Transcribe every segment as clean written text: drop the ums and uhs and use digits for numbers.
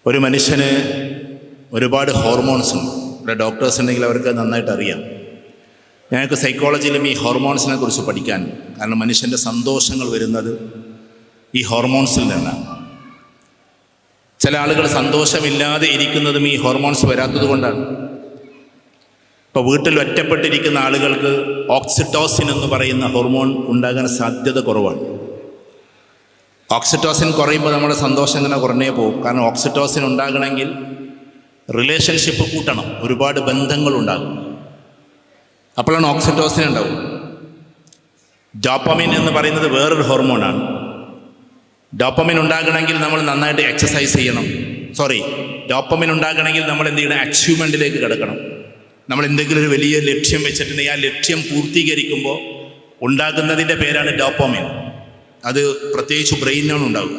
ഒരു മനുഷ്യന് ഒരുപാട് ഹോർമോൺസ് ഉണ്ട്. ഇവിടെ ഡോക്ടേഴ്സ് ഉണ്ടെങ്കിൽ അവർക്ക് നന്നായിട്ട് അറിയാം. ഞങ്ങൾക്ക് സൈക്കോളജിയിലും ഈ ഹോർമോൺസിനെ കുറിച്ച് പഠിക്കാൻ, കാരണം മനുഷ്യൻ്റെ സന്തോഷങ്ങൾ വരുന്നത് ഈ ഹോർമോൺസിൽ നിന്നാണ്. ചില ആളുകൾ സന്തോഷമില്ലാതെ ഇരിക്കുന്നതും ഈ ഹോർമോൺസ് വരാത്തത് കൊണ്ടാണ്. ഇപ്പോൾ വീട്ടിൽ ഒറ്റപ്പെട്ടിരിക്കുന്ന ആളുകൾക്ക് ഓക്സിറ്റോസിൻ എന്ന് പറയുന്ന ഹോർമോൺ ഉണ്ടാകാൻ സാധ്യത കുറവാണ്. ഓക്സിറ്റോസിൻ കുറയുമ്പോൾ നമ്മുടെ സന്തോഷം ഇങ്ങനെ കുറഞ്ഞേ പോകും. കാരണം ഓക്സിറ്റോസിൻ ഉണ്ടാകണമെങ്കിൽ റിലേഷൻഷിപ്പ് കൂട്ടണം, ഒരുപാട് ബന്ധങ്ങളുണ്ടാകും, അപ്പോഴാണ് ഓക്സിറ്റോസിൻ ഉണ്ടാവും. ഡോപ്പമിൻ എന്ന് പറയുന്നത് വേറൊരു ഹോർമോണാണ്. ഡോപ്പമിൻ ഉണ്ടാകണമെങ്കിൽ നമ്മൾ നന്നായിട്ട് എക്സസൈസ് ചെയ്യണം. ഡോപ്പമിൻ ഉണ്ടാകണമെങ്കിൽ നമ്മൾ എന്ത് ചെയ്യണം? അച്ചീവ്മെൻറ്റിലേക്ക് കിടക്കണം. നമ്മൾ എന്തെങ്കിലും ഒരു വലിയ ലക്ഷ്യം വെച്ചിട്ടുണ്ടെങ്കിൽ ആ ലക്ഷ്യം പൂർത്തീകരിക്കുമ്പോൾ ഉണ്ടാകുന്നതിൻ്റെ പേരാണ് ഡോപ്പമിൻ. അത് പ്രത്യേകിച്ച് ബ്രെയിനാണ് ഉണ്ടാവുക.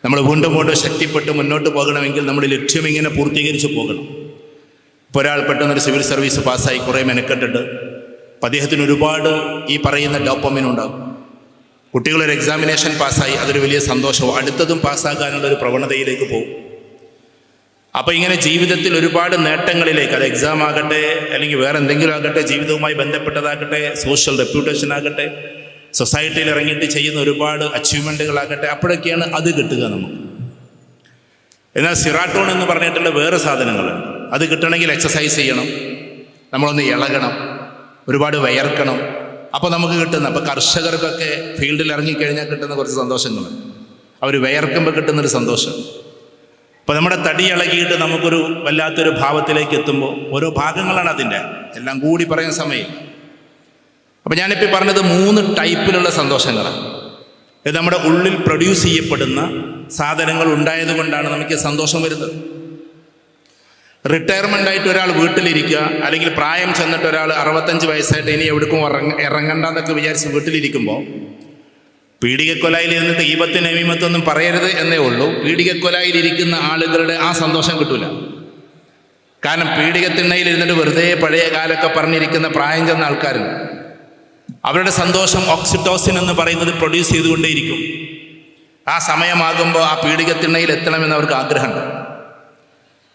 നമ്മൾ വീണ്ടും ശക്തിപ്പെട്ട് മുന്നോട്ട് പോകണമെങ്കിൽ നമ്മുടെ ലക്ഷ്യം ഇങ്ങനെ പൂർത്തീകരിച്ച് പോകണം. ഇപ്പോൾ ഒരാൾ പെട്ടെന്നൊരു സിവിൽ സർവീസ് പാസ്സായി കുറേ മെനക്കെട്ടിട്ട് അദ്ദേഹത്തിന് ഒരുപാട് ഈ പറയുന്ന ഡോപ്പമിൻ ഉണ്ടാകും. കുട്ടികളൊരു എക്സാമിനേഷൻ പാസ്സായി, അതൊരു വലിയ സന്തോഷവും, അടുത്തതും പാസ്സാക്കാനുള്ളൊരു പ്രവണതയിലേക്ക് പോകും. അപ്പോൾ ഇങ്ങനെ ജീവിതത്തിൽ ഒരുപാട് നേട്ടങ്ങളിലേക്ക്, അത് എക്സാം ആകട്ടെ അല്ലെങ്കിൽ വേറെ എന്തെങ്കിലും ആകട്ടെ, ജീവിതവുമായി ബന്ധപ്പെട്ടതാകട്ടെ, സോഷ്യൽ റെപ്യൂട്ടേഷൻ ആകട്ടെ, സൊസൈറ്റിയിൽ ഇറങ്ങിയിട്ട് ചെയ്യുന്ന ഒരുപാട് അച്ചീവ്മെൻറ്റുകളാകട്ടെ, അപ്പോഴൊക്കെയാണ് അത് കിട്ടുക നമുക്ക്. എന്നാൽ സിറാട്ടോൺ എന്ന് പറഞ്ഞിട്ടുള്ള വേറെ സാധനങ്ങളുണ്ട്. അത് കിട്ടണമെങ്കിൽ എക്സസൈസ് ചെയ്യണം, നമ്മളൊന്ന് ഇളകണം, ഒരുപാട് വയർക്കണം, അപ്പോൾ നമുക്ക് കിട്ടുന്ന, അപ്പോൾ കർഷകർക്കൊക്കെ ഫീൽഡിൽ ഇറങ്ങിക്കഴിഞ്ഞാൽ കിട്ടുന്ന കുറച്ച് സന്തോഷങ്ങളുണ്ട്. അവർ വയർക്കുമ്പോൾ കിട്ടുന്നൊരു സന്തോഷം. അപ്പോൾ നമ്മുടെ തടി ഇളകിയിട്ട് നമുക്കൊരു വല്ലാത്തൊരു ഭാവത്തിലേക്ക് എത്തുമ്പോൾ ഓരോ ഭാഗങ്ങളാണ് അതിൻ്റെ, എല്ലാം കൂടി പറയാൻ സമയമില്ല. അപ്പോൾ ഞാനിപ്പോൾ പറഞ്ഞത് 3 ടൈപ്പിലുള്ള സന്തോഷങ്ങളാണ്. ഇത് നമ്മുടെ ഉള്ളിൽ പ്രൊഡ്യൂസ് ചെയ്യപ്പെടുന്ന സാധനങ്ങൾ ഉണ്ടായത് കൊണ്ടാണ് നമുക്ക് സന്തോഷം വരുന്നത്. റിട്ടയർമെൻ്റ് ആയിട്ട് ഒരാൾ വീട്ടിലിരിക്കുക, അല്ലെങ്കിൽ പ്രായം ചെന്നിട്ട് ഒരാൾ 65 വയസ്സായിട്ട് ഇനി എവിടേക്കും ഇറങ്ങണ്ടെന്നൊക്കെ വിചാരിച്ച് വീട്ടിലിരിക്കുമ്പോൾ, പീഡികക്കൊലയിൽ ഇരുന്നിട്ട് ഈബത്ത് നമീമത്തൊന്നും പറയരുത് എന്നേ ഉള്ളൂ, പീഡികക്കൊലയിലിരിക്കുന്ന ആളുകളുടെ ആ സന്തോഷം കിട്ടൂല. കാരണം പീഡികത്തിണ്ണയിൽ ഇരുന്നിട്ട് വെറുതെ പഴയ കാലമൊക്കെ പറഞ്ഞിരിക്കുന്ന പ്രായം ചെന്ന ആൾക്കാരുണ്ട്. അവരുടെ സന്തോഷം ഓക്സിറ്റോസിൻ എന്ന് പറയുന്നത് പ്രൊഡ്യൂസ് ചെയ്തുകൊണ്ടേയിരിക്കും. ആ സമയമാകുമ്പോൾ ആ പീഡികത്തിണ്ണയിൽ എത്തണമെന്ന് അവർക്ക് ആഗ്രഹമുണ്ട്.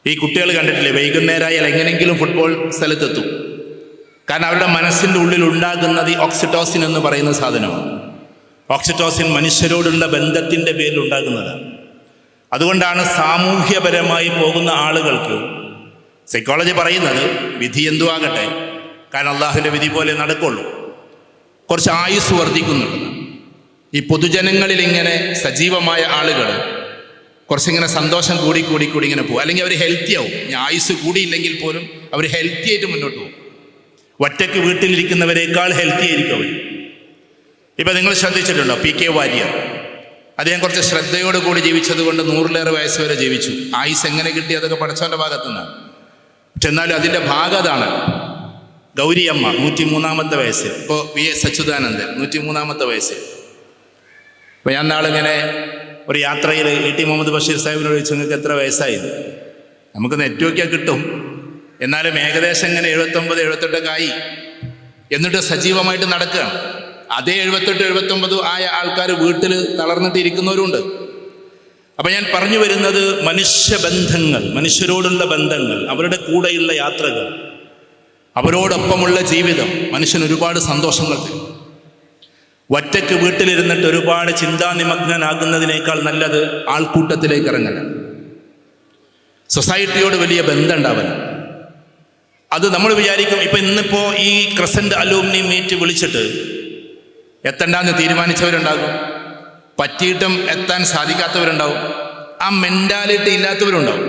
ഈ കുട്ടികൾ കണ്ടിട്ടില്ലേ, വൈകുന്നേരമായാൽ എങ്ങനെയെങ്കിലും ഫുട്ബോൾ സ്ഥലത്തെത്തും. കാരണം അവരുടെ മനസ്സിൻ്റെ ഉള്ളിൽ ഉണ്ടാകുന്നത് ഈ ഓക്സിറ്റോസിൻ എന്ന് പറയുന്ന സാധനമാണ്. ഓക്സിറ്റോസിൻ മനുഷ്യരോടുള്ള ബന്ധത്തിൻ്റെ പേരിൽ ഉണ്ടാകുന്നതാണ്. അതുകൊണ്ടാണ് സാമൂഹ്യപരമായി പോകുന്ന ആളുകൾക്ക് സൈക്കോളജി പറയുന്നത് വിധി എന്തു ആകട്ടെ, കാരണം അള്ളാഹുവിൻ്റെ വിധി പോലെ നടക്കുള്ളൂ, കുറച്ച് ആയുസ് വർദ്ധിക്കുന്നുണ്ട്. ഈ പൊതുജനങ്ങളിൽ ഇങ്ങനെ സജീവമായ ആളുകൾ കുറച്ചിങ്ങനെ സന്തോഷം കൂടി ഇങ്ങനെ പോകും. അല്ലെങ്കിൽ അവർ ഹെൽത്തി ആവും. ഞാൻ ആയുസ് കൂടിയില്ലെങ്കിൽ പോലും അവർ ഹെൽത്തി ആയിട്ട് മുന്നോട്ട് പോകും. ഒറ്റയ്ക്ക് വീട്ടിലിരിക്കുന്നവരെക്കാൾ ഹെൽത്തി ആയിരിക്കും അവർ. ഇപ്പം നിങ്ങൾ ശ്രദ്ധിച്ചിട്ടുണ്ടോ, PK വാര്യർ, അദ്ദേഹം കുറച്ച് ശ്രദ്ധയോടുകൂടി ജീവിച്ചത് കൊണ്ട് 100-ലേറെ വയസ്സ് വരെ ജീവിച്ചു. ആയുസ് എങ്ങനെ കിട്ടി? അതൊക്കെ പഠിച്ചവൻ്റെ ഭാഗത്തു നിന്നാണ്. പക്ഷെ എന്നാലും അതിൻ്റെ ഭാഗം അതാണ്. ഗൗരിയമ്മ 103-ാമത്തെ വയസ്സിൽ, ഇപ്പോൾ VS അച്യുതാനന്ദൻ 103-ാമത്തെ വയസ്സിൽ. അപ്പോൾ ഞാൻ നാളിങ്ങനെ ഒരു യാത്രയിൽ E.T. മുഹമ്മദ് ബഷീർ സാഹിബിനോട് ചോദിച്ചു, നിങ്ങൾക്ക് എത്ര വയസ്സായി? നമുക്ക് നെറ്റ് നോക്കിയാൽ കിട്ടും, എന്നാലും ഏകദേശം ഇങ്ങനെ 78 ആയി. എന്നിട്ട് സജീവമായിട്ട് നടക്കുകയാണ്. അതേ 78-79 ആയ ആൾക്കാർ വീട്ടിൽ തളർന്നിട്ട് ഇരിക്കുന്നവരുണ്ട്. അപ്പം ഞാൻ പറഞ്ഞു വരുന്നത്, മനുഷ്യബന്ധങ്ങൾ, മനുഷ്യരോടുള്ള ബന്ധങ്ങൾ, അവരുടെ കൂടെയുള്ള യാത്രകൾ, അവരോടൊപ്പമുള്ള ജീവിതം മനുഷ്യന് ഒരുപാട് സന്തോഷങ്ങൾ തരും. ഒറ്റയ്ക്ക് വീട്ടിലിരുന്നിട്ട് ഒരുപാട് ചിന്താനിമഗ്നനാകുന്നതിനേക്കാൾ നല്ലത് ആൾക്കൂട്ടത്തിലേക്ക് ഇറങ്ങല, സൊസൈറ്റിയോട് വലിയ ബന്ധം ഉണ്ടാവല. അത് നമ്മൾ വിചാരിക്കും, ഇപ്പം ഇന്നിപ്പോൾ ഈ ക്രസൻറ്റ് അലൂമിനി മീറ്റ് വിളിച്ചിട്ട് എത്തണ്ടെന്ന് തീരുമാനിച്ചവരുണ്ടാകും, പറ്റിയിട്ടും എത്താൻ സാധിക്കാത്തവരുണ്ടാവും, ആ മെൻറ്റാലിറ്റി ഇല്ലാത്തവരുണ്ടാവും,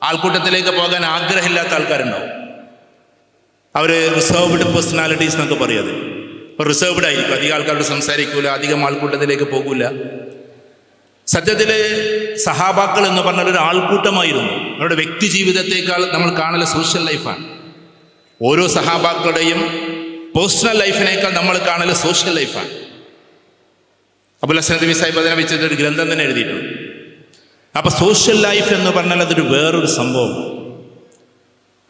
ആൾക്കൂട്ടത്തിലേക്ക് പോകാൻ ആഗ്രഹമില്ലാത്ത ആൾക്കാരുണ്ടാവും. അവർ റിസർവ്ഡ് പേഴ്സണാലിറ്റീസ് എന്നൊക്കെ പറയും. അത് റിസർവ്ഡ് ആയിരിക്കും, അധികം ആൾക്കാരോട് സംസാരിക്കൂല, അധികം ആൾക്കൂട്ടത്തിലേക്ക് പോകില്ല. സത്യത്തിൽ സഹാബാക്കൾ എന്ന് പറഞ്ഞാൽ ഒരു ആൾക്കൂട്ടമായിരുന്നു. അവരുടെ വ്യക്തി ജീവിതത്തേക്കാൾ നമ്മൾ കാണൽ സോഷ്യൽ ലൈഫാണ്. ഓരോ സഹാബാക്കളുടെയും പേഴ്സണൽ ലൈഫിനേക്കാൾ നമ്മൾ കാണൽ സോഷ്യൽ ലൈഫാണ്. അബുൽ ഹസൻ നദ്വി സാഹിബ് അതിനെ വെച്ചിട്ട് ഒരു ഗ്രന്ഥം തന്നെ എഴുതിയിട്ടുണ്ട്. അപ്പോൾ സോഷ്യൽ ലൈഫ് എന്ന് പറഞ്ഞാൽ അതൊരു വേറൊരു സംഭവം.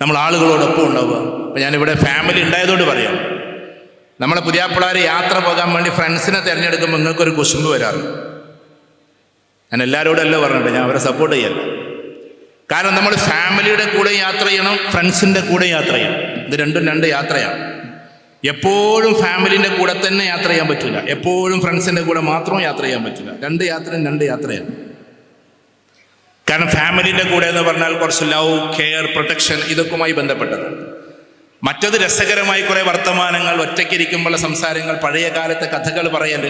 നമ്മൾ ആളുകളോടൊപ്പം ഉണ്ടാവുക. അപ്പോൾ ഞാനിവിടെ ഫാമിലി ഉണ്ടായതുകൊണ്ട് പറയാം, നമ്മളെ പുതിയാപ്പിളാരെ യാത്ര പോകാൻ വേണ്ടി ഫ്രണ്ട്സിനെ തിരഞ്ഞെടുക്കുമ്പോൾ നിങ്ങൾക്കൊരു കുശുമ്പ് വരാറുണ്ട്. ഞാൻ എല്ലാവരോടല്ല പറഞ്ഞിട്ട്, ഞാൻ അവരെ സപ്പോർട്ട് ചെയ്യല്ല. കാരണം നമ്മൾ ഫാമിലിയുടെ കൂടെ യാത്ര ചെയ്യണം, ഫ്രണ്ട്സിൻ്റെ കൂടെ യാത്ര ചെയ്യണം. ഇത് രണ്ടും രണ്ട് യാത്രയാണ്. എപ്പോഴും ഫാമിലിൻ്റെ കൂടെ തന്നെ യാത്ര ചെയ്യാൻ പറ്റില്ല, എപ്പോഴും ഫ്രണ്ട്സിൻ്റെ കൂടെ മാത്രം യാത്ര ചെയ്യാൻ പറ്റില്ല. രണ്ട് യാത്രയാണ്. കാരണം ഫാമിലിൻ്റെ കൂടെ എന്ന് പറഞ്ഞാൽ കുറച്ച് ലവ്, കെയർ, പ്രൊട്ടക്ഷൻ ഇതൊക്കെയുമായി ബന്ധപ്പെട്ടതാണ്. മറ്റത് രസകരമായി കുറേ വർത്തമാനങ്ങൾ, ഒറ്റയ്ക്കിരിക്കുമ്പോഴുള്ള സംസാരങ്ങൾ, പഴയ കാലത്തെ കഥകൾ പറയൽ,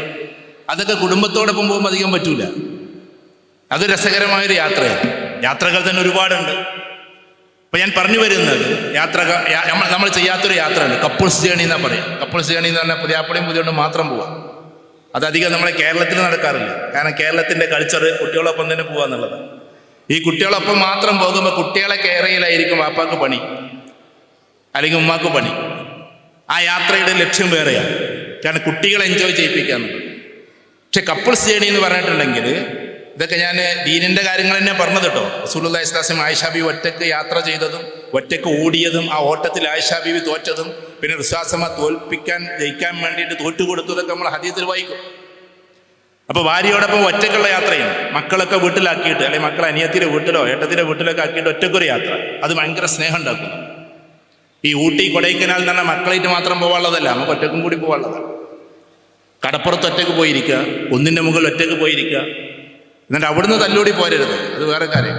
അതൊക്കെ കുടുംബത്തോടൊപ്പം പോകുമ്പോൾ അധികം പറ്റൂല. അത് രസകരമായൊരു യാത്രയാണ്. യാത്രകൾ തന്നെ ഒരുപാടുണ്ട്. അപ്പം ഞാൻ പറഞ്ഞു വരുന്നത്, നമ്മൾ ചെയ്യാത്തൊരു യാത്രയുണ്ട്, കപ്പിൾസ് ജേണി എന്നാ പറയാം. കപ്പിൾസ് ജേണി എന്ന് പറഞ്ഞാൽ പുതിയാപ്പിളയും പുതിയോണ്ടും മാത്രം പോവാം. അതധികം നമ്മളെ കേരളത്തിൽ നടക്കാറില്ല. കാരണം കേരളത്തിൻ്റെ കൾച്ചർ കുട്ടികളൊപ്പം തന്നെ പോകാന്നുള്ളതാണ്. ഈ കുട്ടികളൊപ്പം മാത്രം പോകുമ്പോൾ കുട്ടികളെ കെയർ ചെയ്യലായിരിക്കും വാപ്പാക്ക് പണി, അല്ലെങ്കിൽ ഉമ്മാക്ക് പണി. ആ യാത്രയുടെ ലക്ഷ്യം വേറെയാണ്. കാരണം കുട്ടികളെ എൻജോയ് ചെയ്യിപ്പിക്കാന്നുള്ളത്. പക്ഷെ കപ്പിൾസ് ജേണി എന്ന് പറഞ്ഞിട്ടുണ്ടെങ്കിൽ, ഇതൊക്കെ ഞാൻ ദീനിൻ്റെ കാര്യങ്ങൾ തന്നെ പറഞ്ഞത് കേട്ടോ. റസൂലുള്ളാഹി സ്വല്ലല്ലാഹു അലൈഹി വസല്ലം ആയിഷ ബീവി ഒറ്റയ്ക്ക് യാത്ര ചെയ്തതും ഒറ്റയ്ക്ക് ഓടിയതും, ആ ഓട്ടത്തിൽ ആയിഷ ബീവി തോറ്റതും, പിന്നെ റിസ്വാസമ ജയിക്കാൻ വേണ്ടിയിട്ട് തോറ്റുകൊടുത്തതൊക്കെ നമ്മൾ ഹദീസിൽ വായിക്കും. അപ്പോൾ ഭാര്യയോടൊപ്പം ഒറ്റയ്ക്കുള്ള യാത്രയാണ്. മക്കളൊക്കെ വീട്ടിലാക്കിയിട്ട്, അല്ലെങ്കിൽ മക്കളെ അനിയത്തിൻ്റെ വീട്ടിലോ ഏട്ടത്തിൻ്റെ വീട്ടിലൊക്കെ ആക്കിയിട്ട് ഒറ്റയ്ക്കൊരു യാത്ര, അത് ഭയങ്കര സ്നേഹം ഉണ്ടാക്കുന്നു. ഈ ഊട്ടി കൊടൈക്കനാൽ എന്ന് പറഞ്ഞാൽ മക്കളായിട്ട് മാത്രം പോകാനുള്ളതല്ല, നമുക്ക് ഒറ്റക്കും കൂടി പോകാനുള്ളതാണ്. കടപ്പുറത്ത് ഒറ്റയ്ക്ക് പോയിരിക്കുക, ഒന്നിൻ്റെ മുകളിൽ ഒറ്റയ്ക്ക് പോയിരിക്കുക, എന്നിട്ട് അവിടുന്ന് തല്ലൂടി പോരരുത്, അത് വേറെ കാര്യം.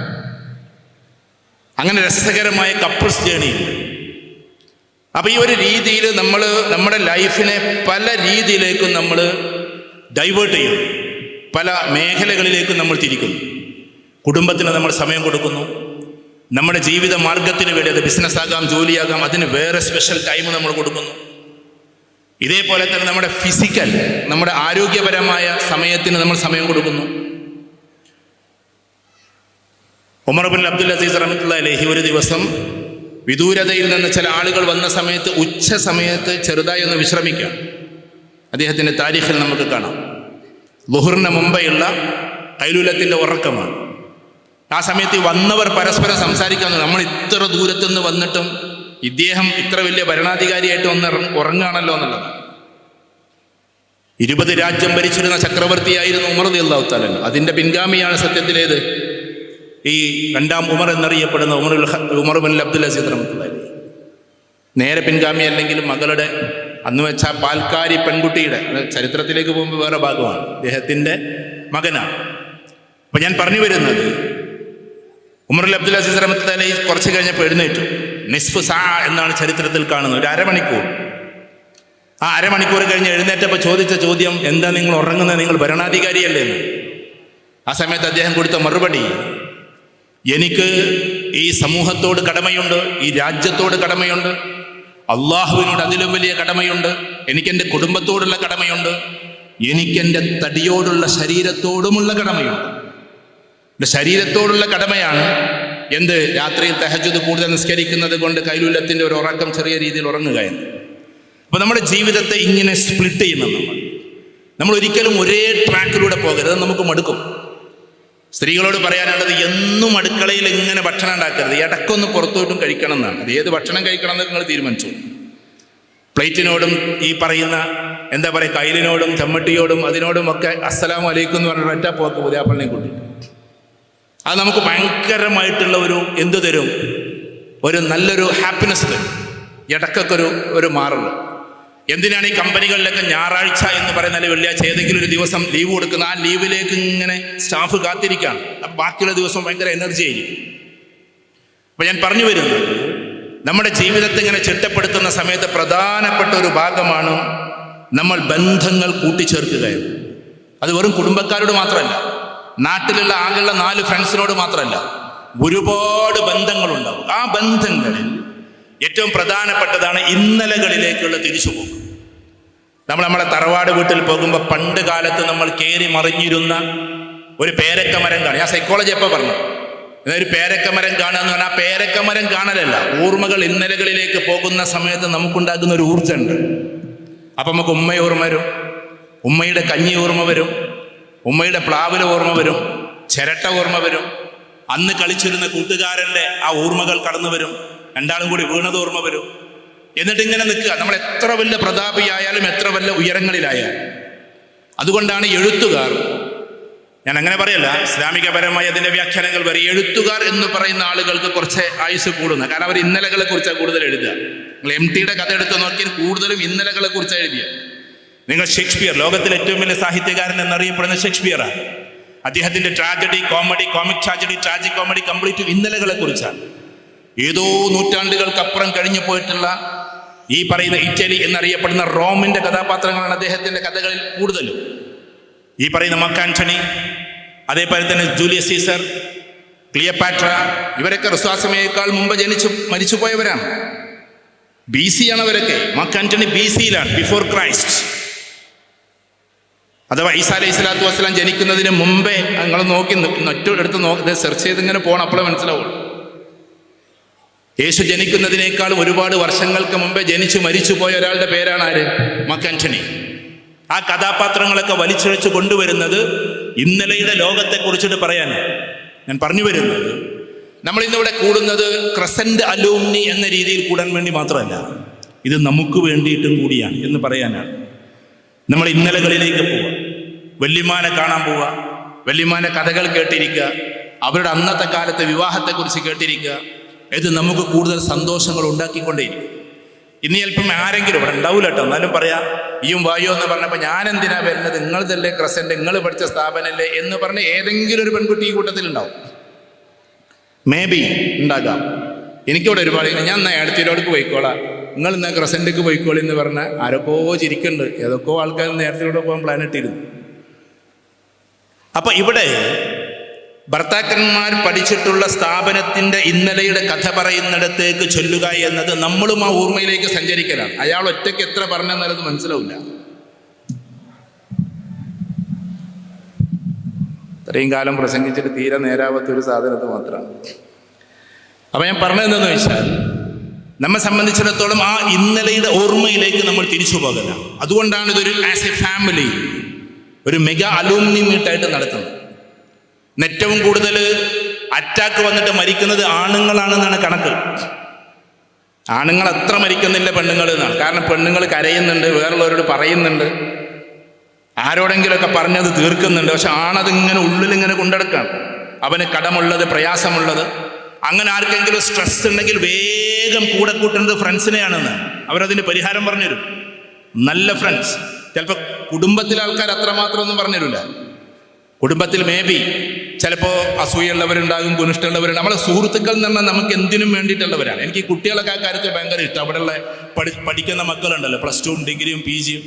അങ്ങനെ രസകരമായ കപ്പിൾസ് ജേണി. അപ്പം ഈ ഒരു രീതിയിൽ നമ്മൾ നമ്മുടെ ലൈഫിനെ പല രീതിയിലേക്കും നമ്മൾ ഡൈവേർട്ട് ചെയ്യും, പല മേഖലകളിലേക്കും നമ്മൾ തിരിക്കുന്നു. കുടുംബത്തിന് നമ്മൾ സമയം കൊടുക്കുന്നു, നമ്മുടെ ജീവിത മാർഗത്തിന് വേണ്ടി, അത് ബിസിനസ്സാകാം, ജോലിയാകാം, അതിന് വേറെ സ്പെഷ്യൽ ടൈം നമ്മൾ കൊടുക്കുന്നു. ഇതേപോലെ തന്നെ നമ്മുടെ ഫിസിക്കൽ, നമ്മുടെ ആരോഗ്യപരമായ സമയത്തിന് നമ്മൾ സമയം കൊടുക്കുന്നു. ഉമർ ബിൻ അബ്ദുൽ അസീസ് റഹ്മത്തുള്ളാഹി അലൈഹി ഒരു ദിവസം വിദൂരതയിൽ നിന്ന് ചില ആളുകൾ വന്ന സമയത്ത്, ഉച്ച സമയത്ത് ചെറുതായി ഒന്ന് വിശ്രമിക്കാം. അദ്ദേഹത്തിൻ്റെ താരീഖിൽ നമുക്ക് കാണാം. ളുഹറിന് മുമ്പെയുള്ള ഖൈലൂലത്തിൻ്റെ ഉറക്കമാണ്. ആ സമയത്ത് വന്നവർ പരസ്പരം സംസാരിക്കുന്നു, നമ്മൾ ഇത്ര ദൂരത്തുനിന്ന് വന്നിട്ടും ഇദ്ദേഹം ഇത്ര വലിയ ഭരണാധികാരിയായിട്ട് ഒന്ന് ഉറങ്ങുകയാണല്ലോ എന്നുള്ളത്. 20 രാജ്യം ഭരിച്ചിരുന്ന ചക്രവർത്തിയായിരുന്നു ഉമർ റളിയല്ലാഹു തആല. അതിൻ്റെ പിൻഗാമിയാണ് സത്യത്തിലേത്, ഈ രണ്ടാം ഉമർ എന്നറിയപ്പെടുന്ന ഉമർ ബിൻ അബ്ദുൽ അസീസ് റഹ്മത്തുള്ളാഹി. നേരെ പിൻഗാമി അല്ലെങ്കിലും മകളുടെ, അന്ന് വെച്ചാൽ പാൽക്കാരി പെൺകുട്ടിയുടെ, ചരിത്രത്തിലേക്ക് പോകുമ്പോൾ വേറെ ഭാഗമാണ്, അദ്ദേഹത്തിൻ്റെ മകനാണ്. അപ്പം ഞാൻ പറഞ്ഞു വരുന്നത്, ഉമർ അബ്ദുൽ അസീസ് റഹ്മത്തുള്ളാഹി കുറച്ച് കഴിഞ്ഞപ്പോൾ എഴുന്നേറ്റു. നിസ്ഫ് സാ എന്നാണ് ചരിത്രത്തിൽ കാണുന്നത്, ഒരു അരമണിക്കൂർ. ആ അരമണിക്കൂർ കഴിഞ്ഞ് എഴുന്നേറ്റപ്പോൾ ചോദിച്ച ചോദ്യം, എന്താ നിങ്ങൾ ഉറങ്ങുന്നത്, നിങ്ങൾ ഭരണാധികാരിയല്ലേ എന്ന്. ആ സമയത്ത് അദ്ദേഹം കൊടുത്ത മറുപടി, എനിക്ക് ഈ സമൂഹത്തോട് കടമയുണ്ട്, ഈ രാജ്യത്തോട് കടമയുണ്ട്, അള്ളാഹുവിനോട് അതിലും വലിയ കടമയുണ്ട്, എനിക്കെൻ്റെ കുടുംബത്തോടുള്ള കടമയുണ്ട്, എനിക്കെൻ്റെ തടിയോടുള്ള ശരീരത്തോടുമുള്ള കടമയുണ്ട്. എൻ്റെ ശരീരത്തോടുള്ള കടമയാണ് എന്ത്, രാത്രിയിൽ തഹജ്ജുദ് കൂടുതൽ നിസ്കരിക്കുന്നത് കൊണ്ട് കൈലൂലത്തിൻ്റെ ഒരു ഉറക്കം, ചെറിയ രീതിയിൽ ഉറങ്ങുക എന്ന്. അപ്പോൾ നമ്മുടെ ജീവിതത്തെ ഇങ്ങനെ സ്പ്ലിറ്റ് ചെയ്യണം. നമ്മൾ ഒരിക്കലും ഒരേ ട്രാക്കിലൂടെ പോകരുത്, നമുക്ക് മടുക്കും. സ്ത്രീകളോട് പറയാനുള്ളത്, എന്നും അടുക്കളയിൽ ഇങ്ങനെ ഭക്ഷണം ഉണ്ടാക്കരുത്, ഇടയ്ക്കൊന്ന് പുറത്തോട്ടും കഴിക്കണം എന്നാണ്. അത് ഏത് ഭക്ഷണം കഴിക്കണം എന്ന് നിങ്ങൾ തീരുമാനിച്ചു. പ്ലേറ്റിനോടും ഈ പറയുന്ന എന്താ പറയുക, കയ്യിലിനോടും ചമ്മട്ടിയോടും അതിനോടും ഒക്കെ അസ്സലാമു അലൈക്കും എന്ന് പറഞ്ഞ ഒറ്റ പോക്ക് പുതിയാപ്പിളിനെ കൂട്ടിയിട്ട്, അത് നമുക്ക് ഭയങ്കരമായിട്ടുള്ള ഒരു എന്ത് തരും, ഒരു നല്ലൊരു ഹാപ്പിനെസ് തരും. ഇടയ്ക്കൊക്കെ ഒരു മാറുള്ളൂ. എന്തിനാണ് ഈ കമ്പനികളിലൊക്കെ ഞായറാഴ്ച എന്ന് പറയുന്ന വെള്ളിയാഴ്ച ഏതെങ്കിലും ഒരു ദിവസം ലീവ് കൊടുക്കുന്ന, ആ ലീവിലേക്ക് ഇങ്ങനെ സ്റ്റാഫ് കാത്തിരിക്കുകയാണ്. അപ്പം ബാക്കിയുള്ള ദിവസം ഭയങ്കര എനർജി ആയിരിക്കും. അപ്പം ഞാൻ പറഞ്ഞു വരുന്നത്, നമ്മുടെ ജീവിതത്തെ ഇങ്ങനെ ചിട്ടപ്പെടുത്തുന്ന സമയത്ത് പ്രധാനപ്പെട്ട ഒരു ഭാഗമാണ് നമ്മൾ ബന്ധങ്ങൾ കൂട്ടിച്ചേർക്കുക. അത് വെറും കുടുംബക്കാരോട് മാത്രമല്ല, നാട്ടിലുള്ള ആകെയുള്ള 4 ഫ്രണ്ട്സിനോട് മാത്രമല്ല, ഒരുപാട് ബന്ധങ്ങളുണ്ടാവും. ആ ബന്ധങ്ങളിൽ ഏറ്റവും പ്രധാനപ്പെട്ടതാണ് ഇന്നലകളിലേക്കുള്ള തിരിച്ചുപോക്ക്. നമ്മളെ തറവാട് വീട്ടിൽ പോകുമ്പോൾ പണ്ട് കാലത്ത് നമ്മൾ കയറി മറിഞ്ഞിരുന്ന ഒരു പേരക്കമരം കാണുക. ഞാൻ സൈക്കോളജി എപ്പോൾ പറഞ്ഞു, ഒരു പേരക്കമരം കാണുക എന്ന് പറഞ്ഞാൽ ആ പേരക്കമരം കാണലല്ല, ഓർമ്മകൾ ഇന്നലകളിലേക്ക് പോകുന്ന സമയത്ത് നമുക്കുണ്ടാകുന്ന ഒരു ഊർജ്ജമുണ്ട്. അപ്പം നമുക്ക് ഉമ്മയെ ഓർമ്മ വരും, ഉമ്മയുടെ കഞ്ഞി ഓർമ്മ വരും, ഉമ്മയുടെ പ്ലാവില ഓർമ്മ വരും, ചിരട്ട ഓർമ്മ വരും, അന്ന് കളിച്ചിരുന്ന കൂട്ടുകാരൻ്റെ ആ ഓർമ്മകൾ കടന്നു വരും, രണ്ടാളും കൂടി വീണത് ഓർമ്മ വരും. എന്നിട്ട് ഇങ്ങനെ നിൽക്കുക. നമ്മൾ എത്ര വലിയ പ്രതാപിയായാലും എത്ര വലിയ ഉയരങ്ങളിലായാലും. അതുകൊണ്ടാണ് എഴുത്തുകാർ ഞാൻ അങ്ങനെ പറയല്ല, ഇസ്ലാമികപരമായി അതിൻ്റെ വ്യാഖ്യാനങ്ങൾ വരെ. എഴുത്തുകാർ എന്ന് പറയുന്ന ആളുകൾക്ക് കുറച്ച് ആയുസ് കൂടുന്ന, കാരണം അവർ ഇന്നലകളെ കുറിച്ചാണ് കൂടുതൽ എഴുതുക. നിങ്ങൾ MTയുടെ കഥ എടുത്ത് നോക്കിയാൽ കൂടുതലും ഇന്നലകളെ കുറിച്ചാണ് എഴുതിയ. നിങ്ങൾ ഷേക്സ്പിയർ, ലോകത്തിലെ ഏറ്റവും വലിയ സാഹിത്യകാരൻ എന്നറിയപ്പെടുന്ന ഷേക്സ്പിയറാണ്. അദ്ദേഹത്തിൻ്റെ tragedy, comedy, comic tragedy, tragic comedy complete ഇന്നലകളെ കുറിച്ചാണ്. ഏതോ നൂറ്റാണ്ടുകൾക്കപ്പുറം കഴിഞ്ഞു പോയിട്ടുള്ള ഈ പറയുന്ന ഇറ്റലി എന്നറിയപ്പെടുന്ന റോമിൻ്റെ കഥാപാത്രങ്ങളാണ് അദ്ദേഹത്തിൻ്റെ കഥകളിൽ കൂടുതലും. ഈ പറയുന്ന മാർക്ക് ആന്റണി, അതേപോലെ തന്നെ ജൂലിയസ് സീസർ, ക്ലിയോപാട്ര, ഇവരൊക്കെ റസൂലുള്ളാഹിയേക്കാൾ മുമ്പ് ജനിച്ചു മരിച്ചു പോയവരാണ്. BC ആണ് അവരൊക്കെ. മാർക്ക് ആന്റണി BC-യിലാണ്, ബിഫോർ ക്രൈസ്റ്റ്. അഥവാ ഈസാ അലൈഹി സ്വലാത്തു വസ്സലാം ജനിക്കുന്നതിന് മുമ്പേ. നിങ്ങൾ നോക്കി മറ്റൊരിടത്ത് നോക്കി സെർച്ച് ചെയ്ത് ഇങ്ങനെ പോകണം, അപ്പോഴേ മനസ്സിലാവും. യേശു ജനിക്കുന്നതിനേക്കാൾ ഒരുപാട് വർഷങ്ങൾക്ക് മുമ്പേ ജനിച്ചു മരിച്ചു പോയ ഒരാളുടെ പേരാണ് ആര്? മാർക്ക് ആന്റണി. ആ കഥാപാത്രങ്ങളൊക്കെ വലിച്ചിഴച്ച് കൊണ്ടുവരുന്നത് ഇന്നലെയുടെ ലോകത്തെ കുറിച്ചിട്ട് പറയാനാണ്. ഞാൻ പറഞ്ഞു വരുന്നത്, നമ്മൾ ഇന്നിവിടെ കൂടുന്നത് ക്രസന്റ് അലൂമിനി എന്ന രീതിയിൽ കൂടാൻ വേണ്ടി മാത്രമല്ല, ഇത് നമുക്ക് വേണ്ടിയിട്ടും കൂടിയാണ് എന്ന് പറയാനാണ്. നമ്മൾ ഇന്നലകളിലേക്ക് പോവുക, വല്യമാനെ കാണാൻ പോവുക, വല്യമാന്റെ കഥകൾ കേട്ടിരിക്കുക, അവരുടെ അന്നത്തെ കാലത്തെ വിവാഹത്തെക്കുറിച്ച് കേട്ടിരിക്കുക. ഇത് നമുക്ക് കൂടുതൽ സന്തോഷങ്ങൾ ഉണ്ടാക്കിക്കൊണ്ടേയിരിക്കും. ഇനി ചിലപ്പം ആരെങ്കിലും ഇവിടെ ഉണ്ടാവില്ല കേട്ടോ, എന്നാലും പറയാം, ഈയും വായോ എന്ന് പറഞ്ഞപ്പോൾ ഞാൻ എന്തിനാ വരുന്നത്, നിങ്ങളതല്ലേ ക്രസന്റ്, നിങ്ങൾ പഠിച്ച സ്ഥാപനമല്ലേ എന്ന് പറഞ്ഞ് ഏതെങ്കിലും ഒരു പെൺകുട്ടി ഈ കൂട്ടത്തിലുണ്ടാവും. മേ ബി ഉണ്ടാകാം. എനിക്കിവിടെ ഒരുപാട്, ഞാൻ എന്നാൽ അടുത്തിലോടക്ക് പോയിക്കോളാം, നിങ്ങൾ എന്നാൽ ക്രസന്റിക്ക് പോയിക്കോളി എന്ന് പറഞ്ഞാൽ ആരൊക്കെ ചിരിക്കുന്നുണ്ട്. ഏതൊക്കെ ആൾക്കാർ നേരത്തിലൂടെ പോകാൻ പ്ലാൻ ഇട്ടിരുന്നു. അപ്പൊ ഇവിടെ ഭർത്താക്കന്മാർ പഠിച്ചിട്ടുള്ള സ്ഥാപനത്തിന്റെ ഇന്നലെയുടെ കഥ പറയുന്നിടത്തേക്ക് ചൊല്ലുക എന്നത് നമ്മളും ആ ഓർമ്മയിലേക്ക് സഞ്ചരിക്കലാണ്. അയാൾ ഒറ്റയ്ക്ക് എത്ര പറഞ്ഞെന്നുള്ളത് മനസ്സിലാവില്ല. ഇത്രയും കാലം പ്രസംഗിച്ചിട്ട് തീരെ നേരാവാത്തൊരു സാധനത്ത് മാത്രമാണ്. അപ്പൊ ഞാൻ പറഞ്ഞതെന്തെന്ന് വെച്ചാൽ, നമ്മെ സംബന്ധിച്ചിടത്തോളം ആ ഇന്നലെയുടെ ഓർമ്മയിലേക്ക് നമ്മൾ തിരിച്ചു പോകലാണ്. അതുകൊണ്ടാണ് ഇതൊരു ആസ് എ ഫാമിലി ഒരു മെഗാ അലൂമിനി മീറ്റായിട്ട് നടത്തുന്നത്. ഏറ്റവും കൂടുതൽ അറ്റാക്ക് വന്നിട്ട് മരിക്കുന്നത് ആണുങ്ങളാണെന്നാണ് കണക്ക്. ആണുങ്ങൾ അത്ര മരിക്കുന്നില്ല പെണ്ണുങ്ങൾ എന്നാണ്. കാരണം പെണ്ണുങ്ങൾ കരയുന്നുണ്ട്, വേറുള്ളവരോട് പറയുന്നുണ്ട്, ആരോടെങ്കിലുമൊക്കെ പറഞ്ഞത് തീർക്കുന്നുണ്ട്. പക്ഷെ ആണതിങ്ങനെ ഉള്ളിലിങ്ങനെ കൊണ്ടെടുക്കുകയാണ്. അവന് കടമുള്ളത്, പ്രയാസമുള്ളത്. അങ്ങനെ ആർക്കെങ്കിലും സ്ട്രെസ് ഉണ്ടെങ്കിൽ വേഗം കൂടെ കൂട്ടുന്നത് ഫ്രണ്ട്സിനെയാണെന്ന് അവരതിന് പരിഹാരം പറഞ്ഞുതരും. നല്ല ഫ്രണ്ട്സ്. ചിലപ്പോൾ കുടുംബത്തിലെ ആൾക്കാർ അത്രമാത്രം ഒന്നും പറഞ്ഞുതരില്ല. കുടുംബത്തിൽ മേ ബി ചിലപ്പോൾ അസൂയുള്ളവരുണ്ടാകും, കുനിഷ്ഠമുള്ളവരുണ്ട്. നമ്മളെ സുഹൃത്തുക്കൾ എന്ന് പറഞ്ഞാൽ നമുക്ക് എന്തിനും വേണ്ടിയിട്ടുള്ളവരാണ്. എനിക്ക് കുട്ടികളൊക്കെ ആ കാര്യത്തിൽ ഭയങ്കര ഇഷ്ടം. അവിടെയുള്ള പഠിക്കുന്ന മക്കളുണ്ടല്ലോ, +2 ഡിഗ്രിയും PG-യും,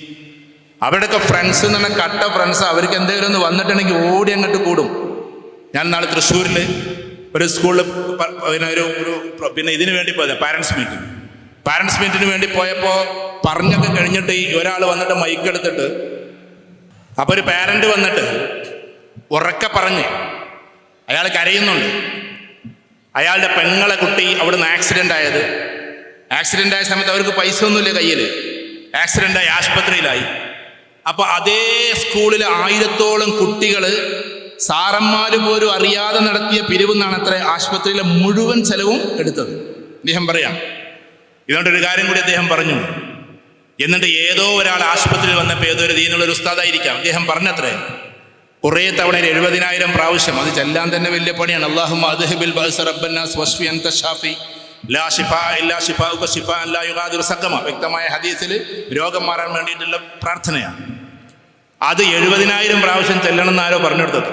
അവരുടെയൊക്കെ ഫ്രണ്ട്സ് എന്ന് പറഞ്ഞാൽ കട്ട ഫ്രണ്ട്സ്. അവർക്ക് എന്തെങ്കിലും ഒന്ന് വന്നിട്ടുണ്ടെങ്കിൽ ഓടി അങ്ങോട്ട് കൂടും. ഞാൻ നാളെ തൃശ്ശൂരിൽ ഒരു സ്കൂളിൽ പിന്നെ ഇതിനു വേണ്ടി പോയത് പാരൻസ് മീറ്റിന് വേണ്ടി പോയപ്പോൾ പറഞ്ഞൊക്കെ കഴിഞ്ഞിട്ട് ഒരാൾ വന്നിട്ട് മൈക്കെടുത്തിട്ട്, അപ്പോൾ ഒരു പാരന്റ് വന്നിട്ട് ഉറക്കെ പറഞ്ഞ്, അയാൾ കരയുന്നുണ്ട്. അയാളുടെ പെങ്ങളെ കുട്ടി അവിടുന്ന് ആക്സിഡൻ്റ് ആയ സമയത്ത് അവർക്ക് പൈസ ഒന്നുമില്ല കയ്യിൽ. ആക്സിഡൻ്റായി ആശുപത്രിയിലായി. അപ്പോൾ അതേ സ്കൂളിൽ 1000-ഓളം കുട്ടികൾ സാറന്മാർ പോലും അറിയാതെ നടത്തിയ പിരിവെന്നാണ് അത്ര ആശുപത്രിയിലെ മുഴുവൻ ചെലവും എടുത്തത്. അദ്ദേഹം പറയാം. ഇതുകൊണ്ടൊരു കാര്യം കൂടി അദ്ദേഹം പറഞ്ഞു. എന്നിട്ട് ഏതോ ഒരാൾ ആശുപത്രിയിൽ വന്നപ്പോൾ ഏതോ ഒരു ദീനുള്ള ഒരു ഉസ്താദായിരിക്കാം, അദ്ദേഹം പറഞ്ഞത്രേ, കുറേ തവണ 70,000 പ്രാവശ്യം അത് ചെല്ലാൻ തന്നെ വലിയ പണിയാണ്. അല്ലാഹുമ്മ അദ്ഹിബിൽ ബഅസ റബ്ബന്നാസ് വശ്ഫി അൻത ഷാഫി ലാ ശിഫാ ഇല്ലാ ശിഫാഉക ശിഫാഅൻ ലാ യുഗാദിറു സഖമ. വ്യക്തമായ ഹദീസിൽ രോഗം മാറാൻ വേണ്ടിയിട്ടുള്ള പ്രാർത്ഥനയാണ്. അത് 70,000 പ്രാവശ്യം ചെല്ലണം എന്ന് ആരോ പറഞ്ഞു കൊടുത്തത്.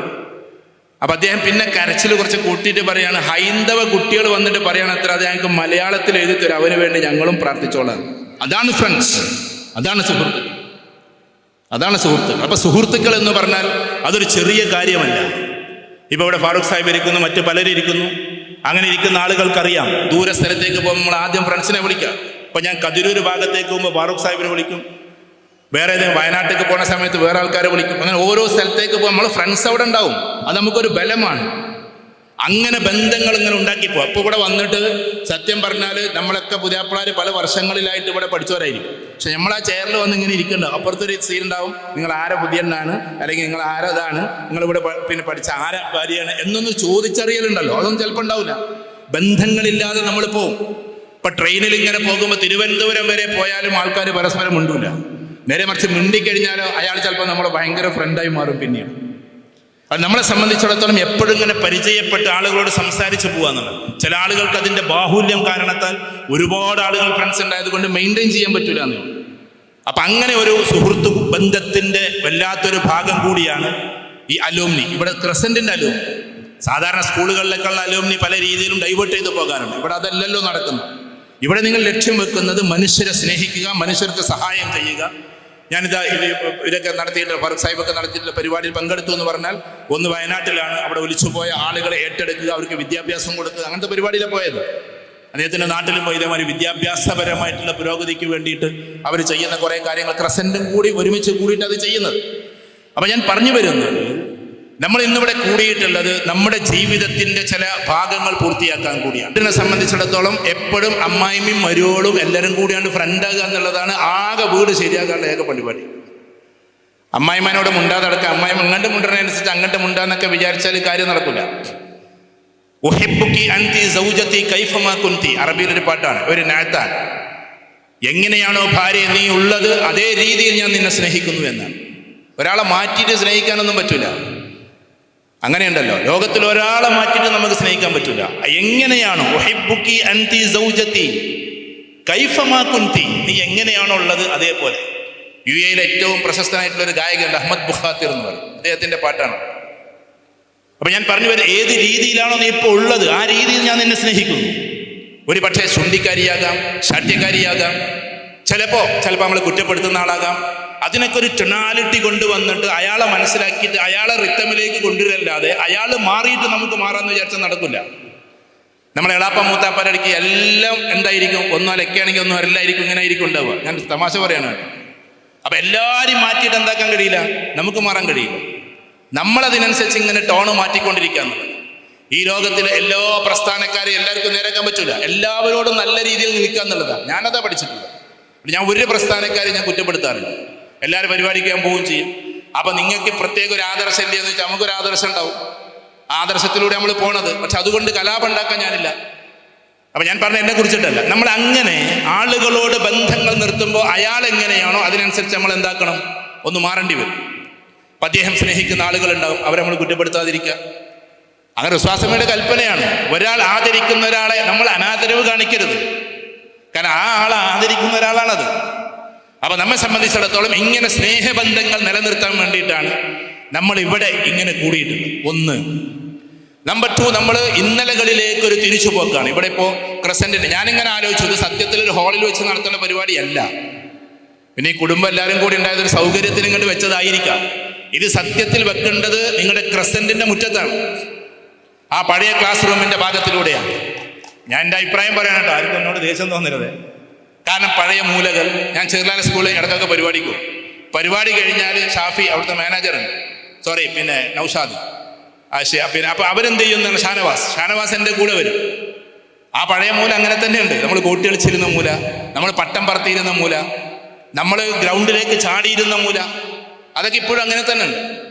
അപ്പം അദ്ദേഹം പിന്നെ കരച്ചിൽ കുറച്ച് കൂട്ടിയിട്ട് പറയാണ്, ഹൈന്ദവ കുട്ടികൾ വന്നിട്ട് പറയണം അത്ര, അത് ഞങ്ങൾക്ക് മലയാളത്തിൽ എഴുതി തരും, അവന് വേണ്ടി ഞങ്ങളും പ്രാർത്ഥിച്ചോളാം. അതാണ് ഫ്രണ്ട്സ്, അതാണ് സുഹൃത്തുക്കൾ. അപ്പൊ സുഹൃത്തുക്കൾ എന്ന് പറഞ്ഞാൽ അതൊരു ചെറിയ കാര്യമല്ല. ഇപ്പൊ ഇവിടെ ഫാറൂഖ് സാഹിബ് ഇരിക്കുന്നു, മറ്റു പലരും ഇരിക്കുന്നു. അങ്ങനെ ഇരിക്കുന്ന ആളുകൾക്കറിയാം, ദൂര സ്ഥലത്തേക്ക് പോകുമ്പോൾ നമ്മൾ ആദ്യം ഫ്രണ്ട്സിനെ വിളിക്കാം. ഇപ്പൊ ഞാൻ കതിരൂർ ഭാഗത്തേക്ക് പോകുമ്പോൾ ഫാറൂഖ് സാഹിബിനെ വിളിക്കും, വേറെ ഏതെങ്കിലും വയനാട്ടിലേക്ക് പോകുന്ന സമയത്ത് വേറെ ആൾക്കാരെ വിളിക്കും. അങ്ങനെ ഓരോ സ്ഥലത്തേക്ക് പോകുമ്പോൾ നമ്മൾ ഫ്രണ്ട്സ് അവിടെ ഉണ്ടാവും. അത് നമുക്കൊരു ബലമാണ്. അങ്ങനെ ബന്ധങ്ങൾ ഇങ്ങനെ ഉണ്ടാക്കിപ്പോ. അപ്പോൾ ഇവിടെ വന്നിട്ട് സത്യം പറഞ്ഞാൽ നമ്മളൊക്കെ പുതിയാപ്പിളാർ പല വർഷങ്ങളിലായിട്ട് ഇവിടെ പഠിച്ചവരായിരിക്കും. പക്ഷെ നമ്മൾ ആ ചെയറിൽ വന്ന് ഇങ്ങനെ ഇരിക്കണ്ടാവും. അപ്പുറത്തൊരു സീൻ ഉണ്ടാവും, നിങ്ങൾ ആരെ പുതിയണ്ണാണ്, അല്ലെങ്കിൽ നിങ്ങൾ ആരതാണ്, നിങ്ങളിവിടെ പിന്നെ പഠിച്ച ആരെ ഭാര്യയാണ് എന്നൊന്ന് ചോദിച്ചറിയലുണ്ടല്ലോ, അതൊന്നും ചിലപ്പോൾ ഉണ്ടാവില്ല. ബന്ധങ്ങളില്ലാതെ നമ്മൾ പോവും. ഇപ്പൊ ട്രെയിനിൽ ഇങ്ങനെ പോകുമ്പോൾ തിരുവനന്തപുരം വരെ പോയാലും ആൾക്കാർ പരസ്പരം മിണ്ടൂല. നേരെ മറിച്ച് മിണ്ടിക്കഴിഞ്ഞാലോ അയാൾ ചിലപ്പോൾ നമ്മളെ ഭയങ്കര ഫ്രണ്ടായി മാറും പിന്നീട്. അത് നമ്മളെ സംബന്ധിച്ചിടത്തോളം എപ്പോഴും ഇങ്ങനെ പരിചയപ്പെട്ട ആളുകളോട് സംസാരിച്ച് പോകാന്നുള്ളത്. ചില ആളുകൾക്ക് അതിൻ്റെ ബാഹുല്യം കാരണത്താൽ ഒരുപാട് ആളുകൾ ഫ്രണ്ട്സ് ഉണ്ടായതുകൊണ്ട് മെയിൻറ്റെയിൻ ചെയ്യാൻ പറ്റില്ല എന്നേ. അപ്പം അങ്ങനെ ഒരു സുഹൃത്തു ബന്ധത്തിൻ്റെ വല്ലാത്തൊരു ഭാഗം കൂടിയാണ് ഈ അലൂമിനി. ഇവിടെ ക്രസൻറ്റിൻ്റെ അലൂമിനി, സാധാരണ സ്കൂളുകളിലേക്കുള്ള അലൂമിനി പല രീതിയിലും ഡൈവേർട്ട് ചെയ്ത് പോകാറുണ്ട്. ഇവിടെ അതല്ലല്ലോ നടക്കുന്നത്. ഇവിടെ നിങ്ങൾ ലക്ഷ്യം വെക്കുന്നത് മനുഷ്യരെ സ്നേഹിക്കുക, മനുഷ്യർക്ക് സഹായം ചെയ്യുക. ഞാനിതാ ഇതൊക്കെ നടത്തിയിട്ട് ഫറൂഖ് സാഹിബൊക്കെ നടത്തിയിട്ടുള്ള പരിപാടിയിൽ പങ്കെടുത്തു എന്ന് പറഞ്ഞാൽ, ഒന്ന് വയനാട്ടിലാണ്, അവിടെ ഒലിച്ചുപോയ ആളുകളെ ഏറ്റെടുക്കുക, അവർക്ക് വിദ്യാഭ്യാസം കൊടുക്കുക, അങ്ങനത്തെ പരിപാടിയിലാണ് പോയത്. അദ്ദേഹത്തിൻ്റെ നാട്ടിലും പോയി ഇതേമാതിരി വിദ്യാഭ്യാസപരമായിട്ടുള്ള പുരോഗതിക്ക് വേണ്ടിയിട്ട് അവർ ചെയ്യുന്ന കുറേ കാര്യങ്ങൾ ക്രസൻറ്റും കൂടി ഒരുമിച്ച് കൂടിയിട്ട് അത് ചെയ്യുന്നത്. അപ്പം ഞാൻ പറഞ്ഞു വരുന്നത്, നമ്മൾ ഇന്നിവിടെ കൂടിയിട്ടുള്ളത് നമ്മുടെ ജീവിതത്തിൻ്റെ ചില ഭാഗങ്ങൾ പൂർത്തിയാക്കാൻ കൂടിയാണ്. ഇതിനെ സംബന്ധിച്ചിടത്തോളം എപ്പോഴും അമ്മായിമ്മയും മരുവോളും എല്ലാവരും കൂടിയാണ് ഫ്രണ്ടാകുക എന്നുള്ളതാണ് ആകെ വീട് ശരിയാക്കാനുള്ള ഏക പരിപാടി. അമ്മായിമാനോട് മുണ്ടാതെ അടക്കുക, അമ്മായിമ്മ ഇങ്ങോട്ട് മുണ്ടതിനനുസരിച്ച് അങ്ങോട്ട് മുണ്ടാന്നൊക്കെ വിചാരിച്ചാൽ കാര്യം നടക്കില്ല. ഉഹിബ്ബുകി അൻതി സൗജതി കൈഫമാ കുൻതി, അറബിയിലൊരു പാട്ടാണ്, ഒരു നാത്താണ്. എങ്ങനെയാണോ ഭാര്യ നീ ഉള്ളത് അതേ രീതിയിൽ ഞാൻ നിന്നെ സ്നേഹിക്കുന്നു എന്നാണ്. ഒരാളെ മാറ്റിയിട്ട് സ്നേഹിക്കാനൊന്നും പറ്റില്ല. അങ്ങനെയുണ്ടല്ലോ, ലോകത്തിൽ ഒരാളെ മാറ്റിയിട്ട് നമുക്ക് സ്നേഹിക്കാൻ പറ്റില്ല. എങ്ങനെയാണോ ഉഹിബ്ബുകി അൻതി സൗജതി കൈഫമാ കുൻതി, നീ എങ്ങനെയാണോ ഉള്ളത് അതേപോലെ. യു എയിലെ ഏറ്റവും പ്രശസ്തനായിട്ടുള്ള ഒരു ഗായകനുണ്ട്, അഹമ്മദ് ബുഖാത്തിർ എന്ന് പറയും, അദ്ദേഹത്തിൻ്റെ പാട്ടാണ്. അപ്പം ഞാൻ പറഞ്ഞു വരും, ഏത് രീതിയിലാണോ നീ ഇപ്പോൾ ഉള്ളത് ആ രീതിയിൽ ഞാൻ നിന്നെ സ്നേഹിക്കുന്നു. ഒരു പക്ഷേ ശുണ്ഠിക്കാരിയാകാം, ശാഠ്യക്കാരിയാകാം, ചിലപ്പോൾ നമ്മൾ കുറ്റപ്പെടുത്തുന്ന ആളാകാം. അതിനൊക്കെ ഒരു ടൊണാലിറ്റി കൊണ്ടുവന്നിട്ട് അയാളെ മനസ്സിലാക്കിയിട്ട് അയാളെ റിത്തമിലേക്ക് കൊണ്ടുവരല്ലാതെ അയാൾ മാറിയിട്ട് നമുക്ക് മാറാമെന്ന് വിചാരിച്ചാൽ നടക്കില്ല. നമ്മളെ എളാപ്പ മൂത്താപ്പാരടിക്ക് എല്ലാം എന്തായിരിക്കും, ഒന്നും അലക്കുകയാണെങ്കിൽ ഒന്നും അരല്ലായിരിക്കും, ഇങ്ങനെ ആയിരിക്കും ഉണ്ടാവുക. ഞാൻ തമാശ പറയാണ്. അപ്പം എല്ലാവരും മാറ്റിയിട്ട് എന്താക്കാൻ കഴിയില്ല, നമുക്ക് മാറാൻ കഴിയില്ല. നമ്മളതിനനുസരിച്ച് ഇങ്ങനെ ടോണ് മാറ്റിക്കൊണ്ടിരിക്കുക എന്നുള്ളത്. ഈ ലോകത്തിലെ എല്ലാ പ്രസ്ഥാനക്കാരെയും എല്ലാവർക്കും നേരാക്കാൻ പറ്റില്ല. എല്ലാവരോടും നല്ല രീതിയിൽ നിൽക്കുക എന്നുള്ളതാണ്. ഞാനതാ പഠിച്ചിട്ടുള്ളത്. ഞാൻ ഒരു പ്രസ്ഥാനക്കാരെയും ഞാൻ കുറ്റപ്പെടുത്താറില്ല. എല്ലാവരും പരിപാടിക്ക് ഞാൻ പോവുകയും ചെയ്യും. അപ്പം നിങ്ങൾക്ക് പ്രത്യേക ഒരു ആദർശം ഇല്ല എന്ന് വെച്ചാൽ നമുക്കൊരു ആദർശം ഉണ്ടാവും. ആദർശത്തിലൂടെ നമ്മൾ പോണത്. പക്ഷെ അതുകൊണ്ട് കലാപം ഉണ്ടാക്കാൻ ഞാനില്ല. അപ്പം ഞാൻ പറഞ്ഞ എന്നെ കുറിച്ചിട്ടല്ല. നമ്മൾ അങ്ങനെ ആളുകളോട് ബന്ധങ്ങൾ നിർത്തുമ്പോൾ അയാൾ എങ്ങനെയാണോ അതിനനുസരിച്ച് നമ്മൾ എന്താക്കണം, ഒന്ന് മാറേണ്ടി വരും. അപ്പം അദ്ദേഹം സ്നേഹിക്കുന്ന ആളുകളുണ്ടാവും, അവരെ നമ്മൾ കുറ്റപ്പെടുത്താതിരിക്കുക. അങ്ങനെ വിശ്വാസമയുടെ കൽപ്പനയാണ്. ഒരാൾ ആദരിക്കുന്ന ഒരാളെ നമ്മൾ അനാദരവ് കാണിക്കരുത്. കാരണം ആ ആളെ ആദരിക്കുന്ന ഒരാളാണത്. അപ്പം നമ്മെ സംബന്ധിച്ചിടത്തോളം ഇങ്ങനെ സ്നേഹബന്ധങ്ങൾ നിലനിർത്താൻ വേണ്ടിയിട്ടാണ് നമ്മൾ ഇവിടെ ഇങ്ങനെ കൂടിയിട്ടുള്ളത്. ഒന്ന്. നമ്പർ 2, നമ്മൾ ഇന്നലകളിലേക്ക് ഒരു തിരിച്ചുപോക്കാണ്. ഇവിടെ ഇപ്പോൾ ക്രസൻറ്റിന് ഞാനിങ്ങനെ ആലോചിച്ചത് സത്യത്തിൽ ഒരു ഹാളിൽ വെച്ച് നടത്തുന്ന പരിപാടിയല്ല. പിന്നെ ഈ കുടുംബം എല്ലാവരും കൂടി ഉണ്ടായതൊരു സൗകര്യത്തിന് ഇങ്ങോട്ട് വെച്ചതായിരിക്കാം. ഇത് സത്യത്തിൽ വെക്കേണ്ടത് നിങ്ങളുടെ ക്രസൻറ്റിൻ്റെ മുറ്റത്താണ്, ആ പഴയ ക്ലാസ് റൂമിൻ്റെ ഭാഗത്തിലൂടെയാണ്. ഞാൻ എൻ്റെ അഭിപ്രായം പറയാൻ കേട്ടോ, ആർക്കും എന്നോട് ദേഷ്യം തോന്നരുത്. കാരണം പഴയ മൂലകൾ, ഞാൻ ചെറുലാല സ്കൂളിൽ ഇടയ്ക്കൊക്കെ പരിപാടിക്കും. പരിപാടി കഴിഞ്ഞാൽ ഷാഫി അവിടുത്തെ മാനേജറുണ്ട്, പിന്നെ നൗഷാദ്, പിന്നെ അപ്പോൾ അവരെന്ത് ചെയ്യുന്നതാണ്, ഷാനവാസ് എൻ്റെ കൂടെ വരും. ആ പഴയ മൂല അങ്ങനെ തന്നെയുണ്ട്. നമ്മൾ കോട്ടി കളിച്ചിരുന്ന മൂല, നമ്മൾ പട്ടം പറത്തിയിരുന്ന മൂല, നമ്മൾ ഗ്രൗണ്ടിലേക്ക് ചാടിയിരുന്ന മൂല, അതൊക്കെ ഇപ്പോഴും അങ്ങനെ തന്നെ ഉണ്ട്.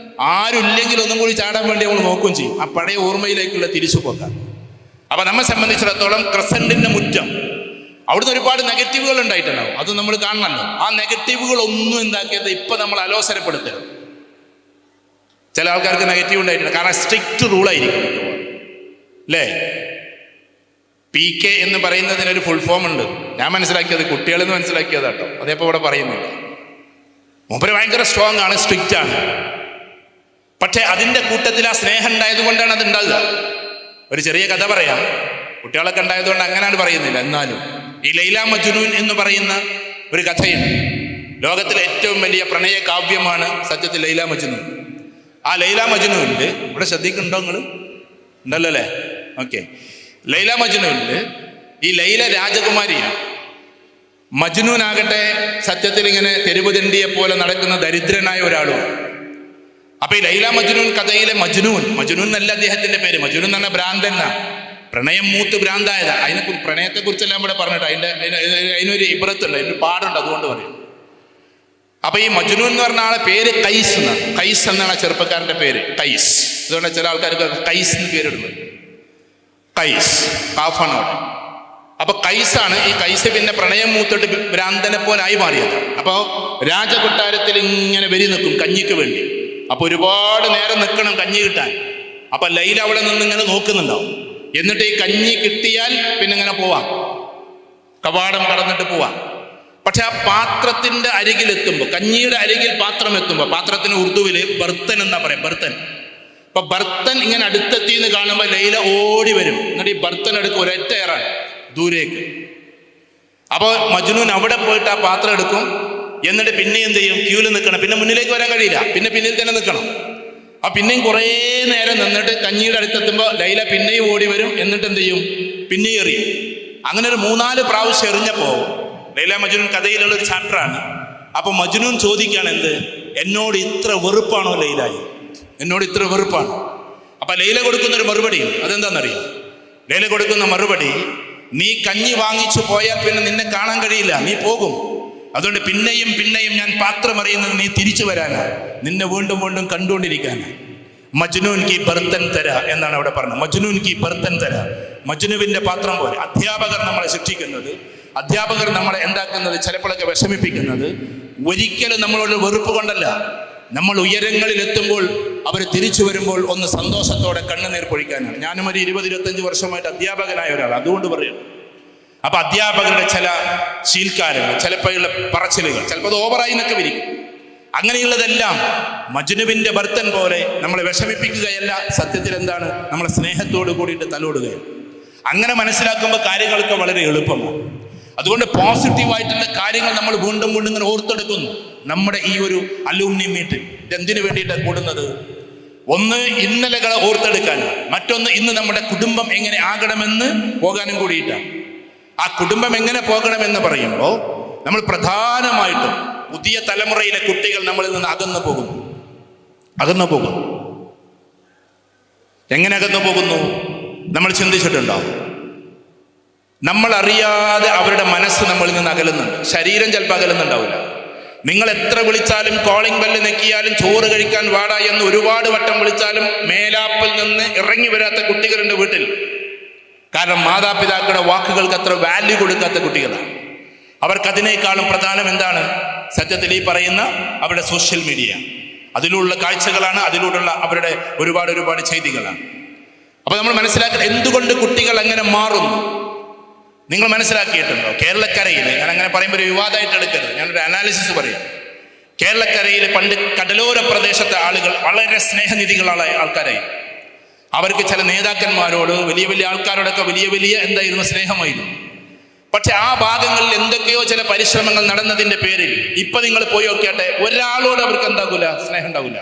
ആരും ഇല്ലെങ്കിൽ ഒന്നും കൂടി ചാടാൻ വേണ്ടി നമ്മൾ നോക്കുകയും ചെയ്യും. ആ പഴയ ഓർമ്മയിലേക്കുള്ള തിരിച്ചുപോക്കാണ്. അപ്പം നമ്മെ സംബന്ധിച്ചിടത്തോളം ക്രസൻറ്റിൻ്റെ മുറ്റം, അവിടുന്ന് ഒരുപാട് നെഗറ്റീവുകൾ ഉണ്ടായിട്ടുണ്ടാവും, അത് നമ്മൾ കാണണമല്ലോ. ആ നെഗറ്റീവുകളൊന്നും എന്താക്കിയത് ഇപ്പം നമ്മൾ അലോസരപ്പെടുത്തരുത്. ചില ആൾക്കാർക്ക് നെഗറ്റീവ് ഉണ്ടായിട്ടുണ്ട്, കാരണം സ്ട്രിക്റ്റ് റൂളായിരിക്കും അല്ലേ. PK എന്ന് പറയുന്നതിനൊരു ഫുൾ ഫോം ഉണ്ട്. ഞാൻ മനസ്സിലാക്കിയത്, കുട്ടികളെന്ന് മനസ്സിലാക്കിയതാട്ടോ, അതേപ്പോൾ ഇവിടെ പറയുന്നില്ല. മൂപ്പര് ഭയങ്കര സ്ട്രോങ് ആണ്, സ്ട്രിക്റ്റ് ആണ്. പക്ഷേ അതിൻ്റെ കൂട്ടത്തിൽ ആ സ്നേഹം ഉണ്ടായത് കൊണ്ടാണ് അത് ഉണ്ടാകുക. ഒരു ചെറിയ കഥ പറയാം. കുട്ടികളൊക്കെ ഉണ്ടായതുകൊണ്ട് അങ്ങനെയാണ് പറയുന്നില്ല. എന്നാലും ഈ ലൈല മജ്നൂൻ എന്ന് പറയുന്ന ഒരു കഥയുണ്ട്. ലോകത്തിലെ ഏറ്റവും വലിയ പ്രണയ കാവ്യമാണ് സത്യത്തിൽ ലൈല മജ്നൂൻ. ആ ലൈല മജ്നൂനിൽ ഇവിടെ ശ്രദ്ധിക്കുന്നുണ്ടോ നിങ്ങൾ? ഉണ്ടല്ലോ അല്ലേ? ഓക്കെ. ലൈല മജ്നൂനിൽ ഈ ലൈല രാജകുമാരിയാണ്. മജ്നൂൻ ആകട്ടെ സത്യത്തിൽ ഇങ്ങനെ തെരുവുതണ്ടിയെ പോലെ നടക്കുന്ന ദരിദ്രനായ ഒരാളും. അപ്പൊ ഈ ലൈല മജ്നൂൻ കഥയിലെ മജ്നൂൻ എന്നല്ല അദ്ദേഹത്തിന്റെ പേര്. മജ്നൂൻ എന്ന് പറഞ്ഞാൽ ഭ്രാന്തനാണ്, പ്രണയം മൂത്ത് ഭ്രാന്തായതാ. പ്രണയത്തെക്കുറിച്ചെല്ലാം ഇവിടെ പറഞ്ഞിട്ട് അതിനൊരു ഇബ്രത്തുണ്ട്, അതിനൊരു പാടുണ്ട്, അതുകൊണ്ട് പറയും. അപ്പൊ ഈ മജ്നൂൻ എന്ന് പറഞ്ഞ ആളെ പേര് കൈസ് എന്നാണ്. കൈസ് എന്നാണ് ചെറുപ്പക്കാരന്റെ പേര്, കൈസ്. അതുകൊണ്ട് ചില ആൾക്കാർക്ക് കൈസ് എന്ന് പേരിടുന്നത്. കൈസ് കാഫാണോടെ. അപ്പൊ കൈസാണ്. ഈ കൈസ് പിന്നെ പ്രണയം മൂത്തിട്ട് ഭ്രാന്തനെ പോലെ ആയി മാറിയത്. അപ്പോൾ രാജകൊട്ടാരത്തിൽ ഇങ്ങനെ വരി നിൽക്കും കഞ്ഞിക്ക് വേണ്ടി. അപ്പൊ ഒരുപാട് നേരം നിൽക്കണം കഞ്ഞി കിട്ടാൻ. അപ്പൊ ലൈല അവിടെ നിന്ന് ഇങ്ങനെ നോക്കുന്നുണ്ടാവും. എന്നിട്ട് ഈ കഞ്ഞി കിട്ടിയാൽ പിന്നെ ഇങ്ങനെ പോവാം, കവാടം കടന്നിട്ട് പോവാം. പക്ഷെ ആ പാത്രത്തിന്റെ അരികിലെത്തുമ്പോൾ, കഞ്ഞിയുടെ അരികിൽ പാത്രം എത്തുമ്പോൾ, പാത്രത്തിന് ഉറുദുവില് ബർത്തൻ എന്നാ പറയാം, ബർത്തൻ. അപ്പൊ ബർത്തൻ ഇങ്ങനെ അടുത്തെത്തി എന്ന് കാണുമ്പോൾ ലൈല ഓടി വരും. എന്നിട്ട് ഈ ബർത്തൻ എടുക്കും, ഒരൊറ്റ ഏറാൻ ദൂരേക്ക്. അപ്പോൾ മജ്നൂൻ അവിടെ പോയിട്ട് ആ പാത്രം എടുക്കും. എന്നിട്ട് പിന്നെ എന്ത് ചെയ്യും? ക്യൂല് നിൽക്കണം. പിന്നെ മുന്നിലേക്ക് വരാൻ കഴിയില്ല, പിന്നെ പിന്നിൽ തന്നെ നിൽക്കണം. ആ പിന്നെയും കുറേ നേരം നിന്നിട്ട് കഞ്ഞിയുടെ അടുത്തെത്തുമ്പോൾ ലൈല പിന്നെയും ഓടി വരും. എന്നിട്ട് എന്ത് ചെയ്യും? പിന്നെയും എറിയും. അങ്ങനെ ഒരു 3-4 പ്രാവശ്യം എറിഞ്ഞപ്പോൾ, ലൈല മജ്നൂൻ കഥയിലുള്ള ഒരു ചാപ്റ്ററാണ്. അപ്പൊ മജ്നൂൻ ചോദിക്കുകയാണ്, എന്ത്, എന്നോട് ഇത്ര വെറുപ്പാണോ ലൈലായി? എന്നോട് ഇത്ര വെറുപ്പാണ്? അപ്പൊ ലൈല കൊടുക്കുന്ന ഒരു മറുപടി, അതെന്താണെന്നറിയാം? ലൈല കൊടുക്കുന്ന മറുപടി, നീ കഞ്ഞി വാങ്ങിച്ചു പോയാൽ പിന്നെ നിന്നെ കാണാൻ കഴിയില്ല, നീ പോകും. അതുകൊണ്ട് പിന്നെയും പിന്നെയും ഞാൻ പാത്രം അറിയുന്നത് നീ തിരിച്ചു വരാനാ, നിന്നെ വീണ്ടും വീണ്ടും കണ്ടുകൊണ്ടിരിക്കാനാ. മജ്നൂൻ കി ബർത്തൻ തര എന്നാണ് അവിടെ പറഞ്ഞത്. മജ്നൂൻ കി ബർത്തൻ തര, മജ്നുവിന്റെ പാത്രം പോലെ. അധ്യാപകർ നമ്മളെ ശിക്ഷിക്കുന്നത്, അധ്യാപകർ നമ്മളെ എന്താക്കുന്നത്, ചിലപ്പോഴൊക്കെ വിഷമിപ്പിക്കുന്നത് ഒരിക്കലും നമ്മളോട് വെറുപ്പ് കൊണ്ടല്ല. നമ്മൾ ഉയരങ്ങളിൽ എത്തുമ്പോൾ അവർ തിരിച്ചു വരുമ്പോൾ ഒന്ന് സന്തോഷത്തോടെ കണ്ണുനീർ പൊഴിക്കാനാണ്. ഞാനും ഒരു 20-25 വർഷമായിട്ട് അധ്യാപകനായ ഒരാൾ, അതുകൊണ്ട് പറയും. അപ്പൊ അധ്യാപകരുടെ ചില ശീൽക്കാരങ്ങൾ, ചിലപ്പോഴുള്ള പറച്ചിലുകൾ, ചിലപ്പോൾ അത് ഓവറായി എന്നൊക്കെ വിരിക്കും. അങ്ങനെയുള്ളതെല്ലാം മജ്നുവിന്റെ ബർത്തൻ പോലെ നമ്മളെ വിഷമിപ്പിക്കുകയല്ല, സത്യത്തിൽ എന്താണ്, നമ്മളെ സ്നേഹത്തോട് കൂടിയിട്ട് തലോടുകയാണ്. അങ്ങനെ മനസ്സിലാക്കുമ്പോൾ കാര്യങ്ങളൊക്കെ വളരെ എളുപ്പമാണ്. അതുകൊണ്ട് പോസിറ്റീവായിട്ടുള്ള കാര്യങ്ങൾ നമ്മൾ വീണ്ടും വീണ്ടും ഇങ്ങനെ ഓർത്തെടുക്കുന്നു. നമ്മുടെ ഈ ഒരു അലൂമിനി മീറ്റ് എന്തിനു വേണ്ടിയിട്ടാണ് കൂടുന്നത്? ഒന്ന് ഇന്നലകളെ ഓർത്തെടുക്കാനും, മറ്റൊന്ന് ഇന്ന് നമ്മുടെ കുടുംബം എങ്ങനെ ആകണമെന്ന് പോകാനും കൂടിയിട്ടാണ്. ആ കുടുംബം എങ്ങനെ പോകണമെന്ന് പറയുമ്പോൾ നമ്മൾ പ്രധാനമായിട്ടും പുതിയ തലമുറയിലെ കുട്ടികൾ നമ്മളിൽ നിന്ന് അകന്നു പോകുന്നു. എങ്ങനെ അകന്നു പോകുന്നു? നമ്മൾ ചിന്തിച്ചിട്ടുണ്ടോ? നമ്മൾ അറിയാതെ അവരുടെ മനസ്സ് നമ്മളിൽ നിന്ന് അകലുന്നുണ്ട്. ശരീരം ചിലപ്പോൾ അകലുന്നുണ്ടാവില്ല. നിങ്ങൾ എത്ര വിളിച്ചാലും, കോളിംഗ് ബെല്ല് നെക്കിയാലും, ചോറ് കഴിക്കാൻ വാടാ എന്ന് ഒരുപാട് വട്ടം വിളിച്ചാലും മേലാപ്പിൽ നിന്ന് ഇറങ്ങി വരാത്ത കുട്ടികളുണ്ട് വീട്ടിൽ. കാരണം മാതാപിതാക്കളുടെ വാക്കുകൾക്ക് അത്ര വാല്യൂ കൊടുക്കാത്ത കുട്ടികളാണ്. അവർക്കതിനേക്കാളും പ്രധാനം എന്താണ്? സത്യത്തിൽ ഈ പറയുന്ന അവരുടെ സോഷ്യൽ മീഡിയ, അതിലുള്ള കാഴ്ചകളാണ്, അതിലൂടെയുള്ള അവരുടെ ഒരുപാട് ചെയ്തികളാണ്. അപ്പൊ നമ്മൾ മനസ്സിലാക്കുക എന്തുകൊണ്ട് കുട്ടികൾ അങ്ങനെ മാറുന്നു. നിങ്ങൾ മനസ്സിലാക്കിയിട്ടുണ്ടോ? കേരളക്കരയിൽ, ഞാൻ അങ്ങനെ പറയുമ്പോൾ ഒരു വിവാദമായിട്ട് എടുക്കരുത്, ഞാനൊരു അനാലിസിസ് പറയാം. കേരളക്കരയിൽ പണ്ട് കടലോര പ്രദേശത്തെ ആളുകൾ വളരെ സ്നേഹനിധികളായ ആൾക്കാരായി. അവർക്ക് ചില നേതാക്കന്മാരോട്, വലിയ വലിയ ആൾക്കാരോടൊക്കെ വലിയ എന്തായിരുന്നു, സ്നേഹമായിരുന്നു. പക്ഷെ ആ ഭാഗങ്ങളിൽ എന്തൊക്കെയോ ചില പരിശ്രമങ്ങൾ നടന്നതിന്റെ പേരിൽ ഇപ്പൊ നിങ്ങൾ പോയി നോക്കിയാട്ടെ, ഒരാളോട് അവർക്ക് എന്താകൂല, സ്നേഹം ഉണ്ടാവില്ല.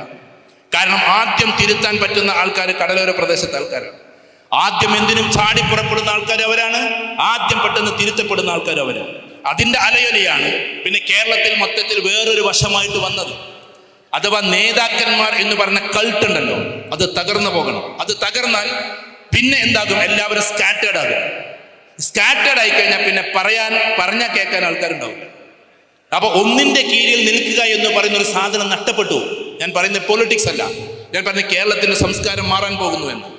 കാരണം ആദ്യം തിരുത്താൻ പറ്റുന്ന ആൾക്കാർ കടലോര പ്രദേശത്തെ ആൾക്കാരാണ്. ആദ്യം എന്തിനും ചാടി പുറപ്പെടുന്ന ആൾക്കാർ അവരാണ്. ആദ്യം പെട്ടെന്ന് തിരുത്തപ്പെടുന്ന ആൾക്കാർ അവരാണ്. അതിന്റെ അലയൊലിയാണ് പിന്നെ കേരളത്തിൽ മൊത്തത്തിൽ വേറൊരു വശമായിട്ട് വന്നത്. അഥവാ നേതാക്കന്മാർ എന്ന് പറഞ്ഞ കൾട്ട് ഉണ്ടല്ലോ, അത് തകർന്നു പോകണം. അത് തകർന്നാൽ പിന്നെ എന്താകും? എല്ലാവരും സ്കാറ്റേഡ് ആകും. സ്കാറ്റേഡ് ആയി കഴിഞ്ഞാൽ പിന്നെ പറഞ്ഞാൽ കേൾക്കാൻ ആൾക്കാരുണ്ടാവില്ല. അപ്പൊ ഒന്നിന്റെ കീഴിൽ നിൽക്കുക എന്ന് പറയുന്ന ഒരു സാധനം നഷ്ടപ്പെട്ടു. ഞാൻ പറയുന്നത് പൊളിറ്റിക്സ് അല്ല, ഞാൻ പറഞ്ഞ കേരളത്തിന്റെ സംസ്കാരം മാറാൻ പോകുന്നു എന്ന്.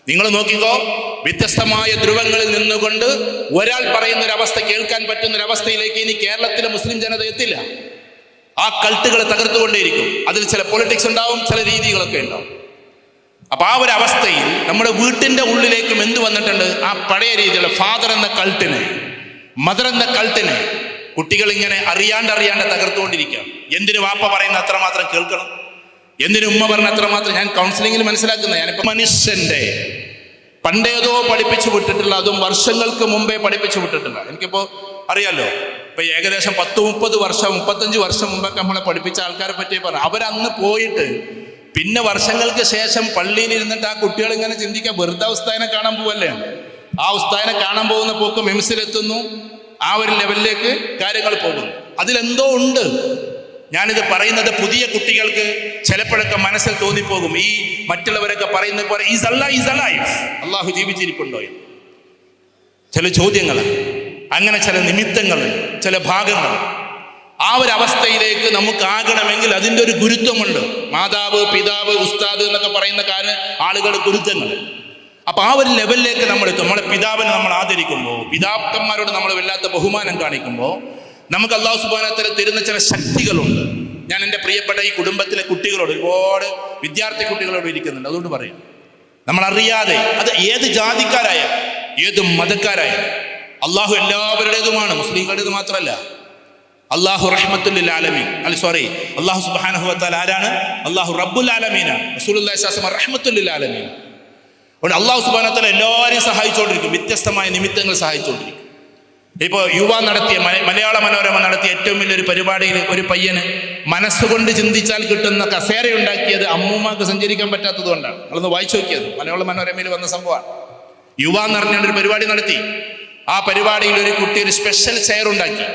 നിങ്ങൾ നോക്കിക്കോ, വ്യത്യസ്തമായ ധ്രുവങ്ങളിൽ നിന്നുകൊണ്ട് ഒരാൾ പറയുന്ന ഒരു അവസ്ഥ കേൾക്കാൻ പറ്റുന്ന ഒരു അവസ്ഥയിലേക്ക് ഇനി കേരളത്തിലെ മുസ്ലിം ജനത എത്തില്ല. ആ കൾട്ടുകളെ തകർത്തുകൊണ്ടേയിരിക്കും. അതിൽ ചില പൊളിറ്റിക്സ് ഉണ്ടാവും, ചില രീതികളൊക്കെ ഉണ്ടാവും. അപ്പൊ ആ ഒരു അവസ്ഥയിൽ നമ്മുടെ വീട്ടിന്റെ ഉള്ളിലേക്കും എന്ത് വന്നിട്ടുണ്ട്? ആ പഴയ രീതിയിലുള്ള ഫാദർ എന്ന കൾട്ടിനെ, മദർ എന്ന കൾട്ടിനെ കുട്ടികൾ ഇങ്ങനെ അറിയാണ്ട് തകർത്തുകൊണ്ടിരിക്കുക. എന്തിന് വാപ്പ പറയുന്ന അത്രമാത്രം കേൾക്കണം, എന്തിനു ഉമ്മ പറഞ്ഞ അത്രമാത്രം. ഞാൻ കൗൺസിലിംഗിൽ മനസ്സിലാക്കുന്നത്, ഞാനിപ്പോ മനുഷ്യന്റെ പണ്ടേതോ പഠിപ്പിച്ചു വിട്ടിട്ടുള്ള, അതും വർഷങ്ങൾക്ക് മുമ്പേ പഠിപ്പിച്ചു വിട്ടിട്ടില്ല. എനിക്കിപ്പോ അറിയാലോ, ഇപ്പൊ ഏകദേശം 10-30 വർഷം 35 വർഷം മുമ്പൊക്കെ നമ്മളെ പഠിപ്പിച്ച ആൾക്കാരെ പറ്റി പറഞ്ഞു. അവരന്ന് പോയിട്ട് പിന്നെ വർഷങ്ങൾക്ക് ശേഷം പള്ളിയിൽ ഇരുന്നിട്ട് ആ കുട്ടികൾ ഇങ്ങനെ ചിന്തിക്കുക, വെറുതെ ഉസ്താദിനെ കാണാൻ പോവല്ലേ. ആ ഉസ്താദിനെ കാണാൻ പോകുന്ന പോക്ക് മെംസിലെത്തുന്നു, ആ ഒരു ലെവലിലേക്ക് കാര്യങ്ങൾ പോകുന്നു. അതിലെന്തോ ഉണ്ട്. ഞാനിത് പറയുന്നത് പുതിയ കുട്ടികൾക്ക് ചിലപ്പോഴൊക്കെ മനസ്സിൽ തോന്നിപ്പോകും, ഈ മറ്റുള്ളവരൊക്കെ പറയുന്ന പോലെ അള്ളാഹു ജീവിച്ചിരിപ്പുണ്ടോ എന്ന്. ചില ചോദ്യങ്ങൾ, അങ്ങനെ ചില നിമിത്തങ്ങൾ, ചില ഭാഗങ്ങൾ. ആ ഒരു അവസ്ഥയിലേക്ക് നമുക്കാകണമെങ്കിൽ അതിൻ്റെ ഒരു ഗുരുത്വമുണ്ട്. മാതാവ്, പിതാവ്, ഉസ്താദ് എന്നൊക്കെ പറയുന്ന ആളുകളുടെ ഗുരുത്വങ്ങൾ. അപ്പൊ ആ ഒരു ലെവലിലേക്ക് നമ്മൾ എത്തും. നമ്മളെ പിതാവിനെ നമ്മൾ ആദരിക്കുമ്പോൾ, പിതാക്കന്മാരോട് നമ്മൾ വല്ലാത്ത ബഹുമാനം കാണിക്കുമ്പോൾ നമുക്ക് അല്ലാഹു സുബ്ഹാനഹു വ തആല തരുന്ന ചില ശക്തികളുണ്ട്. ഞാൻ എൻ്റെ പ്രിയപ്പെട്ട ഈ കുടുംബത്തിലെ കുട്ടികളോട്, ഒരുപാട് വിദ്യാർത്ഥി കുട്ടികളോട് ഇരിക്കുന്നുണ്ട്, അതുകൊണ്ട് പറയാം, നമ്മൾ അറിയാതെ, അത് ഏത് ജാതിക്കാരായ ഏത് മതക്കാരായ, അള്ളാഹു എല്ലാവരുടേതുമാണ്, മുസ്ലിങ്ങളുടേത് മാത്രമല്ല. അള്ളാഹു റഹ്മത്തുൽ ലിൽ ആലമീൻ, അള്ളാഹു സുബ്ഹാനഹു വ തആല ആരാണ്? അള്ളാഹു റബ്ബുൽ ആലമീനാണ്. റസൂലുള്ളാഹി സ്വല്ലല്ലാഹു അലൈഹി വസല്ലം റഹ്മത്തുൽ ലിൽ ആലമീൻ. അതുകൊണ്ട് അള്ളാഹു സുബ്ഹാനഹു വ തആല എല്ലാവരെയും സഹായിച്ചുകൊണ്ടിരിക്കും, വ്യത്യസ്തമായ നിമിത്തങ്ങൾ സഹായിച്ചുകൊണ്ടിരിക്കും. ഇപ്പോൾ യുവ നടത്തിയ, മലയാള മനോരമ നടത്തിയ ഏറ്റവും വലിയൊരു പരിപാടിയിൽ ഒരു പയ്യന് മനസ്സുകൊണ്ട് ചിന്തിച്ചാൽ കിട്ടുന്ന കസേര ഉണ്ടാക്കിയത് അമ്മൂമ്മക്ക് സഞ്ചരിക്കാൻ പറ്റാത്തത് കൊണ്ടാണ്. നിങ്ങളൊന്ന് വായിച്ചു നോക്കിയത്, മലയാള മനോരമയിൽ വന്ന സംഭവമാണ്. യുവ എന്ന് പറഞ്ഞൊരു പരിപാടി നടത്തി. ആ പരിപാടിയിൽ ഒരു കുട്ടി ഒരു സ്പെഷ്യൽ ചെയർ ഉണ്ടാക്കി.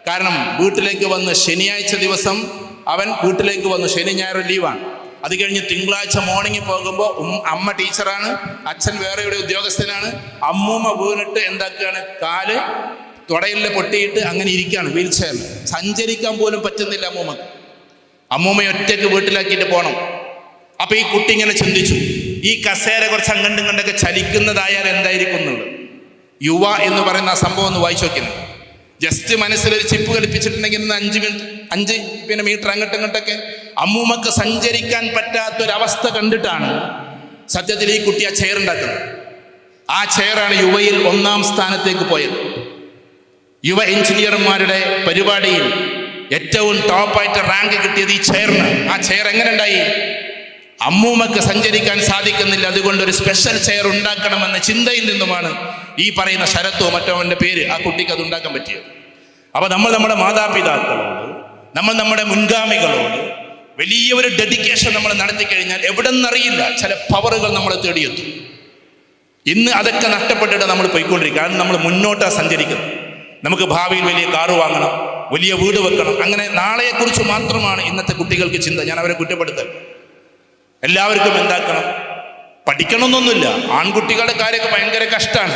കാരണം വീട്ടിലേക്ക് വന്ന് ശനിയാഴ്ച ദിവസം അവൻ വീട്ടിലേക്ക് വന്നു, ശനി ഞായർ ലീവാണ്. അത് കഴിഞ്ഞ് തിങ്കളാഴ്ച മോർണിംഗിൽ പോകുമ്പോൾ അമ്മ ടീച്ചറാണ്, അച്ഛൻ വേറെ ഇവിടെ ഉദ്യോഗസ്ഥനാണ്. അമ്മൂമ്മ വീണിട്ട് എന്താക്കുകയാണ്, കാല് തുടയിലെ പൊട്ടിയിട്ട് അങ്ങനെ ഇരിക്കുകയാണ് വീൽ ചെയറിൽ. സഞ്ചരിക്കാൻ പോലും പറ്റുന്നില്ല അമ്മൂമ്മക്ക്. അമ്മൂമ്മയെ ഒറ്റയ്ക്ക് വീട്ടിലാക്കിയിട്ട് പോകണം. അപ്പൊ ഈ കുട്ടി ഇങ്ങനെ ചിന്തിച്ചു, ഈ കസേര കുറച്ച് അങ്ങണ്ടും കണ്ടൊക്കെ ചലിക്കുന്നതായാൽ എന്തായിരിക്കും എന്നുള്ളത്. യുവ എന്ന് പറയുന്ന ആ സംഭവം ഒന്ന് വായിച്ചു നോക്കുന്നത്. ജസ്റ്റ് മനസ്സിലൊരു ചിപ്പ് കളിപ്പിച്ചിട്ടുണ്ടെങ്കിൽ 5 മീറ്റർ അങ്ങോട്ടും ഇങ്ങോട്ടൊക്കെ അമ്മൂമ്മക്ക് സഞ്ചരിക്കാൻ പറ്റാത്തൊരവസ്ഥ കണ്ടിട്ടാണ് സത്യത്തിൽ ഈ കുട്ടി ആ ചെയർ ഉണ്ടാക്കുന്നത്. ആ ചെയറാണ് യുവയിൽ 1ാം സ്ഥാനത്തേക്ക് പോയത്. യുവ എഞ്ചിനീയർമാരുടെ പരിപാടിയിൽ ഏറ്റവും ടോപ്പായിട്ട് റാങ്ക് കിട്ടിയത് ഈ ചെയറിന്. ആ ചെയർ എങ്ങനെ ഉണ്ടായി? അമ്മൂമ്മക്ക് സഞ്ചരിക്കാൻ സാധിക്കുന്നില്ല, അതുകൊണ്ട് ഒരു സ്പെഷ്യൽ ചെയർ ഉണ്ടാക്കണമെന്ന ചിന്തയിൽ നിന്നുമാണ് ഈ പറയുന്ന ശരത്തോ മറ്റോ അവൻ്റെ പേര്, ആ കുട്ടിക്ക് അത് ഉണ്ടാക്കാൻ പറ്റിയത്. അപ്പൊ നമ്മൾ നമ്മുടെ മാതാപിതാക്കളോട്, നമ്മൾ നമ്മുടെ മുൻഗാമികളോട് വലിയ ഒരു ഡെഡിക്കേഷൻ നമ്മൾ നടത്തി കഴിഞ്ഞാൽ എവിടെ നിന്നറിയില്ല ചില പവറുകൾ നമ്മളെ തേടിയെത്തും. ഇന്ന് അതൊക്കെ നഷ്ടപ്പെട്ടിട്ട് നമ്മൾ പോയിക്കൊണ്ടിരിക്കുക. കാരണം നമ്മൾ മുന്നോട്ടാണ് സഞ്ചരിക്കുന്നത്. നമുക്ക് ഭാവിയിൽ വലിയ കാറ് വാങ്ങണം, വലിയ വീട് വെക്കണം, അങ്ങനെ നാളെയെക്കുറിച്ച് മാത്രമാണ് ഇന്നത്തെ കുട്ടികൾക്ക് ചിന്ത. ഞാൻ അവരെ കുറ്റപ്പെടുത്തൽ. എല്ലാവർക്കും എന്താക്കണം, പഠിക്കണമെന്നൊന്നുമില്ല. ആൺകുട്ടികളുടെ കാര്യമൊക്കെ ഭയങ്കര കഷ്ടമാണ്.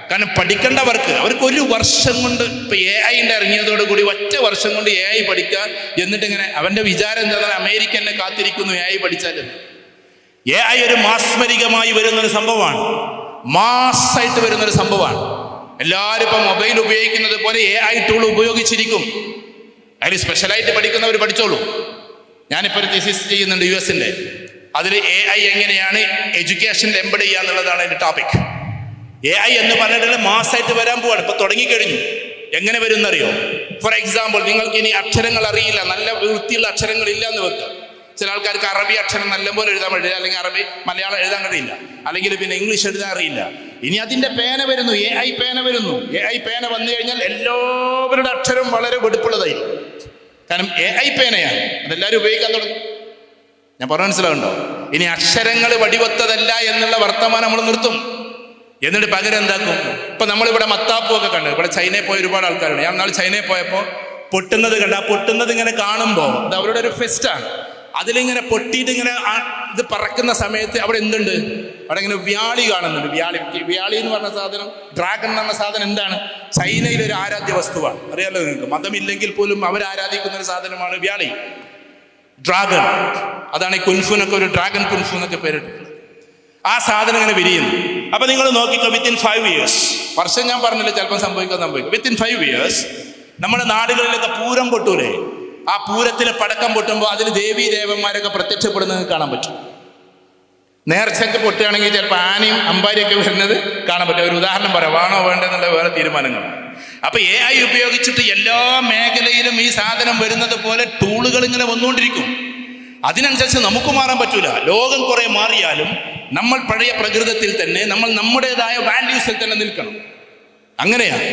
കാരണം പഠിക്കേണ്ടവർക്ക്, അവർക്ക് ഒരു വർഷം കൊണ്ട്, ഇപ്പൊ AI ഇറങ്ങിയതോടുകൂടി 1 വർഷം കൊണ്ട് AI പഠിക്കുക. എന്നിട്ട് ഇങ്ങനെ അവന്റെ വിചാരം എന്താ, അമേരിക്ക എന്നെ കാത്തിരിക്കുന്നു AI പഠിച്ചാൽ. AI ഒരു മാസ്മരികമായി വരുന്നൊരു സംഭവമാണ്, മാസ്സായിട്ട് വരുന്നൊരു സംഭവമാണ്. എല്ലാവരും ഇപ്പൊ മൊബൈൽ ഉപയോഗിക്കുന്നത് പോലെ AI ടൂൾ ഉപയോഗിച്ചിരിക്കും. അതിൽ സ്പെഷ്യലായിട്ട് പഠിക്കുന്നവർ പഠിച്ചോളൂ. ഞാനിപ്പോൾ ഒരു തീസിസ് ചെയ്യുന്നുണ്ട് US-ന്റെ. അതിൽ AI എങ്ങനെയാണ് എഡ്യൂക്കേഷനിൽ എംബഡ് ചെയ്യുക എന്നുള്ളതാണ് അതിന്റെ ടോപ്പിക്. AI എന്ന് പറഞ്ഞിട്ട് മാസമായിട്ട് വരാൻ പോവാണ്, ഇപ്പൊ തുടങ്ങിക്കഴിഞ്ഞു. എങ്ങനെ വരും എന്നറിയോ? ഫോർ എക്സാമ്പിൾ, നിങ്ങൾക്ക് ഇനി അക്ഷരങ്ങൾ അറിയില്ല, നല്ല വൃത്തിയുള്ള അക്ഷരങ്ങൾ ഇല്ല എന്ന് വെക്കുക. ചില ആൾക്കാർക്ക് അറബി അക്ഷരം നല്ലപോലെ എഴുതാൻ പറ്റില്ല, അല്ലെങ്കിൽ അറബി മലയാളം എഴുതാൻ കഴിയില്ല, അല്ലെങ്കിൽ പിന്നെ ഇംഗ്ലീഷ് എഴുതാൻ അറിയില്ല. ഇനി അതിന്റെ പേന വരുന്നു, AI പേന വരുന്നു. AI പേന വന്നു കഴിഞ്ഞാൽ എല്ലാവരുടെ അക്ഷരം വളരെ വെടുപ്പുള്ളതായിരിക്കും. കാരണം AI പേനയാണ്, അതെല്ലാവരും ഉപയോഗിക്കാൻ തുടങ്ങും. ഞാൻ പറഞ്ഞ മനസ്സിലാവുണ്ടോ? ഇനി അക്ഷരങ്ങൾ വടിവത്തതല്ല എന്നുള്ള വർത്തമാനം നമ്മൾ നിർത്തും. എന്നിട്ട് പകരം എന്താക്കും? ഇപ്പൊ നമ്മളിവിടെ മത്താപ്പൂ ഒക്കെ കണ്ടു. ഇവിടെ ചൈനയിൽ പോയ ഒരുപാട് ആൾക്കാരുണ്ട്. ഞാൻ നാളെ ചൈനയിൽ പോയപ്പോൾ പൊട്ടുന്നത് കണ്ട, ആ പൊട്ടുന്നത് ഇങ്ങനെ കാണുമ്പോൾ അത് അവരുടെ ഒരു ഫെസ്റ്റാണ്. അതിലിങ്ങനെ പൊട്ടിയിട്ട് ഇങ്ങനെ ഇത് പറക്കുന്ന സമയത്ത് അവിടെ എന്തുണ്ട്? അവിടെ ഇങ്ങനെ വ്യാളി കാണുന്നുണ്ട്. വ്യാളി എന്ന് പറഞ്ഞ സാധനം, ഡ്രാഗൺ എന്ന് പറഞ്ഞ സാധനം എന്താണ്? ചൈനയിലെ ഒരു ആരാധ്യ വസ്തുവാണ്. അറിയാലോ നിങ്ങൾക്ക്, മതമില്ലെങ്കിൽ പോലും അവർ ആരാധിക്കുന്ന ഒരു സാധനമാണ് വ്യാളി, ഡ്രാഗൺ. അതാണ് ഈ കുൻഫുനൊക്കെ ഒരു ഡ്രാഗൺ കുൻഫു എന്നൊക്കെ പേരിട്ടിട്ടുണ്ട്. ആ സാധനം ഇങ്ങനെ വിരിയുന്നു. അപ്പൊ നിങ്ങൾ നോക്കിക്കോ, വിത്തിൻ 5 years, വർഷം ഞാൻ പറഞ്ഞില്ല, ചിലപ്പോൾ സംഭവിക്കും. വിത്തിൻ 5 years നമ്മുടെ നാടുകളിലൊക്കെ പൂരം പൊട്ടൂലേ? ആ പൂരത്തിലെ പടക്കം പൊട്ടുമ്പോൾ അതിൽ ദേവീ ദേവന്മാരൊക്കെ പ്രത്യക്ഷപ്പെടുന്നത് കാണാൻ പറ്റും. നേർച്ചയ്ക്ക് പൊട്ടുകയാണെങ്കിൽ ചിലപ്പോൾ ആനയും അമ്പാരിയൊക്കെ വരുന്നത് കാണാൻ പറ്റും. ഒരു ഉദാഹരണം പറയാം, വേണോ വേണ്ടെന്നുള്ള വേറെ തീരുമാനങ്ങളാണ്. അപ്പൊ AI ഉപയോഗിച്ചിട്ട് എല്ലാ മേഖലയിലും ഈ സാധനം വരുന്നത് പോലെ ടൂളുകൾ ഇങ്ങനെ വന്നുകൊണ്ടിരിക്കും. അതിനനുസരിച്ച് നമുക്ക് മാറാൻ പറ്റൂല. ലോകം കുറെ മാറിയാലും നമ്മൾ പഴയ പ്രകൃതത്തിൽ തന്നെ, നമ്മൾ നമ്മുടേതായ വാല്യൂസിൽ തന്നെ നിൽക്കണം. അങ്ങനെയാണ്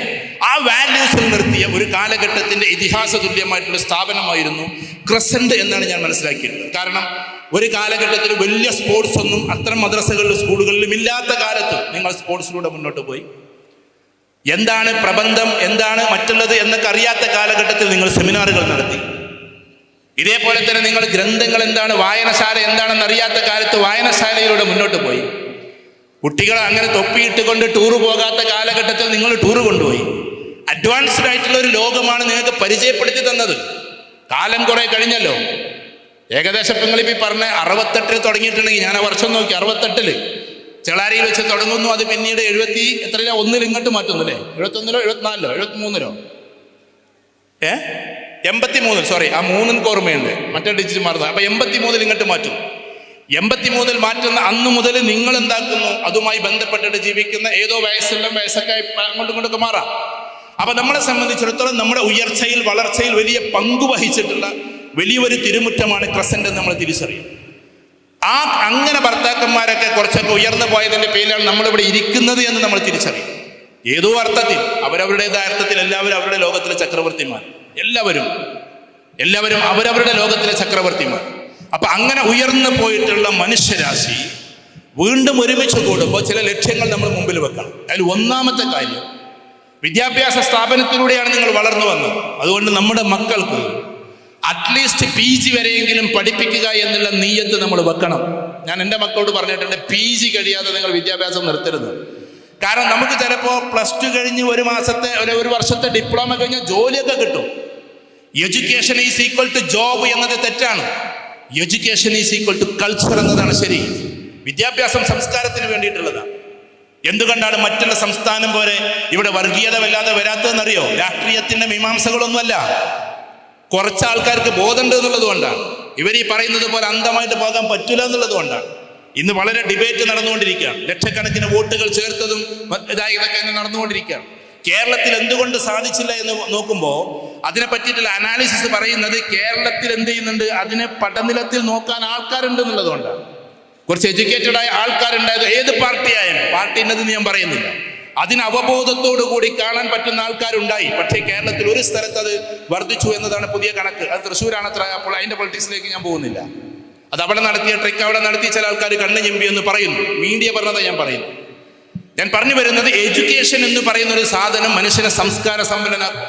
ആ വാല്യൂസിൽ നിർത്തിയ ഒരു കാലഘട്ടത്തിന്റെ ഇതിഹാസ തുല്യമായിട്ടുള്ള സ്ഥാപനമായിരുന്നു ക്രസന്റ് എന്നാണ് ഞാൻ മനസ്സിലാക്കിയിട്ടുള്ളത്. കാരണം ഒരു കാലഘട്ടത്തിൽ വലിയ സ്പോർട്സ് ഒന്നും അത്തരം മദ്രസകളിലും സ്കൂളുകളിലും ഇല്ലാത്ത കാലത്ത് നിങ്ങൾ സ്പോർട്സിലൂടെ മുന്നോട്ട് പോയി. എന്താണ് പ്രബന്ധം, എന്താണ് മറ്റുള്ളത് എന്നൊക്കെ അറിയാത്ത കാലഘട്ടത്തിൽ നിങ്ങൾ സെമിനാറുകൾ നടത്തി. ഇതേപോലെ തന്നെ നിങ്ങൾ ഗ്രന്ഥങ്ങൾ എന്താണ്, വായനശാല എന്താണെന്ന് അറിയാത്ത കാലത്ത് വായനശാലയിലൂടെ മുന്നോട്ട് പോയി. കുട്ടികളെ അങ്ങനെ തൊപ്പിയിട്ട് കൊണ്ട് ടൂറ് പോകാത്ത കാലഘട്ടത്തിൽ നിങ്ങൾ ടൂറ് കൊണ്ടുപോയി. അഡ്വാൻസ്ഡ് ആയിട്ടുള്ള ഒരു ലോകമാണ് നിങ്ങൾക്ക് പരിചയപ്പെടുത്തി തന്നത്. കാലം കുറെ കഴിഞ്ഞല്ലോ. ഏകദേശം നിങ്ങളിപ്പോൾ പറഞ്ഞ 68 തുടങ്ങിയിട്ടുണ്ടെങ്കിൽ, ഞാൻ ആ വർഷം നോക്കി, 68 ചെളാരിയിൽ വെച്ച് തുടങ്ങുന്നു. അത് പിന്നീട് 1 ഇങ്ങോട്ട് മാറ്റുന്നു അല്ലേ? 71 74 73 83 സോറി, ആ 3 ഓർമ്മയുണ്ട്, മറ്റേ ഡിജിറ്റ് മറന്നു. അപ്പൊ 83 ഇങ്ങോട്ട് മാറ്റും. 83 മാറ്റുന്ന അന്ന് മുതൽ നിങ്ങൾ എന്താക്കുന്നു, അതുമായി ബന്ധപ്പെട്ടിട്ട് ജീവിക്കുന്ന ഏതോ വയസ്സൊക്കെ അങ്ങോട്ടും ഇങ്ങോട്ടൊക്കെ മാറാം. അപ്പൊ നമ്മളെ സംബന്ധിച്ചിടത്തോളം നമ്മുടെ ഉയർച്ചയിൽ വളർച്ചയിൽ വലിയ പങ്കു വഹിച്ചിട്ടുള്ള വലിയൊരു തിരുമുറ്റമാണ് ക്രസന്റ് എന്ന് നമ്മൾ തിരിച്ചറിയും. അങ്ങനെ ഭർത്താക്കന്മാരൊക്കെ കുറച്ചൊക്കെ ഉയർന്നു പോയതിന്റെ പേരിലാണ് നമ്മളിവിടെ ഇരിക്കുന്നത് എന്ന് നമ്മൾ തിരിച്ചറിയും. ഏതോ അർത്ഥത്തിൽ അവരവരുടേതായ അർത്ഥത്തിൽ എല്ലാവരും അവരുടെ ലോകത്തിലെ ചക്രവർത്തിമാർ, എല്ലാവരും അവരവരുടെ ലോകത്തിലെ ചക്രവർത്തിമാർ. അപ്പൊ അങ്ങനെ ഉയർന്നു പോയിട്ടുള്ള മനുഷ്യരാശി വീണ്ടും ഒരുമിച്ച് കൂടുമ്പോൾ ചില ലക്ഷ്യങ്ങൾ നമ്മൾ മുമ്പിൽ വെക്കണം. അതിൽ ഒന്നാമത്തെ കാര്യം, വിദ്യാഭ്യാസ സ്ഥാപനത്തിലൂടെയാണ് നിങ്ങൾ വളർന്നു വന്നത്. അതുകൊണ്ട് നമ്മുടെ മക്കൾക്ക് അറ്റ്ലീസ്റ്റ് PG വരെയെങ്കിലും പഠിപ്പിക്കുക എന്നുള്ള നീയത്ത് നമ്മൾ വെക്കണം. ഞാൻ എൻ്റെ മക്കളോട് പറഞ്ഞിട്ടുണ്ട്, PG കഴിയാതെ നിങ്ങൾ വിദ്യാഭ്യാസം നിർത്തരുത്. കാരണം നമുക്ക് ചിലപ്പോൾ +2 കഴിഞ്ഞ് ഒരു വർഷത്തെ ഡിപ്ലോമ കഴിഞ്ഞാൽ ജോലിയൊക്കെ കിട്ടും. Education is equal to job എന്നത് തെറ്റാണ്. Education is equal to culture എന്നതാണ് ശരി. വിദ്യാഭ്യാസം സംസ്കാരത്തിന് വേണ്ടിയിട്ടുള്ളതാണ്. എന്തുകൊണ്ടാണ് മറ്റുള്ള സംസ്ഥാനം പോലെ ഇവിടെ വർഗീയത വല്ലാതെ വരാത്തതെന്നറിയോ? രാഷ്ട്രീയത്തിന്റെ മീമാംസകളൊന്നുമല്ല, കുറച്ച് ആൾക്കാർക്ക് ബോധമുണ്ട് എന്നുള്ളത് കൊണ്ടാണ്. ഇവർ ഈ പറയുന്നത് പോലെ അന്ധമായിട്ട് പോകാൻ പറ്റില്ല എന്നുള്ളത് കൊണ്ടാണ്. ഇന്ന് വളരെ ഡിബേറ്റ് നടന്നുകൊണ്ടിരിക്കുകയാണ്. ലക്ഷക്കണക്കിന് വോട്ടുകൾ ചേർത്തതും ഇതൊക്കെ നടന്നുകൊണ്ടിരിക്കുകയാണ്. കേരളത്തിൽ എന്തുകൊണ്ട് സാധിച്ചില്ല എന്ന് നോക്കുമ്പോൾ അതിനെ പറ്റിയിട്ടുള്ള അനാലിസിസ് പറയുന്നത് കേരളത്തിൽ എന്ത് ചെയ്യുന്നുണ്ട്, അതിനെ പടനിലത്തിൽ നോക്കാൻ ആൾക്കാരുണ്ട് എന്നുള്ളത് കൊണ്ടാണ്. കുറച്ച് എഡ്യൂക്കേറ്റഡ് ആയ ആൾക്കാരുണ്ടായത് ഏത് പാർട്ടിയായാലും, പാർട്ടി ഉണ്ടെന്ന് ഞാൻ പറയുന്നില്ല, അതിന് അവബോധത്തോടു കൂടി കാണാൻ പറ്റുന്ന ആൾക്കാരുണ്ടായി. പക്ഷേ കേരളത്തിൽ ഒരു സ്ഥലത്ത് അത് വർദ്ധിച്ചു എന്നതാണ് പുതിയ കണക്ക്. അത് തൃശ്ശൂരാണ് അത്ര. അപ്പോൾ അതിന്റെ പൊളിറ്റിക്സിലേക്ക് ഞാൻ പോകുന്നില്ല. അത് അവിടെ നടത്തിയ ട്രിക്ക് അവിടെ നടത്തി ചില ആൾക്കാർ കണ്ണ് ഞെമ്പി എന്ന് പറയുന്നു. മീഡിയ പറഞ്ഞത് ഞാൻ പറയുന്നു. ഞാൻ പറഞ്ഞു വരുന്നത്, എഡ്യൂക്കേഷൻ എന്ന് പറയുന്ന ഒരു സാധനം മനുഷ്യനെ സംസ്കാര സമ്പന്നനാക്കും.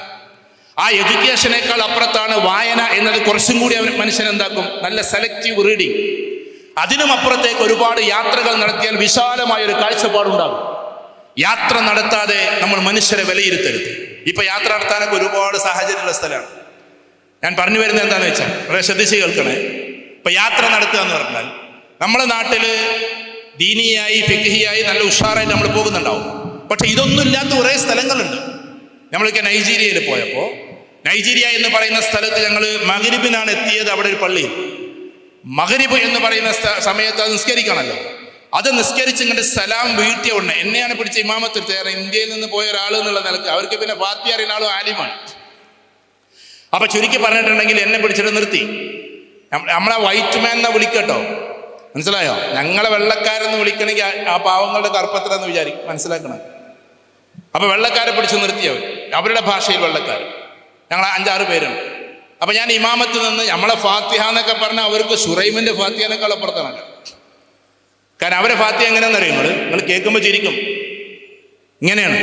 ആ എഡ്യൂക്കേഷനേക്കാൾ അപ്പുറത്താണ് വായന എന്നത്. കുറച്ചും കൂടി മനുഷ്യൻ എന്താക്കും, നല്ല സെലക്റ്റീവ് റീഡിങ്. അതിനും അപ്പുറത്തേക്ക് ഒരുപാട് യാത്രകൾ നടത്തിയാൽ വിശാലമായൊരു കാഴ്ചപ്പാടുണ്ടാകും. യാത്ര നടത്താതെ നമ്മൾ മനുഷ്യരെ വിലയിരുത്തരുത്. ഇപ്പൊ യാത്ര നടത്താനൊക്കെ ഒരുപാട് സാഹചര്യമുള്ള സ്ഥലമാണ്. ഞാൻ പറഞ്ഞു വരുന്നത് എന്താണെന്ന് വെച്ചാൽ വളരെ ശ്രദ്ധിച്ച് കേൾക്കണേ. ഇപ്പൊ യാത്ര നടത്തുക എന്ന് പറഞ്ഞാൽ നമ്മുടെ നാട്ടില് ദീനിയായി ഫിഖ്ഹിയായി നല്ല ഉഷാറായിട്ട് നമ്മൾ പോകുന്നുണ്ടാവും. പക്ഷെ ഇതൊന്നും ഇല്ലാത്ത കുറേ സ്ഥലങ്ങളുണ്ട്. നമ്മളൊക്കെ നൈജീരിയയിൽ പോയപ്പോൾ, നൈജീരിയ എന്ന് പറയുന്ന സ്ഥലത്ത് ഞങ്ങൾ മഗ്രിബിനാണ് എത്തിയത്. അവിടെ ഒരു പള്ളിയിൽ മഗ്രിബ് എന്ന് പറയുന്ന സമയത്ത് അത് നിസ്കരിക്കണമല്ലോ. അത് നിസ്കരിച്ച് ഇങ്ങോട്ട് സലാം വീട്ടിയ ഉടനെ എന്നെയാണ് പിടിച്ച ഇമാമത്ത് എടുത്തത്. ഇന്ത്യയിൽ നിന്ന് പോയ ഒരാൾ എന്നുള്ള നിലക്ക് അവർക്ക് പിന്നെ ഫാത്തിഹ അറിയുന്ന ആളും ആലിമാണ്. അപ്പൊ ചുരുക്കി പറഞ്ഞിട്ടുണ്ടെങ്കിൽ എന്നെ പിടിച്ചിട്ട് നിർത്തി. നമ്മളെ വൈറ്റ് മാൻ എന്നാ വിളിക്കട്ടോ, മനസ്സിലായോ? ഞങ്ങളെ വെള്ളക്കാരെന്ന് വിളിക്കണമെങ്കിൽ ആ പാവങ്ങളുടെ കറുപ്പത്രന്ന് വിചാരിക്കും, മനസ്സിലാക്കണം. അപ്പൊ വെള്ളക്കാരെ പിടിച്ചു നിർത്തിയവർ, അവരുടെ ഭാഷയിൽ വെള്ളക്കാർ. ഞങ്ങൾ 5-6 പേരുണ്ട്. അപ്പൊ ഞാൻ ഇമാമത്ത് നിന്ന് നമ്മളെ ഫാത്തിഹ എന്നൊക്കെ പറഞ്ഞാൽ അവർക്ക് സുറൈമിന്റെ ഫാത്തിഹനേക്കാൾ അപ്പുറത്താണ്. കാരണം അവരെ ഫാത്തിഹ എങ്ങനെയാണെന്ന് അറിയുമ്പോൾ നിങ്ങൾ കേൾക്കുമ്പോൾ ചിരിക്കും. ഇങ്ങനെയാണ്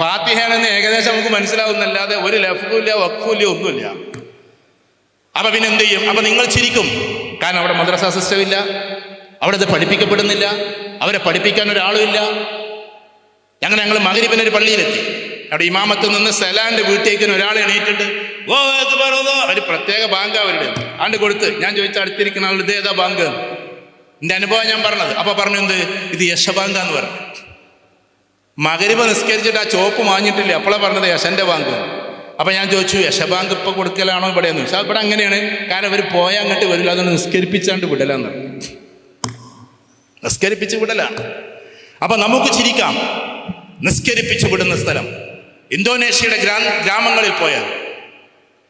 ഫാത്തിഹയാണെന്ന് ഏകദേശം നമുക്ക് മനസ്സിലാവുന്നല്ലാതെ ഒരു ലഫ്ലും ഇല്ല, വഖഫും ഇല്ല, ഒന്നുമില്ല. അപ്പൊ പിന്നെ എന്ത് ചെയ്യും? അപ്പൊ നിങ്ങൾ ചിരിക്കും. കാരണം അവിടെ മദ്രസ സിസ്റ്റം ഇല്ല, അവിടെ അത് പഠിപ്പിക്കപ്പെടുന്നില്ല, അവരെ പഠിപ്പിക്കാൻ ഒരാളും ഇല്ല. ഞങ്ങൾ മഗ്രിബിന് ഒരു പള്ളിയിലെത്തി. അവിടെ ഇമാമത്ത് നിന്ന് സലാന്റെ വീട്ടിലേക്ക് ഒരാൾ എണീറ്റിട്ട് ഒരു പ്രത്യേക ബാങ്ക് അവരുടെ ആണ്ട് കൊടുത്ത് ഞാൻ ചോദിച്ച അടുത്തിരിക്കുന്ന ആൾ ഇത് ഏതാ ബാങ്ക്? എൻ്റെ അനുഭവം ഞാൻ പറഞ്ഞത്. അപ്പൊ പറഞ്ഞു, എന്ത് ഇത് യശബാങ്ക എന്ന് പറഞ്ഞു. മഗ്രിബ് നിസ്കരിച്ചിട്ട് ആ ചോപ്പ് മാഞ്ഞിട്ടില്ല, അപ്പോഴാണ് പറഞ്ഞത് യശന്റെ ബാങ്ക്. അപ്പൊ ഞാൻ ചോദിച്ചു, യശബാങ്ക് ഇപ്പൊ കൊടുക്കലാണോ ഇവിടെ എന്ന് ചോദിച്ചാൽ ഇവിടെ അങ്ങനെയാണ്. കാരണം അവർ പോയാൽ അങ്ങോട്ട് വരില്ല, അതുകൊണ്ട് നിസ്കരിപ്പിച്ചാണ്ട് വിടലാന്ന് പറഞ്ഞു. നിസ്കരിപ്പിച്ച് വിടലാണ്. അപ്പൊ നമുക്ക് ചിരിക്കാം. നിസ്കരിപ്പിച്ച് വിടുന്ന സ്ഥലം ഇന്തോനേഷ്യയുടെ ഗ്രാമങ്ങളിൽ പോയാൽ,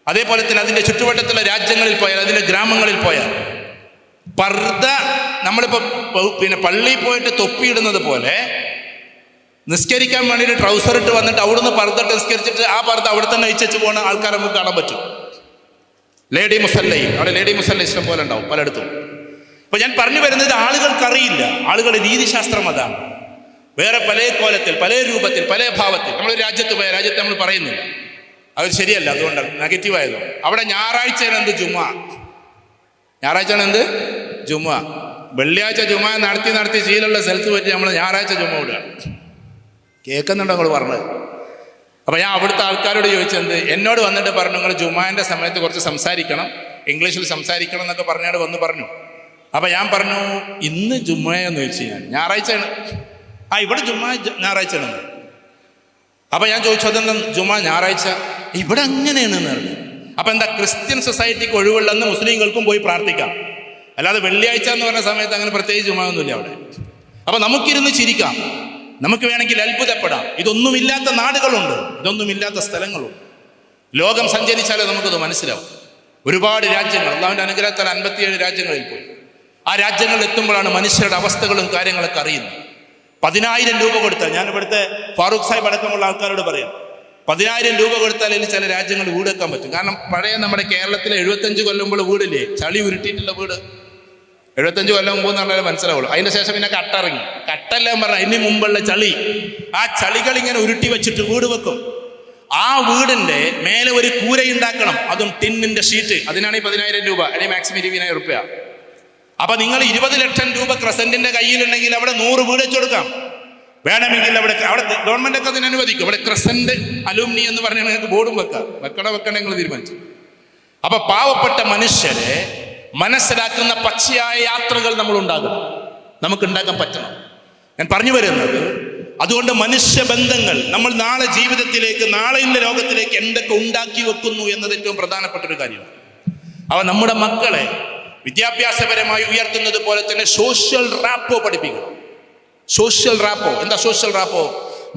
അതേപോലെ തന്നെ അതിൻ്റെ ചുറ്റുവട്ടത്തുള്ള രാജ്യങ്ങളിൽ പോയാൽ, അതിൻ്റെ ഗ്രാമങ്ങളിൽ പോയാൽ പർദ്ദ നമ്മളിപ്പോൾ പിന്നെ പള്ളിയിൽ പോയിട്ട് തൊപ്പിയിടുന്നത് പോലെ നിസ്കരിക്കാൻ വേണ്ടിയിട്ട് ട്രൗസർ ഇട്ട് വന്നിട്ട് അവിടുന്ന് പർദ്ദ ഇട്ട് നിസ്കരിച്ചിട്ട് ആ പർദ്ദ അവിടെ തന്നെ അയച്ചു പോകുന്ന ആൾക്കാരെ നമുക്ക് കാണാൻ പറ്റും. ലേഡി മുസല്ലയും അവിടെ ലേഡി മുസല്ല ഇഷ്ടം പോലെ ഉണ്ടാവും പലയിടത്തും. അപ്പൊ ഞാൻ പറഞ്ഞു വരുന്നത്, ആളുകൾക്കറിയില്ല, ആളുകളുടെ രീതിശാസ്ത്രം അതാണ്. വേറെ പല കോലത്തിൽ, പല രൂപത്തിൽ, പല ഭാവത്തിൽ നമ്മൾ രാജ്യത്ത് പോയ രാജ്യത്ത് നമ്മൾ പറയുന്നില്ല, അത് ശരിയല്ല. അതുകൊണ്ടാണ് നെഗറ്റീവായത്. അവിടെ ഞായറാഴ്ചയാണ് എന്ത് ജുമാ, ഞായറാഴ്ചയാണ് എന്ത് ജുമാ. വെള്ളിയാഴ്ച ജുമാ നടത്തി ശീലമുള്ള സ്ഥലത്ത് പറ്റി നമ്മൾ ഞായറാഴ്ച ജുമാ വിടുകയാണ്. കേൾക്കുന്നുണ്ടോ നിങ്ങൾ പറഞ്ഞത്? അപ്പൊ ഞാൻ അവിടുത്തെ ആൾക്കാരോട് ചോദിച്ചെന്ത്, എന്നോട് വന്നിട്ട് പറഞ്ഞു, നിങ്ങൾ ജുമാന്റെ സമയത്ത് കുറച്ച് സംസാരിക്കണം, ഇംഗ്ലീഷിൽ സംസാരിക്കണം എന്നൊക്കെ പറഞ്ഞാൽ വന്ന് പറഞ്ഞു. അപ്പൊ ഞാൻ പറഞ്ഞു, ഇന്ന് ജുമ്മയെന്ന് ചോദിച്ചു. ഞാൻ ഞായറാഴ്ചയാണ്. ഇവിടെ ജുമാ ഞായറാഴ്ചയാണ്. അപ്പൊ ഞാൻ ചോദിച്ചു അതെന്താ ജുമാ ഞായറാഴ്ച ഇവിടെ അങ്ങനെയാണെന്ന് പറഞ്ഞു. അപ്പൊ എന്താ ക്രിസ്ത്യൻ സൊസൈറ്റിക്ക് ഒഴിവുള്ളെന്ന് മുസ്ലിങ്ങൾക്കും പോയി പ്രാർത്ഥിക്കാം, അല്ലാതെ വെള്ളിയാഴ്ച എന്ന് പറഞ്ഞ സമയത്ത് അങ്ങനെ പ്രത്യേകിച്ച് ജുമാ ഒന്നുമില്ല അവിടെ. അപ്പൊ നമുക്കിരുന്ന് ചിരിക്കാം, നമുക്ക് വേണമെങ്കിൽ അത്ഭുതപ്പെടാം. ഇതൊന്നുമില്ലാത്ത നാടുകളുണ്ട്, ഇതൊന്നുമില്ലാത്ത സ്ഥലങ്ങളുണ്ട്. ലോകം സഞ്ചരിച്ചാലേ നമുക്കത് മനസ്സിലാവും. ഒരുപാട് രാജ്യങ്ങൾ, അള്ളാഹുവിന്റെ അനുഗ്രഹത്താൽ 57 രാജ്യങ്ങളിൽ പോയി. ആ രാജ്യങ്ങളിൽ എത്തുമ്പോഴാണ് മനുഷ്യരുടെ അവസ്ഥകളും കാര്യങ്ങളൊക്കെ അറിയുന്നത്. 10,000 രൂപ കൊടുത്താൽ, ഞാൻ ഇവിടുത്തെ ഫാറൂഖ് സാഹിബ് അടക്കമുള്ള ആൾക്കാരോട് പറയാം, 10,000 രൂപ കൊടുത്താൽ ചില രാജ്യങ്ങൾ വീട് വെക്കാൻ പറ്റും. കാരണം പഴയ നമ്മുടെ കേരളത്തിലെ 75 കൊല്ലം മുമ്പ് വീടില്ലേ, ചളി ഉരുട്ടിയിട്ടുള്ള വീട്, 75 കൊല്ലം മുമ്പ് എന്ന് പറഞ്ഞാൽ മനസ്സിലാവുള്ളൂ. അതിന്റെ ശേഷം പിന്നെ കട്ട ഇറങ്ങി. കട്ടെല്ലാം പറഞ്ഞാൽ ഇതിന് മുമ്പുള്ള ചളി, ആ ചളികൾ ഇങ്ങനെ ഉരുട്ടി വെച്ചിട്ട് വീട് വെക്കും. ആ വീടിന്റെ മേലെ ഒരു കൂരയുണ്ടാക്കണം, അതും ടിന്നിന്റെ ഷീറ്റ്. അതിനാണ് ഈ 10,000 രൂപ, അല്ലെങ്കിൽ മാക്സിമം 20,000 രൂപ. അപ്പൊ നിങ്ങൾ 20 ലക്ഷം രൂപ ക്രസന്റിന്റെ കയ്യിലുണ്ടെങ്കിൽ അവിടെ 100 വീട് വെച്ച് കൊടുക്കാം. വേണമെങ്കിൽ അവിടെ ഗവൺമെന്റ് ഒക്കെ അതിന് അനുവദിക്കും. അവിടെ ക്രസന്റ് അലൂമിനി എന്ന് പറഞ്ഞാൽ നിങ്ങൾക്ക് ബോർഡും വെക്കണ നിങ്ങൾ തീരുമാനിച്ചു. അപ്പൊ പാവപ്പെട്ട മനുഷ്യരെ മനസ്സിലാക്കുന്ന പച്ചയായ യാത്രകൾ നമ്മൾ ഉണ്ടാകണം, നമുക്ക് ഉണ്ടാക്കാൻ പറ്റണം. ഞാൻ പറഞ്ഞു വരുന്നത് അതുകൊണ്ട് മനുഷ്യബന്ധങ്ങൾ നമ്മൾ നാളെ ജീവിതത്തിലേക്ക്, നാളെയുള്ള ലോകത്തിലേക്ക് എന്തൊക്കെ ഉണ്ടാക്കി വെക്കുന്നു എന്നത് ഏറ്റവും പ്രധാനപ്പെട്ട ഒരു കാര്യമാണ്. അവ നമ്മുടെ മക്കളെ വിദ്യാഭ്യാസപരമായി ഉയർത്തുന്നത് പോലെ തന്നെ സോഷ്യൽ റാപ്പോ പഠിപ്പിക്കണം. സോഷ്യൽ റാപ്പോ എന്താ? സോഷ്യൽ റാപ്പോ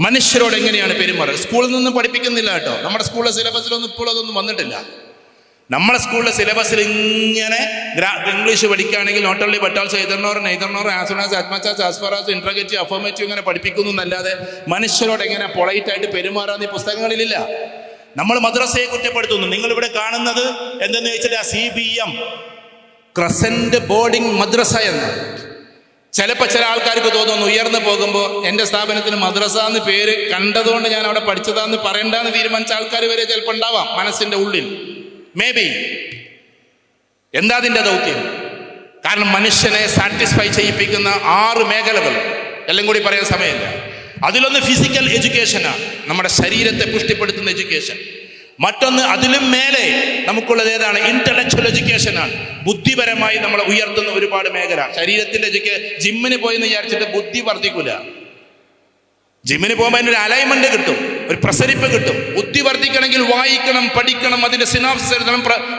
മനുഷ്യരോട് എങ്ങനെയാണ് പെരുമാറുക. സ്കൂളിൽ നിന്നും പഠിപ്പിക്കുന്നില്ല കേട്ടോ, നമ്മുടെ സ്കൂളിലെ സിലബസിലൊന്നും ഇപ്പോൾ അതൊന്നും വന്നിട്ടില്ല. നമ്മുടെ സ്കൂളിലെ സിലബസിൽ ഇങ്ങനെ ഇംഗ്ലീഷ് പഠിക്കുകയാണെങ്കിൽ not only but also either nor as soon as much as far as interrogative affirmative ഇങ്ങനെ പഠിപ്പിക്കുന്നു എന്നല്ലാതെ മനുഷ്യരോട് എങ്ങനെ പൊളൈറ്റായിട്ട് പെരുമാറാന്ന് ഈ പുസ്തകങ്ങളിലില്ല. നമ്മൾ മദ്രസയെ കുറ്റപ്പെടുത്തുന്നു. നിങ്ങളിവിടെ കാണുന്നത് എന്തെന്ന് വെച്ചിട്ട് CBM ക്രസന്റ് ബോർഡിംഗ് മദ്രസ എന്ന്. ചിലപ്പോൾ ചില ആൾക്കാർക്ക് തോന്നുന്നു ഉയർന്നു പോകുമ്പോൾ എൻ്റെ സ്ഥാപനത്തിന് മദ്രസ എന്ന് പേര് കണ്ടതുകൊണ്ട് ഞാൻ അവിടെ പഠിച്ചതാന്ന് പറയണ്ടെന്ന് തീരുമാനിച്ച ആൾക്കാർ വരെ ചിലപ്പോൾ ഉണ്ടാവാം മനസ്സിൻ്റെ ഉള്ളിൽ. May be. എന്താ അതിൻ്റെ ദൗത്യം? കാരണം മനുഷ്യനെ സാറ്റിസ്ഫൈ ചെയ്യിപ്പിക്കുന്ന 6 മേഖലകൾ എല്ലാം കൂടി പറയാൻ സമയമില്ല. അതിലൊന്ന് ഫിസിക്കൽ എഡ്യൂക്കേഷനാണ്, നമ്മുടെ ശരീരത്തെ പുഷ്ടിപ്പെടുത്തുന്ന എഡ്യൂക്കേഷൻ. മറ്റൊന്ന് അതിലും മേലെ നമുക്കുള്ളത് ഏതാണ്? ഇന്റലക്ച്വൽ എഡ്യൂക്കേഷനാണ്. ബുദ്ധിപരമായി നമ്മളെ ഉയർത്തുന്ന ഒരുപാട് മേഖല. ശരീരത്തിന്റെ ജിമ്മിന് പോയെന്ന് വിചാരിച്ചിട്ട് ബുദ്ധി വർദ്ധിക്കൂല. ജിമ്മിന് പോകുമ്പോൾ അതിനൊരു അലൈൻമെന്റ് കിട്ടും, ഒരു പ്രസരിപ്പ് കിട്ടും. ബുദ്ധി വർദ്ധിക്കണമെങ്കിൽ വായിക്കണം, പഠിക്കണം, അതിന്റെ സിനാപ്സിസ്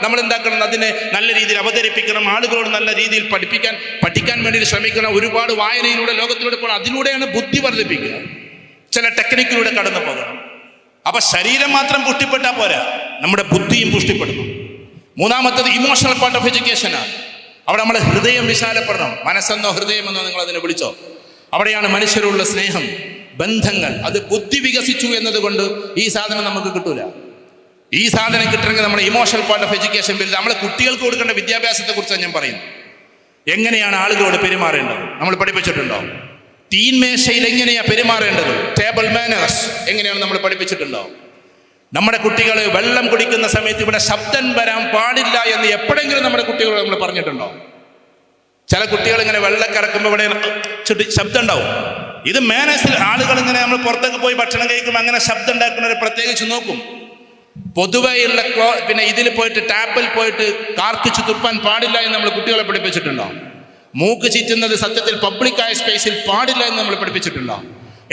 നമ്മൾ എന്താക്കണം, അതിനെ നല്ല രീതിയിൽ അവതരിപ്പിക്കണം, ആളുകളോട് നല്ല രീതിയിൽ പഠിക്കാൻ വേണ്ടി ശ്രമിക്കണം. ഒരുപാട് വായനയിലൂടെ ലോകത്തിലൂടെ പോകണം. അതിലൂടെയാണ് ബുദ്ധി വർദ്ധിപ്പിക്കുക. ചില ടെക്നിക്കിലൂടെ കടന്നു പോകണം. അപ്പൊ ശരീരം മാത്രം പുഷ്ടിപ്പെട്ടാൽ പോരാ, നമ്മുടെ ബുദ്ധിയും പുഷ്ടിപ്പെടണം. മൂന്നാമത്തത് ഇമോഷണൽ പാർട്ട് ഓഫ് എഡ്യൂക്കേഷനാണ്. അവിടെ നമ്മുടെ ഹൃദയം വിശാലപ്പെടണം. മനസ്സെന്നോ ഹൃദയമെന്നോ നിങ്ങൾ അതിനെ വിളിച്ചോ. അവിടെയാണ് മനുഷ്യരുള്ള സ്നേഹം, ബന്ധങ്ങൾ. അത് ബുദ്ധി വികസിച്ചു എന്നതുകൊണ്ട് ഈ സാധനം നമുക്ക് കിട്ടൂല. ഈ സാധനം കിട്ടണമെങ്കിൽ നമ്മുടെ emotional part of education build. നമ്മളെ കുട്ടികൾക്ക് കൊടുക്കേണ്ട വിദ്യാഭ്യാസത്തെ കുറിച്ചാണ് ഞാൻ പറയുന്നത്. എങ്ങനെയാണ് ആളുകളോട് പെരുമാറേണ്ടത് നമ്മൾ പഠിപ്പിച്ചിട്ടുണ്ടോ? തീൻമേശയിൽ എങ്ങനെയാണ് പെരുമാറേണ്ടത്? ടേബിൾ മാനേഴ്സ് എങ്ങനെയാണ് നമ്മൾ പഠിപ്പിച്ചിട്ടുണ്ടോ? നമ്മുടെ കുട്ടികൾ വെള്ളം കുടിക്കുന്ന സമയത്ത് ഇവിടെ ശബ്ദം വരാൻ പാടില്ല എന്ന് എപ്പോഴെങ്കിലും നമ്മുടെ കുട്ടികളോട് നമ്മൾ പറഞ്ഞിട്ടുണ്ടോ? ചില കുട്ടികൾ ഇങ്ങനെ വെള്ളം കറക്കുമ്പോൾ ഇവിടെ ശബ്ദം ഉണ്ടാവും. ഇത് മാനേഴ്സിൽ ആളുകൾ ഇങ്ങനെ നമ്മൾ പുറത്തേക്ക് പോയി ഭക്ഷണം കഴിക്കുമ്പോൾ അങ്ങനെ ശബ്ദം ഉണ്ടാക്കുന്നവരെ പ്രത്യേകിച്ച് നോക്കും. പൊതുവെയുള്ള പിന്നെ ഇതിൽ പോയിട്ട് ടാപ്പിൽ പോയിട്ട് കാർക്കിച്ച് തുപ്പാൻ പാടില്ല എന്ന് നമ്മൾ കുട്ടികളെ പഠിപ്പിച്ചിട്ടുണ്ടോ? മൂക്ക് ചീറ്റുന്നത് സത്യത്തിൽ പബ്ലിക്കായ സ്പേസിൽ പാടില്ല എന്ന് നമ്മൾ പഠിപ്പിച്ചിട്ടുണ്ടോ?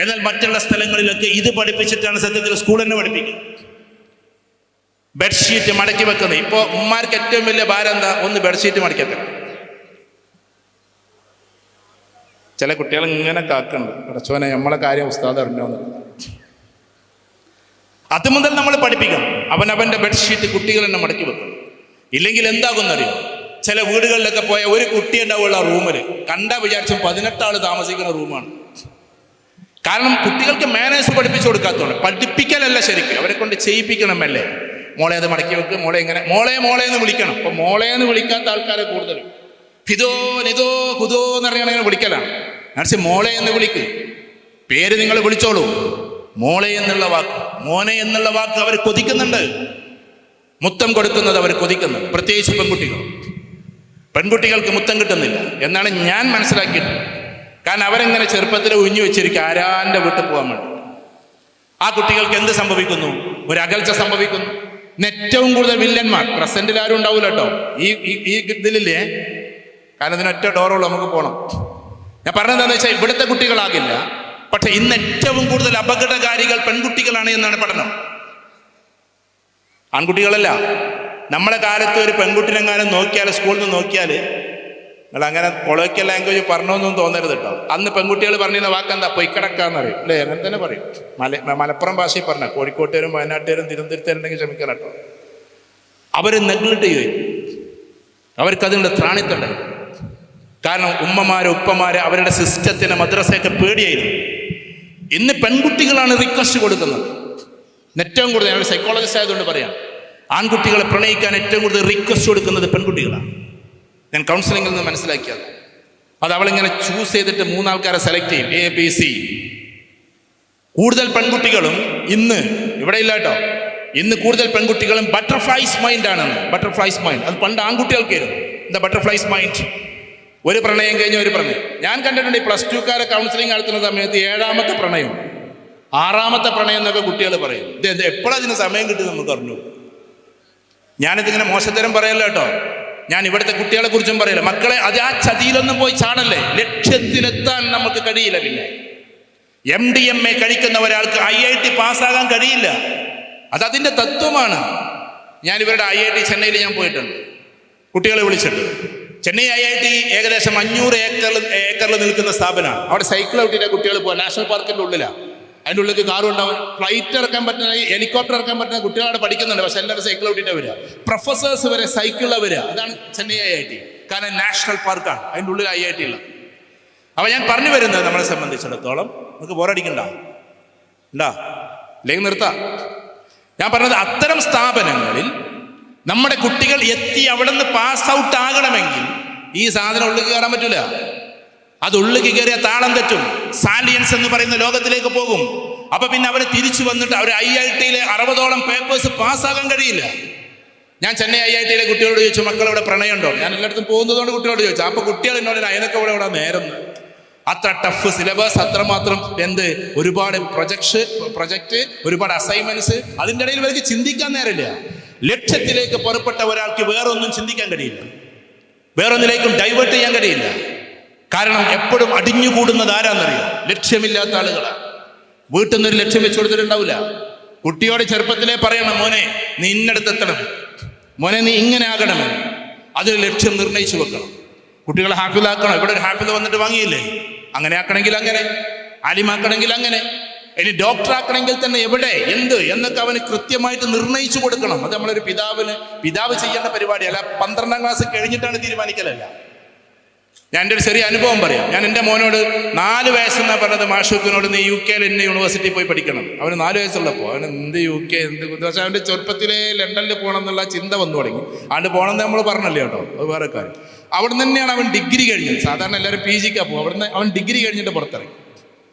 എന്നാൽ മറ്റുള്ള സ്ഥലങ്ങളിലൊക്കെ ഇത് പഠിപ്പിച്ചിട്ടാണ് സത്യത്തിൽ സ്കൂൾ തന്നെ പഠിപ്പിക്കുന്നത്. ബെഡ്ഷീറ്റ് മടക്കി വെക്കുന്നത്. ഇപ്പോൾ ഉമ്മാർക്ക് ഏറ്റവും വലിയ ഭാരം എന്താ? ഒന്ന് ബെഡ്ഷീറ്റ് മടക്കി വെക്കണം. ചില കുട്ടികൾ ഇങ്ങനെ കാക്കുന്നുണ്ട്, അടച്ചോനെ നമ്മളെ കാര്യം ഉസ്താദ് അറിഞ്ഞോ എന്നുള്ളത്. അത് മുതൽ നമ്മൾ പഠിപ്പിക്കണം. അവനവൻ്റെ ബെഡ്ഷീറ്റ് കുട്ടികൾ തന്നെ മടക്കി വെക്കണം. ഇല്ലെങ്കിൽ എന്താകുന്നറിയോ? ചില വീടുകളിലൊക്കെ പോയ ഒരു കുട്ടി ഉണ്ടാവുള്ള റൂമിൽ കണ്ടാ വിചാരിച്ചും 18 ആൾ താമസിക്കുന്ന റൂമാണ്. കാരണം കുട്ടികൾക്ക് മാനേഴ്സ് പഠിപ്പിച്ചു കൊടുക്കാത്തതുകൊണ്ട്. പഠിപ്പിക്കലല്ല ശരിക്കും, അവരെ കൊണ്ട് ചെയ്യിപ്പിക്കണം. അല്ലേ മോളെ അത് മടക്കി വെക്ക്, മോളെ ഇങ്ങനെ മോളെ എന്ന് വിളിക്കണം. അപ്പൊ മോളെ എന്ന് വിളിക്കാത്ത ആൾക്കാരെ കൂടുതലും ഹിതോ നിതോ ഹുദോ എന്ന് പറയുകയാണെങ്കിൽ വിളിക്കലാണ്. നർസി മോളെ എന്ന് വിളിക്ക്, പേര് നിങ്ങൾ വിളിച്ചോളൂ. മോളെ എന്നുള്ള വാക്ക്, മോനെ എന്നുള്ള വാക്ക് അവർ കൊതിക്കുന്നുണ്ട്. മുത്തം കൊടുക്കുന്നത് അവർ കൊതിക്കുന്നുണ്ട്. പ്രത്യേകിച്ച് പെൺകുട്ടികൾക്ക് മുത്തം കിട്ടുന്നില്ല എന്നാണ് ഞാൻ മനസ്സിലാക്കിയിട്ടുള്ളത്. കാരണം അവരെങ്ങനെ ചെറുപ്പത്തിൽ ഉഞ്ഞു വെച്ചിരിക്കുക ആരാൻ്റെ വീട്ടിൽ പോകാൻ വേണ്ടി. ആ കുട്ടികൾക്ക് എന്ത് സംഭവിക്കുന്നു? ഒരു അകൽച്ച സംഭവിക്കുന്നു. ഏറ്റവും കൂടുതൽ വില്ലന്മാർ പ്രസന്റിൽ ആരും ഉണ്ടാവില്ല കേട്ടോ. ഈ ഇതിലില്ലേ, കാരണം ഇതിനൊറ്റ ഡോറുള്ളൂ, നമുക്ക് പോകണം. ഞാൻ പറഞ്ഞതെന്താണെന്ന് വെച്ചാൽ ഇവിടുത്തെ കുട്ടികളാകില്ല, പക്ഷെ ഇന്ന് ഏറ്റവും കൂടുതൽ അപകടകാരികൾ പെൺകുട്ടികളാണ് എന്നാണ് പഠനം. ആൺകുട്ടികളല്ല. നമ്മളെ കാലത്ത് ഒരു പെൺകുട്ടിനെങ്ങാനും നോക്കിയാൽ, സ്കൂളിൽ നിന്ന് നോക്കിയാൽ, നിങ്ങൾ അങ്ങനെ കൊളോക്കിയൽ ലാംഗ്വേജ് പറഞ്ഞൊന്നും തോന്നരുത് കേട്ടോ. അന്ന് പെൺകുട്ടികൾ പറഞ്ഞിരുന്ന വാക്കെന്താ? പൊയ്ക്കടക്കാന്ന് പറയും അല്ലേ? അങ്ങനെ തന്നെ പറയും. മലപ്പുറം ഭാഷയിൽ പറഞ്ഞ, കോഴിക്കോട്ടുകാരും വയനാട്ടുകാരും തിരുവനന്തപുരത്തുകാരുണ്ടെങ്കിൽ ക്ഷമിക്കണം കേട്ടോ. അവർ നെഗ്ലക്ട് ചെയ്യും. അവർക്കതിനുള്ള ത്രാണിത്തുണ്ടായി. കാരണം ഉമ്മമാര് ഉപ്പമാര് അവരുടെ സിസ്റ്റത്തിന്, മദ്രസയൊക്കെ പേടിയായിരുന്നു. ഇന്ന് പെൺകുട്ടികളാണ് റിക്വസ്റ്റ് കൊടുക്കുന്നത്. ഏറ്റവും കൂടുതൽ, ഞങ്ങൾ സൈക്കോളജിസ്റ്റ് ആയതുകൊണ്ട് പറയാം, ആൺകുട്ടികളെ പ്രണയിക്കാൻ ഏറ്റവും കൂടുതൽ റിക്വസ്റ്റ് കൊടുക്കുന്നത് പെൺകുട്ടികളാണ്. ഞാൻ കൗൺസിലിംഗിൽ നിന്ന് മനസ്സിലാക്കിയത്. അത് അവളിങ്ങനെ ചൂസ് ചെയ്തിട്ട് 3 ആൾക്കാരെ സെലക്ട് ചെയ്യും, ABC. കൂടുതൽ പെൺകുട്ടികളും ഇന്ന് ഇവിടെ ഇല്ല കേട്ടോ. ഇന്ന് കൂടുതൽ പെൺകുട്ടികളും ബട്ടർഫ്ലൈസ് മൈൻഡ് ആണെന്ന്. ബട്ടർഫ്ലൈസ് മൈൻഡ് അത് പണ്ട് ആൺകുട്ടികൾക്കായിരുന്നു. എന്താ ബട്ടർഫ്ലൈസ് മൈൻഡ്? ഒരു പ്രണയം കഴിഞ്ഞ ഒരു പ്രണയം. ഞാൻ കണ്ടിട്ടുണ്ട് ഈ +2-കാരെ കൗൺസിലിംഗ് നടത്തുന്ന സമയത്ത് 7ാമത്തെ പ്രണയം, 6ാമത്തെ പ്രണയം എന്നൊക്കെ കുട്ടികൾ പറയും. ഇത് എപ്പോഴതിന് സമയം കിട്ടി നമുക്ക് അറിഞ്ഞു. ഞാനിതിങ്ങനെ മോശത്തരം പറയല്ലോ കേട്ടോ. ഞാൻ ഇവിടുത്തെ കുട്ടികളെ കുറിച്ചും പറയില്ല. മക്കളെ, അത് ആ ചതിയിലൊന്നും പോയി ചാടല്ലേ. ലക്ഷ്യത്തിലെത്താൻ നമുക്ക് കഴിയില്ല. പിന്നെ MDMA കഴിക്കുന്ന ഒരാൾക്ക് IIT പാസ്സാകാൻ കഴിയില്ല. അതതിൻ്റെ തത്വമാണ്. ഞാൻ ഇവരുടെ IIT ചെന്നൈയിൽ ഞാൻ പോയിട്ടുണ്ട്, കുട്ടികളെ വിളിച്ചിട്ട്. ചെന്നൈ IIT ഏകദേശം 500 ഏക്കറിൽ നിൽക്കുന്ന സ്ഥാപനമാണ്. അവിടെ സൈക്കിൾ ഔട്ടിൻ്റെ കുട്ടികൾ പോകാൻ, നാഷണൽ പാർക്കിൻ്റെ ഉള്ളിലാണ്. അതിൻ്റെ ഉള്ളിലേക്ക് കാറും ഉണ്ടാവും, ഫ്ലൈറ്റ് ഇറക്കാൻ പറ്റുന്ന, ഹെലികോപ്റ്റർ ഇറക്കാൻ പറ്റുന്ന കുട്ടികൾ അവിടെ പഠിക്കുന്നുണ്ട്. പക്ഷെ എല്ലാവരും സൈക്കിൾ ഔട്ടിട്ടാണ് വരിക. പ്രൊഫസേഴ്സ് വരെ സൈക്കിളിലാണ് വരിക. അതാണ് ചെന്നൈ IIT. കാരണം നാഷണൽ പാർക്കാണ്, അതിൻ്റെ ഉള്ളിൽ IIT ഉള്ള. അപ്പോൾ ഞാൻ പറഞ്ഞു വരുന്നത്, നമ്മളെ സംബന്ധിച്ചിടത്തോളം നമുക്ക് ബോറടിക്കണ്ട അല്ലെങ്കിൽ നിർത്താം. ഞാൻ പറഞ്ഞത്, അത്തരം സ്ഥാപനങ്ങളിൽ നമ്മുടെ കുട്ടികൾ എത്തി അവിടെ നിന്ന് പാസ് ഔട്ട് ആകണമെങ്കിൽ ഈ സാധനം ഉള്ളിൽ കയറാൻ പറ്റില്ല. അത് ഉള്ളിൽ കയറിയ താളം തെറ്റും. സാലിയൻസ് എന്ന് പറയുന്ന ലോകത്തിലേക്ക് പോകും. അപ്പൊ പിന്നെ അവരെ തിരിച്ചു വന്നിട്ട് അവർ IIT-യിലെ 60ഓളം പേപ്പേഴ്സ് പാസ്സാകാൻ കഴിയില്ല. ഞാൻ ചെന്നൈ IIT-യിലെ കുട്ടികളോട് ചോദിച്ചു, മക്കളിവിടെ പ്രണയമുണ്ടോ? ഞാൻ എല്ലായിടത്തും പോകുന്നതുകൊണ്ട് കുട്ടികളോട് ചോദിച്ചു. അപ്പൊ കുട്ടികൾ എന്നോട്, അതിനൊക്കെ ഇവിടെ നേരം, അത്ര ടഫ് സിലബസ്, അത്രമാത്രം ഒരുപാട് പ്രൊജക്ട്, ഒരുപാട് അസൈൻമെന്റ്സ്. അതിൻ്റെ ഇടയിൽ ഇവർക്ക് ചിന്തിക്കാൻ നേരമില്ല. ലക്ഷ്യത്തിലേക്ക് പുറപ്പെട്ട ഒരാൾക്ക് വേറൊന്നും ചിന്തിക്കാൻ കഴിയില്ല, വേറൊന്നിലേക്കും ഡൈവേർട്ട് ചെയ്യാൻ കഴിയില്ല. കാരണം എപ്പോഴും അടിഞ്ഞുകൂടുന്നത് ആരാന്നറിയോ? ലക്ഷ്യമില്ലാത്ത ആളുകളാണ്. വീട്ടിൽ നിന്നൊരു ലക്ഷ്യം വെച്ചു കൊടുത്തിട്ടുണ്ടാവില്ല. കുട്ടിയോട് ചെറുപ്പത്തിലേ പറയണം, മോനെ നീ ഇന്നടത്തെത്തണം, മോനെ നീ ഇങ്ങനെ ആകണമെന്ന്. അതിന് ലക്ഷ്യം നിർണയിച്ചു വെക്കണം. കുട്ടികളെ ഹാഫിലാക്കണം. ഇവിടെ ഒരു ഹാഫിൽ വന്നിട്ട് വാങ്ങിയില്ലേ? അങ്ങനെ ആക്കണമെങ്കിൽ അങ്ങനെ, ആലിമാക്കണമെങ്കിൽ അങ്ങനെ, ഇനി ഡോക്ടറാക്കണമെങ്കിൽ തന്നെ എവിടെ, എന്ത് എന്നൊക്കെ അവന് കൃത്യമായിട്ട് നിർണയിച്ചു കൊടുക്കണം. അത് നമ്മളൊരു പിതാവ് ചെയ്യേണ്ട പരിപാടിയല്ല. 12ാം ക്ലാസ് കഴിഞ്ഞിട്ടാണ് തീരുമാനിക്കലല്ല. ഞാൻ എൻ്റെ ഒരു ചെറിയ അനുഭവം പറയാം. ഞാൻ എൻ്റെ മോനോട് 4 വയസ്സെന്നാണ് പറഞ്ഞത്, മാഷൂക്കിനോട് നീ UK-ൽ ഇന്ന യൂണിവേഴ്സിറ്റി പോയി പഠിക്കണം. അവന് 4 വയസ്സുള്ളപ്പോൾ അവന് എന്ത് UK എന്ത്. പക്ഷെ അവൻ്റെ ചെറുപ്പത്തിലെ ലണ്ടനിൽ പോകണം എന്നുള്ള ചിന്ത വന്നു തുടങ്ങി. ആണ്ട് പോകണമെന്ന് നമ്മൾ പറഞ്ഞല്ലേ കേട്ടോ, അത് വേറെ കാര്യം. അവിടെ നിന്ന് തന്നെയാണ് അവൻ ഡിഗ്രി കഴിഞ്ഞത്. സാധാരണ എല്ലാവരും PG-ക്കാണ് പോകും. അവിടെ നിന്ന് അവൻ ഡിഗ്രി കഴിഞ്ഞിട്ട് പുറത്തിറങ്ങി.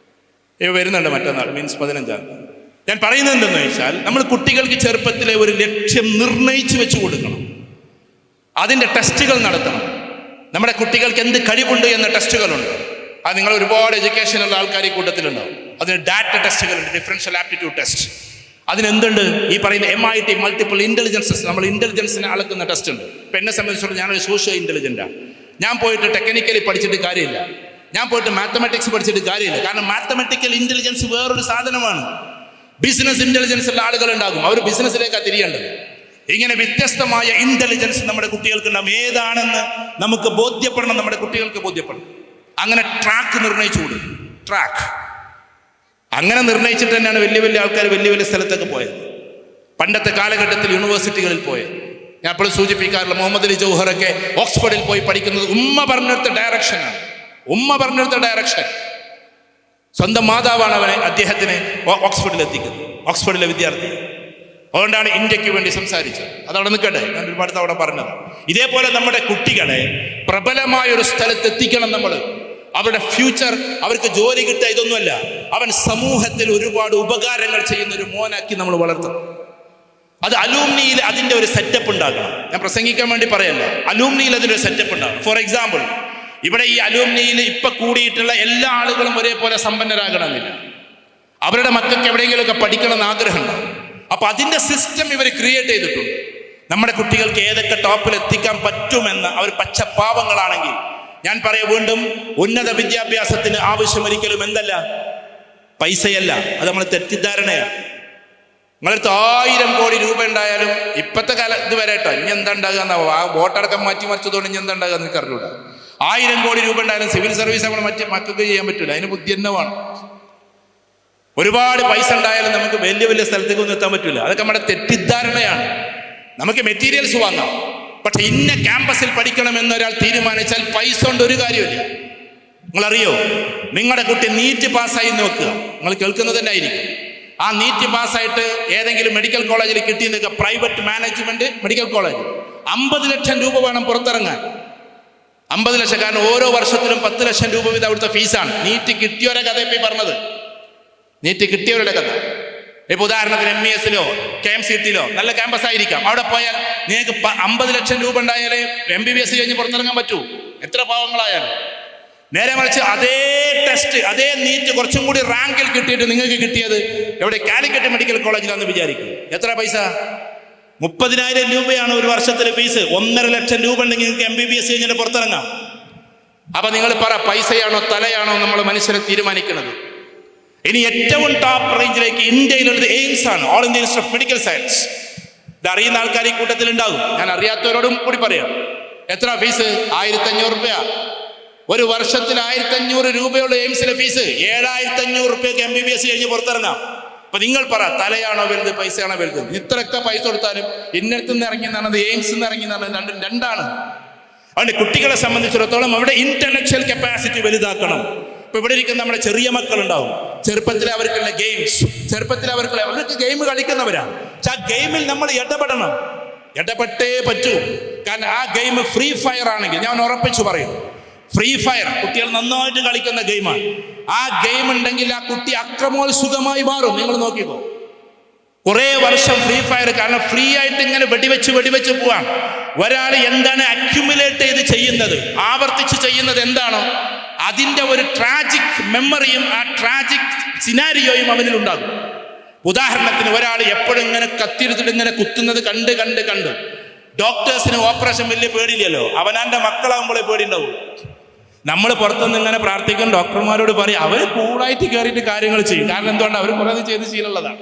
വരുന്നുണ്ട് മറ്റന്നാൾ, മീൻസ് 15-ാം. ഞാൻ പറയുന്നത് എന്തെന്ന് വെച്ചാൽ, നമ്മൾ കുട്ടികൾക്ക് ചെറുപ്പത്തിലെ ഒരു ലക്ഷ്യം നിർണയിച്ചു വെച്ചു കൊടുക്കണം. അതിൻ്റെ ടെസ്റ്റുകൾ നടത്തണം. നമ്മുടെ കുട്ടികൾക്ക് എന്ത് കഴിവുണ്ട് എന്ന ടെസ്റ്റുകളുണ്ട്. അത് നിങ്ങൾ ഒരുപാട് എഡ്യൂക്കേഷനുള്ള ആൾക്കാർ ഈ കൂട്ടത്തിലുണ്ടാവും. അതിന് ഡാറ്റ ടെസ്റ്റുകളുണ്ട്, ഡിഫറൻഷ്യൽ ആപ്റ്റിറ്റ്യൂഡ് ടെസ്റ്റ്. അതിനെന്തുണ്ട്? ഈ പറയുന്ന MIT മൾട്ടിപ്പിൾ ഇൻ്റലിജൻസസ്, നമ്മൾ ഇൻ്റലിജൻസിനെ അളക്കുന്ന ടെസ്റ്റ് ഉണ്ട്. ഇപ്പം എന്നെ സംബന്ധിച്ചിടത്തോളം ഞാനൊരു സോഷ്യോ ഇൻ്റലിജൻ്റാണ്. ഞാൻ പോയിട്ട് ടെക്നിക്കലി പഠിച്ചിട്ട് കാര്യമില്ല, ഞാൻ പോയിട്ട് മാത്തമാറ്റിക്സ് പഠിച്ചിട്ട് കാര്യമില്ല. കാരണം മാത്തമാറ്റിക്കൽ ഇൻ്റലിജൻസ് വേറൊരു സാധനമാണ്. ബിസിനസ് ഇൻ്റലിജൻസ് ഉള്ള ആളുകളുണ്ടാകും, അവർ ബിസിനസ്സിലേക്കാണ് തിരിയേണ്ടത്. ഇങ്ങനെ വ്യത്യസ്തമായ ഇൻ്റലിജൻസ് നമ്മുടെ കുട്ടികൾക്കുണ്ടാകും. ഏതാണെന്ന് നമുക്ക് ബോധ്യപ്പെടണം, നമ്മുടെ കുട്ടികൾക്ക് ബോധ്യപ്പെടണം. അങ്ങനെ ട്രാക്ക് നിർണയിച്ചു കൊടുക്കും. ട്രാക്ക് അങ്ങനെ നിർണയിച്ചിട്ട് തന്നെയാണ് വലിയ വലിയ ആൾക്കാർ വലിയ വലിയ സ്ഥലത്തൊക്കെ പോയത്. പണ്ടത്തെ കാലഘട്ടത്തിൽ യൂണിവേഴ്സിറ്റികളിൽ പോയത്. ഞാൻ എപ്പോഴും സൂചിപ്പിക്കാറില്ല, മുഹമ്മദ് അലി ജൗഹറൊക്കെ ഓക്സ്ഫോർഡിൽ പോയി പഠിക്കുന്നത് ഉമ്മ പറഞ്ഞെടുത്ത ഡയറക്ഷനാണ്. ഉമ്മ പറഞ്ഞെടുത്ത ഡയറക്ഷൻ. സ്വന്തം മാതാവാണ് അദ്ദേഹത്തിന് ഓക്സ്ഫോർഡിൽ എത്തിക്കുന്നത്, ഓക്സ്ഫോർഡിലെ വിദ്യാർത്ഥി. അതുകൊണ്ടാണ് ഇന്ത്യക്ക് വേണ്ടി സംസാരിച്ചത്. അതവിടെ നിൽക്കട്ടെ, ഞാൻ ഒരുപാട് തവണ പറഞ്ഞത്. ഇതേപോലെ നമ്മുടെ കുട്ടികളെ പ്രബലമായ ഒരു സ്ഥലത്ത് എത്തിക്കണം നമ്മൾ. അവരുടെ ഫ്യൂച്ചർ, അവർക്ക് ജോലി കിട്ടുക ഇതൊന്നുമല്ല. അവൻ സമൂഹത്തിൽ ഒരുപാട് ഉപകാരങ്ങൾ ചെയ്യുന്ന ഒരു മോനാക്കി നമ്മൾ വളർത്തണം. അത് അലൂമിനിയിൽ അതിൻ്റെ ഒരു സെറ്റപ്പ് ഉണ്ടാക്കണം. ഞാൻ പ്രസംഗിക്കാൻ വേണ്ടി പറയല്ല, അലൂമിനിയിൽ അതിൻ്റെ ഒരു സെറ്റപ്പ് ഉണ്ടാകണം. ഫോർ എക്സാമ്പിൾ, ഇവിടെ ഈ അലൂമിനിയിൽ ഇപ്പൊ കൂടിയിട്ടുള്ള എല്ലാ ആളുകളും ഒരേപോലെ സമ്പന്നരാകണമെന്നില്ല. അവരുടെ മക്കൾക്ക് എവിടെയെങ്കിലുമൊക്കെ പഠിക്കണമെന്ന് ആഗ്രഹമുണ്ടാവും. അപ്പൊ അതിന്റെ സിസ്റ്റം ഇവർ ക്രിയേറ്റ് ചെയ്തിട്ടുണ്ട്. നമ്മുടെ കുട്ടികൾക്ക് ഏതൊക്കെ ടോപ്പിൽ എത്തിക്കാൻ പറ്റുമെന്ന് അവർ പച്ചപ്പാവങ്ങളാണെങ്കിൽ, ഞാൻ പറയാം വീണ്ടും, ഉന്നത വിദ്യാഭ്യാസത്തിന് ആവശ്യം ഒരിക്കലും എന്തല്ല, പൈസയല്ല, അത് നമ്മൾ തെറ്റിദ്ധാരണയാണ്. നിങ്ങളടുത്ത് 1000 കോടി രൂപ ഉണ്ടായാലും ഇപ്പോഴത്തെ കാലം ഇത് വരെ കേട്ടോ, ഇനി എന്താ ഉണ്ടാകുക, വോട്ടടക്കം മാറ്റി മറിച്ചതുകൊണ്ട് ഇനി എന്താ ഉണ്ടാകുക എനിക്ക് അറിഞ്ഞൂടാ. 1000 കോടി രൂപ ഉണ്ടായാലും സിവിൽ സർവീസ് നമ്മൾ മക്കൾക്ക് ചെയ്യാൻ പറ്റില്ല, അതിന് ബുദ്ധി തന്നെ വേണം. ഒരുപാട് പൈസ ഉണ്ടായാലും നമുക്ക് വലിയ വലിയ സ്ഥലത്തേക്ക് ഒന്നും എത്താൻ പറ്റില്ല. അതൊക്കെ നമ്മുടെ തെറ്റിദ്ധാരണയാണ്. നമുക്ക് മെറ്റീരിയൽസ് വാങ്ങാം, പക്ഷെ ഇന്ന ക്യാമ്പസിൽ പഠിക്കണം എന്നൊരാൾ തീരുമാനിച്ചാൽ പൈസ കൊണ്ട് ഒരു കാര്യമില്ല. നിങ്ങളറിയോ, നിങ്ങളുടെ കുട്ടി നീറ്റ് പാസ്സായി എന്ന് വെക്കുക, നിങ്ങൾ കേൾക്കുന്നത് തന്നെ ആയിരിക്കും. ആ നീറ്റ് പാസ്സായിട്ട് ഏതെങ്കിലും മെഡിക്കൽ കോളേജിൽ കിട്ടിയെന്നൊക്കെ, പ്രൈവറ്റ് മാനേജ്മെന്റ് മെഡിക്കൽ കോളേജ്, 50 ലക്ഷം രൂപ വേണം പുറത്തിറങ്ങാൻ. 50 ലക്ഷം, കാരണം ഓരോ വർഷത്തിലും 10 ലക്ഷം രൂപ വീതം അവിടുത്തെ ഫീസാണ്. നീറ്റ് കിട്ടിയവരെ കഥ ഇപ്പം പറഞ്ഞത്, നീറ്റ് കിട്ടിയവരുടെ കഥ. ഇപ്പൊ ഉദാഹരണത്തിന് MESലോ KMCTയിലോ നല്ല ക്യാമ്പസ് ആയിരിക്കാം, അവിടെ പോയാൽ നിങ്ങൾക്ക് 50 ലക്ഷം രൂപ ഉണ്ടായാലേ MBBS കഴിഞ്ഞ് പുറത്തിറങ്ങാൻ പറ്റൂ, എത്ര പാവങ്ങളായാലും. നേരെ മറിച്ച് അതേ ടെസ്റ്റ്, അതേ നീറ്റ് കുറച്ചും കൂടി റാങ്കിൽ കിട്ടിയിട്ട് നിങ്ങൾക്ക് കിട്ടിയത് എവിടെ, കാലിക്കറ്റ് മെഡിക്കൽ കോളേജിലാണെന്ന് വിചാരിക്കും. എത്ര പൈസ? 30,000 രൂപയാണ് ഒരു വർഷത്തിലെ ഫീസ്. 1.5 ലക്ഷം രൂപ ഉണ്ടെങ്കിൽ നിങ്ങൾക്ക് MBBS കഴിഞ്ഞിട്ട് പുറത്തിറങ്ങാം. അപ്പൊ നിങ്ങൾ പറ, പൈസയാണോ തലയാണോ നമ്മൾ മനുഷ്യരെ തീരുമാനിക്കുന്നത്? ഇനി ഏറ്റവും ടോപ്പ് റേഞ്ചിലേക്ക് ഇന്ത്യയിലുള്ളത് എയിംസ് ആണ്, all India institute of medical science. ഇത് അറിയുന്ന ആൾക്കാർ ഈ കൂട്ടത്തിൽ ഉണ്ടാകും, ഞാൻ അറിയാത്തവരോടും കൂടി പറയാം. എത്ര ഫീസ്? 1500 രൂപ ഒരു വർഷത്തിൽ. 1500 രൂപയുള്ള എയിംസിലെ ഫീസ്. 7500 രൂപയ്ക്ക് MBBS കഴിഞ്ഞ് പുറത്തിറങ്ങാം. അപ്പൊ നിങ്ങൾ പറ, തലയാണോ വലുത് പൈസയാണോ വലുത്? ഇത്രയൊക്കെ പൈസ കൊടുത്താലും ഇന്നടത്ത് നിന്ന് ഇറങ്ങി നടന്നത് എയിംസ് നിന്ന് ഇറങ്ങി നടന്നത് രണ്ടാണ്. അതുകൊണ്ട് കുട്ടികളെ സംബന്ധിച്ചിടത്തോളം അവിടെ ഇന്റലക്ച്വൽ കപ്പാസിറ്റി വലുതാക്കണം. ഇപ്പൊ ഇവിടെ ഇരിക്കുന്ന നമ്മുടെ ചെറിയ മക്കളുണ്ടാവും, ചെറുപ്പത്തിൽ അവർക്കുള്ള ഗെയിംസ്, ചെറുപ്പത്തിൽ അവർക്ക് ഗെയിം കളിക്കുന്നവരാണ്. പക്ഷെ ആ ഗെയിമിൽ നമ്മൾ ഇടപെടണം, ഇടപെട്ടേ പറ്റൂ. കാരണം ആ ഗെയിം ഫ്രീ ഫയർ ആണെങ്കിൽ, ഞാൻ ഉറപ്പിച്ചു പറയും, ഫ്രീ ഫയർ കുട്ടികൾ നന്നായിട്ട് കളിക്കുന്ന ഗെയിമാണ്. ആ ഗെയിം ഉണ്ടെങ്കിൽ ആ കുട്ടി അക്രമോത്സുകമായി മാറും. നിങ്ങൾ നോക്കിക്കോ, കുറെ വർഷം ഫ്രീ ഫയർ, കാരണം ഫ്രീ ആയിട്ട് ഇങ്ങനെ വെടിവെച്ച് പോവാൻ. ഒരാൾ എന്താണ് അക്യുമുലേറ്റ് ചെയ്ത് ചെയ്യുന്നത്, ആവർത്തിച്ച് ചെയ്യുന്നത് എന്താണോ, അതിൻ്റെ ഒരു ട്രാജിക് മെമ്മറിയും ആ ട്രാജിക് സിനാരിയോയും അവനിൽ ഉണ്ടാകും. ഉദാഹരണത്തിന്, ഒരാൾ എപ്പോഴും ഇങ്ങനെ കത്തിയെടുത്തിട്ട് ഇങ്ങനെ കുത്തുന്നത് കണ്ട് ഡോക്ടേഴ്സിന് ഓപ്പറേഷൻ വലിയ പേടിയില്ലല്ലോ, അവനാൻ്റെ മക്കളാകുമ്പോഴേ പേടിയുണ്ടാവും. നമ്മൾ പുറത്തുനിന്ന് ഇങ്ങനെ പ്രാർത്ഥിക്കും, ഡോക്ടർമാരോട് പറയും, അവർ കൂളായിട്ട് കയറിയിട്ട് കാര്യങ്ങൾ ചെയ്യും. കാരണം എന്തുകൊണ്ട്, അവർ കുറേ ചെയ്ത് ശീലമുള്ളതാണ്.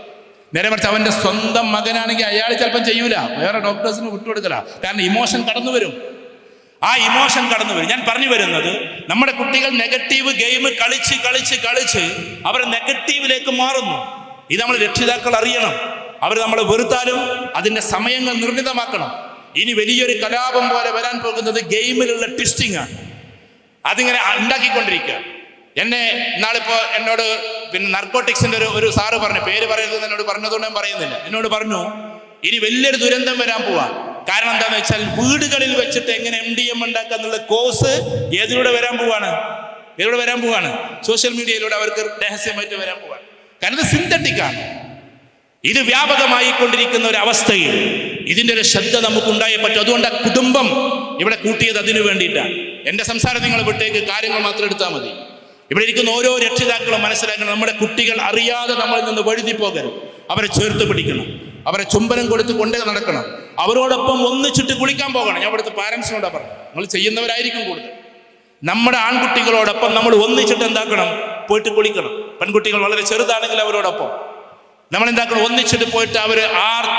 നേരെ മറിച്ച് അവൻ്റെ സ്വന്തം മകനാണെങ്കിൽ അയാൾ ചിലപ്പം ചെയ്യൂല, വേറെ ഡോക്ടേഴ്സിന് വിട്ടുകൊടുക്കല. കാരണം ഇമോഷൻ കടന്നു വരും, ആ ഇമോഷൻ കടന്നു വരും. ഞാൻ പറഞ്ഞു വരുന്നത്, നമ്മുടെ കുട്ടികൾ നെഗറ്റീവ് ഗെയിം കളിച്ച് അവർ നെഗറ്റീവിലേക്ക് മാറുന്നു. ഇത് നമ്മൾ രക്ഷിതാക്കൾ അറിയണം. അവർ നമ്മളെ വെറുത്താലും അതിൻ്റെ സമയങ്ങൾ നിർണിതമാക്കണം. ഇനി വലിയൊരു കലാപം പോലെ വരാൻ പോകുന്നത് ഗെയിമിലുള്ള ട്വിസ്റ്റിംഗ് ആണ്. അതിങ്ങനെ ഉണ്ടാക്കിക്കൊണ്ടിരിക്കുക. ഇന്നാളിപ്പോ എന്നോട് നർക്കോട്ടിക്സിന്റെ ഒരു സാറ് പറഞ്ഞു, പേര് പറയരുതെന്ന് എന്നോട് പറഞ്ഞതുകൊണ്ട് ഞാൻ പറയുന്നില്ല. എന്നോട് പറഞ്ഞു, ഇനി വലിയൊരു ദുരന്തം വരാൻ പോവാ. കാരണം എന്താന്ന് വെച്ചാൽ, വീടുകളിൽ വെച്ചിട്ട് എങ്ങനെ MDM ഉണ്ടാക്കുക എന്നുള്ള കോഴ്സ് ഏതിലൂടെ വരാൻ പോവാണ്? സോഷ്യൽ മീഡിയയിലൂടെ അവർക്ക് രഹസ്യമായിട്ട് വരാൻ പോവാണ്. കാരണം ഇത് സിന്തറ്റിക് ആണ്. ഇത് വ്യാപകമായി കൊണ്ടിരിക്കുന്ന ഒരു അവസ്ഥയിൽ ഇതിൻ്റെ ഒരു ശ്രദ്ധ നമുക്ക് ഉണ്ടായേ പറ്റും. അതുകൊണ്ട് ആ കുടുംബം ഇവിടെ കൂട്ടിയത് അതിനു വേണ്ടിയിട്ടാണ്. എൻ്റെ സംസാരം നിങ്ങൾ വിട്ടേക്ക്, കാര്യങ്ങൾ മാത്രം എടുത്താൽ മതി. ഇവിടെ ഇരിക്കുന്ന ഓരോ രക്ഷിതാക്കളും മനസ്സിലാക്കണം, നമ്മുടെ കുട്ടികൾ അറിയാതെ നമ്മളിൽ നിന്ന് വഴുതി പോകരുത്. അവരെ ചേർത്ത് പിടിക്കണം, അവരെ ചുംബനം കൊടുത്ത് കൊണ്ടേ നടക്കണം, അവരോടൊപ്പം ഒന്നിച്ചിട്ട് കുളിക്കാൻ പോകണം. ഞാൻ ഇവിടുത്തെ പാരൻസിനോടാ പറഞ്ഞു, നിങ്ങൾ ചെയ്യുന്നവരായിരിക്കും കൂടുതൽ. നമ്മുടെ ആൺകുട്ടികളോടൊപ്പം നമ്മൾ ഒന്നിച്ചിട്ട് എന്താക്കണം, പോയിട്ട് കുളിക്കണം. പെൺകുട്ടികൾ വളരെ ചെറുതാണെങ്കിൽ അവരോടൊപ്പം നമ്മൾ എന്താക്കണം, ഒന്നിച്ചിട്ട് പോയിട്ട് അവർ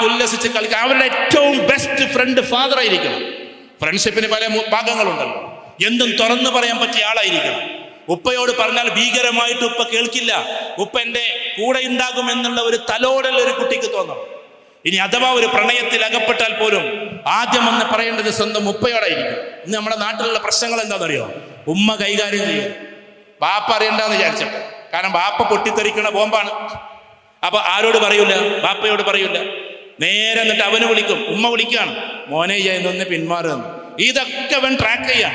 ഉല്ലസിച്ച് കളിക്കണം. അവരുടെ ഏറ്റവും ബെസ്റ്റ് ഫ്രണ്ട് ഫാദർ ആയിരിക്കണം. ഫ്രണ്ട്ഷിപ്പിന് പല ഭാഗങ്ങളുണ്ടല്ലോ. എന്തും തുറന്നു പറയാൻ പറ്റിയ ആളായിരിക്കണം. ഉപ്പയോട് പറഞ്ഞാൽ ഭീകരമായിട്ട് ഉപ്പ കേൾക്കില്ല, ഉപ്പ എൻ്റെ കൂടെ ഉണ്ടാകും എന്നുള്ള ഒരു തലോടൽ ഒരു കുട്ടിക്ക് തോന്നണം. ഇനി അഥവാ ഒരു പ്രണയത്തിൽ അകപ്പെട്ടാൽ പോലും ആദ്യം വന്ന് പറയേണ്ടത് സ്വന്തം ഉപ്പയോടായിരിക്കും. ഇന്ന് നമ്മുടെ നാട്ടിലുള്ള പ്രശ്നങ്ങൾ എന്താണെന്നറിയോ, ഉമ്മ കൈകാര്യം ചെയ്യും, ബാപ്പ അറിയണ്ടെന്ന് വിചാരിച്ചിട്ട്. കാരണം ബാപ്പ പൊട്ടിത്തെറിക്കണ ബോംബാണ്. അപ്പൊ ആരോട് പറയൂല, ബാപ്പയോട് പറയൂല. നേരെ എന്നിട്ട് അവന് വിളിക്കും, ഉമ്മ വിളിക്കുകയാണ്, മോനെ ഇതൊന്ന് പിന്മാറുന്നു. ഇതൊക്കെ അവൻ ട്രാക്ക് ചെയ്യാം.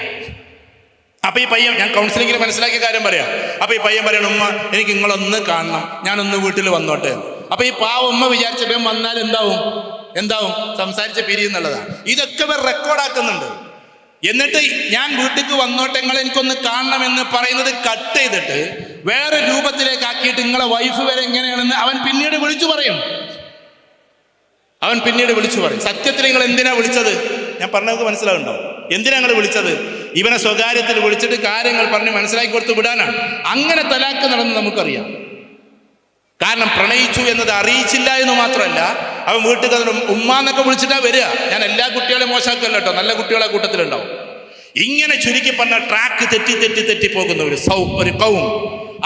അപ്പൊ ഈ പയ്യൻ, ഞാൻ കൗൺസിലിംഗിൽ മനസ്സിലാക്കിയ കാര്യം പറയാം. അപ്പൊ ഈ പയ്യൻ പറയണം, ഉമ്മ എനിക്ക് നിങ്ങളൊന്ന് കാണണം, ഞാനൊന്ന് വീട്ടിൽ വന്നോട്ടെ. അപ്പൊ ഈ ഉമ്മ വിചാരിച്ചപ്പം വന്നാൽ എന്താവും സംസാരിച്ച പിരിയുന്നുള്ളതാണ്. ഇതൊക്കെ ഇവർ റെക്കോർഡാക്കുന്നുണ്ട്. എന്നിട്ട് ഞാൻ വീട്ടിലേക്ക് വന്നോട്ടെ, നിങ്ങൾ എനിക്കൊന്ന് കാണണമെന്ന് പറയുന്നത് കട്ട് ചെയ്തിട്ട് വേറെ രൂപത്തിലേക്ക് ആക്കിയിട്ട് നിങ്ങളെ വൈഫ് വരെ എങ്ങനെയാണെന്ന് അവൻ പിന്നീട് വിളിച്ചു പറയും. സത്യത്തിൽ നിങ്ങൾ എന്തിനാ വിളിച്ചത്? ഞാൻ പറഞ്ഞവർക്ക് മനസ്സിലാവുന്നുണ്ടോ? എന്തിനാ നിങ്ങൾ വിളിച്ചത്? ഇവനെ സ്വകാര്യത്തിൽ വിളിച്ചിട്ട് കാര്യങ്ങൾ പറഞ്ഞ് മനസ്സിലാക്കി കൊടുത്ത് വിടാനാണ്. അങ്ങനെ തലാക്ക് നടന്ന് നമുക്കറിയാം. കാരണം പ്രണയിച്ചു എന്നത് അറിയിച്ചില്ല എന്ന് മാത്രമല്ല, അവൻ വീട്ടിൽ ഉമ്മ എന്നൊക്കെ വിളിച്ചിട്ടാ വരിക. ഞാൻ എല്ലാ കുട്ടികളെയും മോശമാക്കല്ല കേട്ടോ, നല്ല കുട്ടികളെ കൂട്ടത്തിലുണ്ടാവും. ഇങ്ങനെ ചുരുക്കി പറഞ്ഞ ട്രാക്ക് തെറ്റി പോകുന്ന ഒരു കൗം.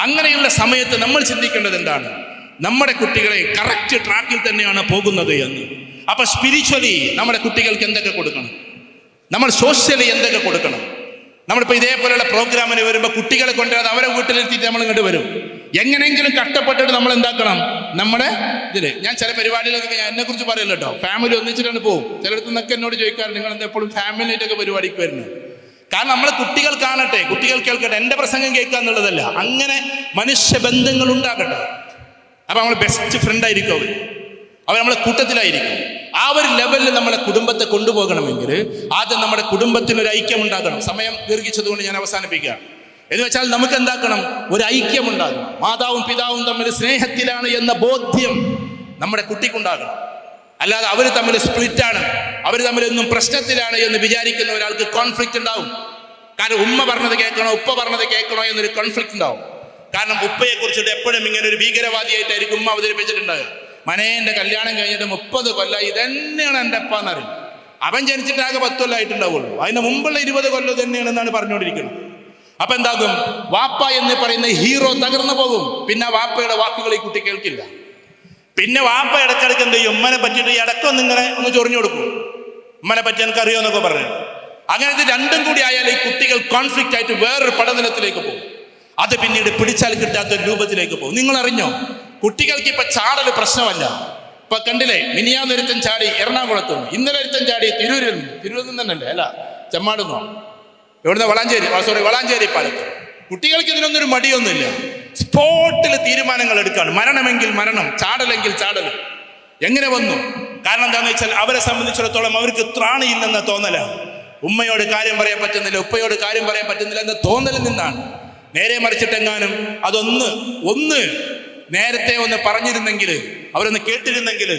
അങ്ങനെയുള്ള സമയത്ത് നമ്മൾ ചിന്തിക്കേണ്ടത് എന്താണ്? നമ്മുടെ കുട്ടികളെ കറക്റ്റ് ട്രാക്കിൽ തന്നെയാണ് പോകുന്നത് എന്ന്. അപ്പൊ സ്പിരിച്വലി നമ്മുടെ കുട്ടികൾക്ക് എന്തൊക്കെ കൊടുക്കണം, നമ്മൾ സോഷ്യലി എന്തൊക്കെ കൊടുക്കണം. നമ്മളിപ്പോൾ ഇതേപോലെയുള്ള പ്രോഗ്രാമിന് വരുമ്പോൾ കുട്ടികളെ കൊണ്ടുവരാതെ അവരെ വീട്ടിലെത്തിയിട്ട് നമ്മൾ ഇങ്ങോട്ട് വരും. എങ്ങനെയെങ്കിലും കഷ്ടപ്പെട്ടിട്ട് നമ്മൾ എന്താക്കണം, നമ്മുടെ ഇതില്. ഞാൻ ചില പരിപാടികളൊക്കെ ഞാൻ എന്നെ കുറിച്ച് പറയല്ലോ കേട്ടോ, ഫാമിലി ഒന്നിച്ചിട്ടാണ് പോകും. ചിലടത്ത് നിന്നൊക്കെ എന്നോട് ചോദിക്കാറ്, നിങ്ങൾ എന്താ എപ്പോഴും ഫാമിലി ആയിട്ടൊക്കെ പരിപാടിക്ക് വരുന്നത്? കാരണം നമ്മൾ കുട്ടികൾ കാണട്ടെ, കുട്ടികൾ കേൾക്കട്ടെ, എൻ്റെ പ്രസംഗം കേൾക്കുക എന്നുള്ളതല്ല, അങ്ങനെ മനുഷ്യബന്ധങ്ങൾ ഉണ്ടാകട്ടെ. അപ്പം നമ്മൾ ബെസ്റ്റ് ഫ്രണ്ട് ആയിരിക്കും അവർ നമ്മളെ കൂട്ടത്തിലായിരിക്കും. ആ ഒരു ലെവലിൽ നമ്മളെ കുടുംബത്തെ കൊണ്ടുപോകണമെങ്കിൽ ആദ്യം നമ്മുടെ കുടുംബത്തിനൊരു ഐക്യം ഉണ്ടാകണം. സമയം ദീർഘിച്ചതുകൊണ്ട് ഞാൻ അവസാനിപ്പിക്കുകയാണ്. എന്ന് വെച്ചാൽ നമുക്ക് എന്താക്കണം, ഒരു ഐക്യം ഉണ്ടാകണം. മാതാവും പിതാവും തമ്മിൽ സ്നേഹത്തിലാണ് എന്ന ബോധ്യം നമ്മുടെ കുട്ടിക്കുണ്ടാകണം. അല്ലാതെ അവർ തമ്മിൽ സ്പ്ലിറ്റാണ്, അവർ തമ്മിൽ എന്നും പ്രശ്നത്തിലാണ് എന്ന് വിചാരിക്കുന്ന ഒരാൾക്ക് കോൺഫ്ലിക്റ്റ് ഉണ്ടാവും. കാരണം ഉമ്മ പറഞ്ഞത് കേൾക്കണോ ഉപ്പ പറഞ്ഞത് കേൾക്കണോ എന്നൊരു കോൺഫ്ലിക്റ്റ് ഉണ്ടാവും. കാരണം ഉപ്പയെ കുറിച്ചിട്ട് എപ്പോഴും ഇങ്ങനെ ഒരു ഭീകരവാദിയായിട്ടായിരിക്കും ഉമ്മ അവതരിപ്പിച്ചിട്ടുണ്ടാകുക. മനേൻ്റെ കല്യാണം കഴിഞ്ഞിട്ട് 30 കൊല്ലം ഇതന്നെയാണ് എൻ്റെ അപ്പ എന്നറിയും. അവൻ ജനിച്ചിട്ട് ആകെ 10 കൊല്ലമായിട്ടുണ്ടാവുള്ളൂ. അതിന് മുമ്പുള്ള 20 കൊല്ലം തന്നെയാണെന്നാണ് പറഞ്ഞുകൊണ്ടിരിക്കുന്നത്. അപ്പൊ എന്താകും, വാപ്പ എന്ന് പറയുന്ന ഹീറോ തകർന്നു പോകും. പിന്നെ വാപ്പയുടെ വാക്കുകൾ ഈ കുട്ടി കേൾക്കില്ല. പിന്നെ വാപ്പ ഇടക്കിടക്ക് എന്ത് ചെയ്യും, ഉമ്മനെ പറ്റിയിട്ട് ഈ ഇടക്കൊന്ന് ഇങ്ങനെ ഒന്ന് ചൊറിഞ്ഞു കൊടുക്കും, ഉമ്മനെ പറ്റി എനിക്ക് അറിയോ എന്നൊക്കെ പറഞ്ഞു. അങ്ങനത്തെ രണ്ടും കൂടി ആയാൽ ഈ കുട്ടികൾ കോൺഫ്ലിക്റ്റ് ആയിട്ട് വേറൊരു പടനിലത്തിലേക്ക് പോകും. അത് പിന്നീട് പിടിച്ചാൽ കിട്ടാത്തൊരു രൂപത്തിലേക്ക് പോകും. നിങ്ങൾ അറിഞ്ഞോ, കുട്ടികൾക്ക് ഇപ്പൊ ചാടല് പ്രശ്നമല്ല. ഇപ്പൊ കണ്ടില്ലേ, മിനിയാന്നൊരുത്തൻ ചാടി എറണാകുളത്ത് നിന്ന്, ഇന്നലെ ഒരുത്തൻ ചാടി തിരൂരിൽ നിന്ന് തന്നെയല്ലേ, അല്ല ചെമ്മാടുന്നോ, എവിടുന്ന വളാഞ്ചേരി പാലത്ത്. കുട്ടികൾക്ക് ഇതിനൊന്നൊരു മടിയൊന്നുമില്ല. സ്പോട്ടിൽ തീരുമാനങ്ങൾ എടുക്കാണ്. മരണമെങ്കിൽ മരണം, ചാടലെങ്കിൽ ചാടൽ. എങ്ങനെ വന്നു? കാരണം എന്താണെന്ന് വെച്ചാൽ അവരെ സംബന്ധിച്ചിടത്തോളം അവർക്ക് ത്രാണിയില്ലെന്ന തോന്നലാണ്. ഉമ്മയോട് കാര്യം പറയാൻ പറ്റുന്നില്ല, ഉപ്പയോട് കാര്യം പറയാൻ പറ്റുന്നില്ല എന്ന തോന്നലിൽ നിന്നാണ്. നേരെ മറിച്ചിട്ടെങ്ങാനും അതൊന്ന് നേരത്തെ ഒന്ന് പറഞ്ഞിരുന്നെങ്കിൽ, അവരൊന്ന് കേട്ടിരുന്നെങ്കിൽ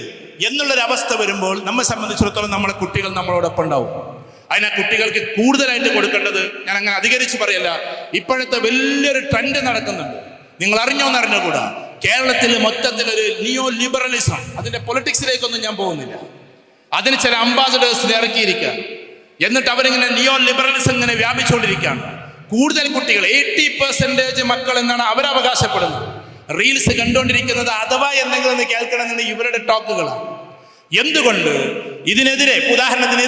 എന്നുള്ളൊരവസ്ഥ വരുമ്പോൾ നമ്മെ സംബന്ധിച്ചിടത്തോളം നമ്മളെ കുട്ടികൾ നമ്മളോടൊപ്പം ഉണ്ടാവും. അതിനാ കുട്ടികൾക്ക് കൂടുതലായിട്ട് കൊടുക്കേണ്ടത്, ഞാൻ അങ്ങനെ അധികരിച്ച് പറയല്ല, ഇപ്പോഴത്തെ വലിയൊരു ട്രെൻഡ് നടക്കുന്നുണ്ട്. നിങ്ങൾ അറിഞ്ഞോന്നറിഞ്ഞുകൂടാ, കേരളത്തിൽ മൊത്തത്തിലൊരു നിയോ ലിബറലിസം, അതിന്റെ പൊളിറ്റിക്സിലേക്കൊന്നും ഞാൻ പോകുന്നില്ല. അതിന് ചില അംബാസഡേഴ്സിനെ ഇറക്കിയിരിക്കുകയാണ്. എന്നിട്ട് അവരിങ്ങനെ നിയോ ലിബറലിസം ഇങ്ങനെ വ്യാപിച്ചുകൊണ്ടിരിക്കുകയാണ്. കൂടുതൽ കുട്ടികൾ 80% മക്കൾ എന്നാണ് അവരവകാശപ്പെടുന്നത്. റീൽസ് കണ്ടുകൊണ്ടിരിക്കുന്നത് അഥവാ എന്തെങ്കിലും ഒന്ന് കേൾക്കണമെന്നുണ്ടെങ്കിൽ ഇവരുടെ ടോക്കുകളാണ്. എന്തുകൊണ്ട്? ഇതിനെതിരെ ഉദാഹരണത്തിന്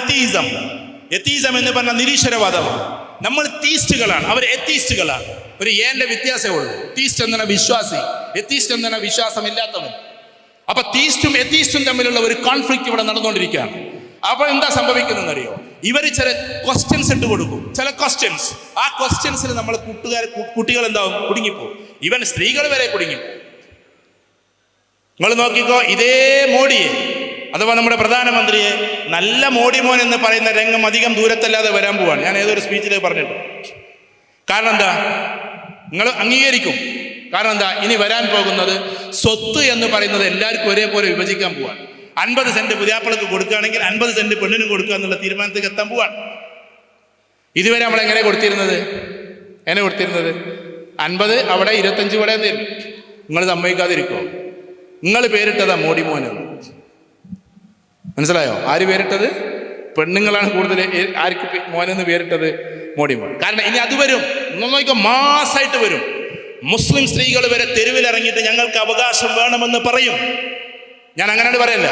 എത്തീസം എന്ന് പറഞ്ഞ നിരീശ്വരവാദമാണ്. നമ്മൾ തീസ്റ്റുകളാണ്, അവർ എത്തീസ്റ്റുകളാണ്. ഒരു ഏന്റെ വ്യത്യാസമേ ഉള്ളൂ. തീസ്റ്റ് എന്നാണ് വിശ്വാസി, എത്തീസ്റ്റ് എന്നാണ് വിശ്വാസമില്ലാത്തവൻ. അപ്പൊ തീസ്റ്റും എത്തീസ്റ്റും തമ്മിലുള്ള ഒരു കോൺഫ്ലിക്റ്റ് ഇവിടെ നടന്നുകൊണ്ടിരിക്കുകയാണ്. അപ്പൊ എന്താ സംഭവിക്കുന്നതെന്നറിയോ, ഇവർ ചില ക്വസ്റ്റ്യൻസ് ഇട്ട് കൊടുക്കും. ചില ക്വസ്റ്റ്യൻസ്, ആ ക്വസ്റ്റ്യൻസിൽ നമ്മൾ കുട്ടികൾ എന്താവും, കുടുങ്ങിപ്പോകും. ഇവൻ സ്ത്രീകൾ വരെ കുടുങ്ങിപ്പോകും. നിങ്ങൾ നോക്കിക്കോ, ഇതേ മോഡിയെ അഥവാ നമ്മുടെ പ്രധാനമന്ത്രിയെ നല്ല മോഡി മോൻ എന്ന് പറയുന്ന രംഗം അധികം ദൂരത്തല്ലാതെ വരാൻ പോവാണ്. ഞാൻ ഏതൊരു സ്പീച്ചിൽ പറഞ്ഞിട്ട്. കാരണം എന്താ, നിങ്ങൾ അംഗീകരിക്കും. കാരണം എന്താ, ഇനി വരാൻ പോകുന്നത് സ്വത്ത് എന്ന് പറയുന്നത് എല്ലാവർക്കും ഒരേപോലെ വിഭജിക്കാൻ പോവാണ്. 50 സെന്റ് പുതിയാപ്പിളക്ക് കൊടുക്കുകയാണെങ്കിൽ 50 സെന്റ് പെണ്ണിനും കൊടുക്കുക എന്നുള്ള തീരുമാനത്തേക്ക് എത്താൻ പോവാണ്. ഇതുവരെ നമ്മൾ എങ്ങനെ കൊടുത്തിരുന്നത് 50 അവിടെ 25 ഇവിടെ തരും. നിങ്ങൾ സമ്മതിക്കാതിരിക്കോ? നിങ്ങൾ പേരിട്ടതാ മോഡി മോന്. മനസ്സിലായോ? ആര് പേരിട്ടത്? പെണ്ണുങ്ങളാണ് കൂടുതൽ. ആർക്ക് മോനെന്ന് പേരിട്ടത്? മോഡി മോൻ. കാരണം ഇനി അത് വരും, നോക്കിക്കോ, മാസായിട്ട് വരും. മുസ്ലിം സ്ത്രീകൾ വരെ തെരുവിലിറങ്ങിയിട്ട് ഞങ്ങൾക്ക് അവകാശം വേണമെന്ന് പറയും. ഞാൻ അങ്ങനെ പറയല്ല.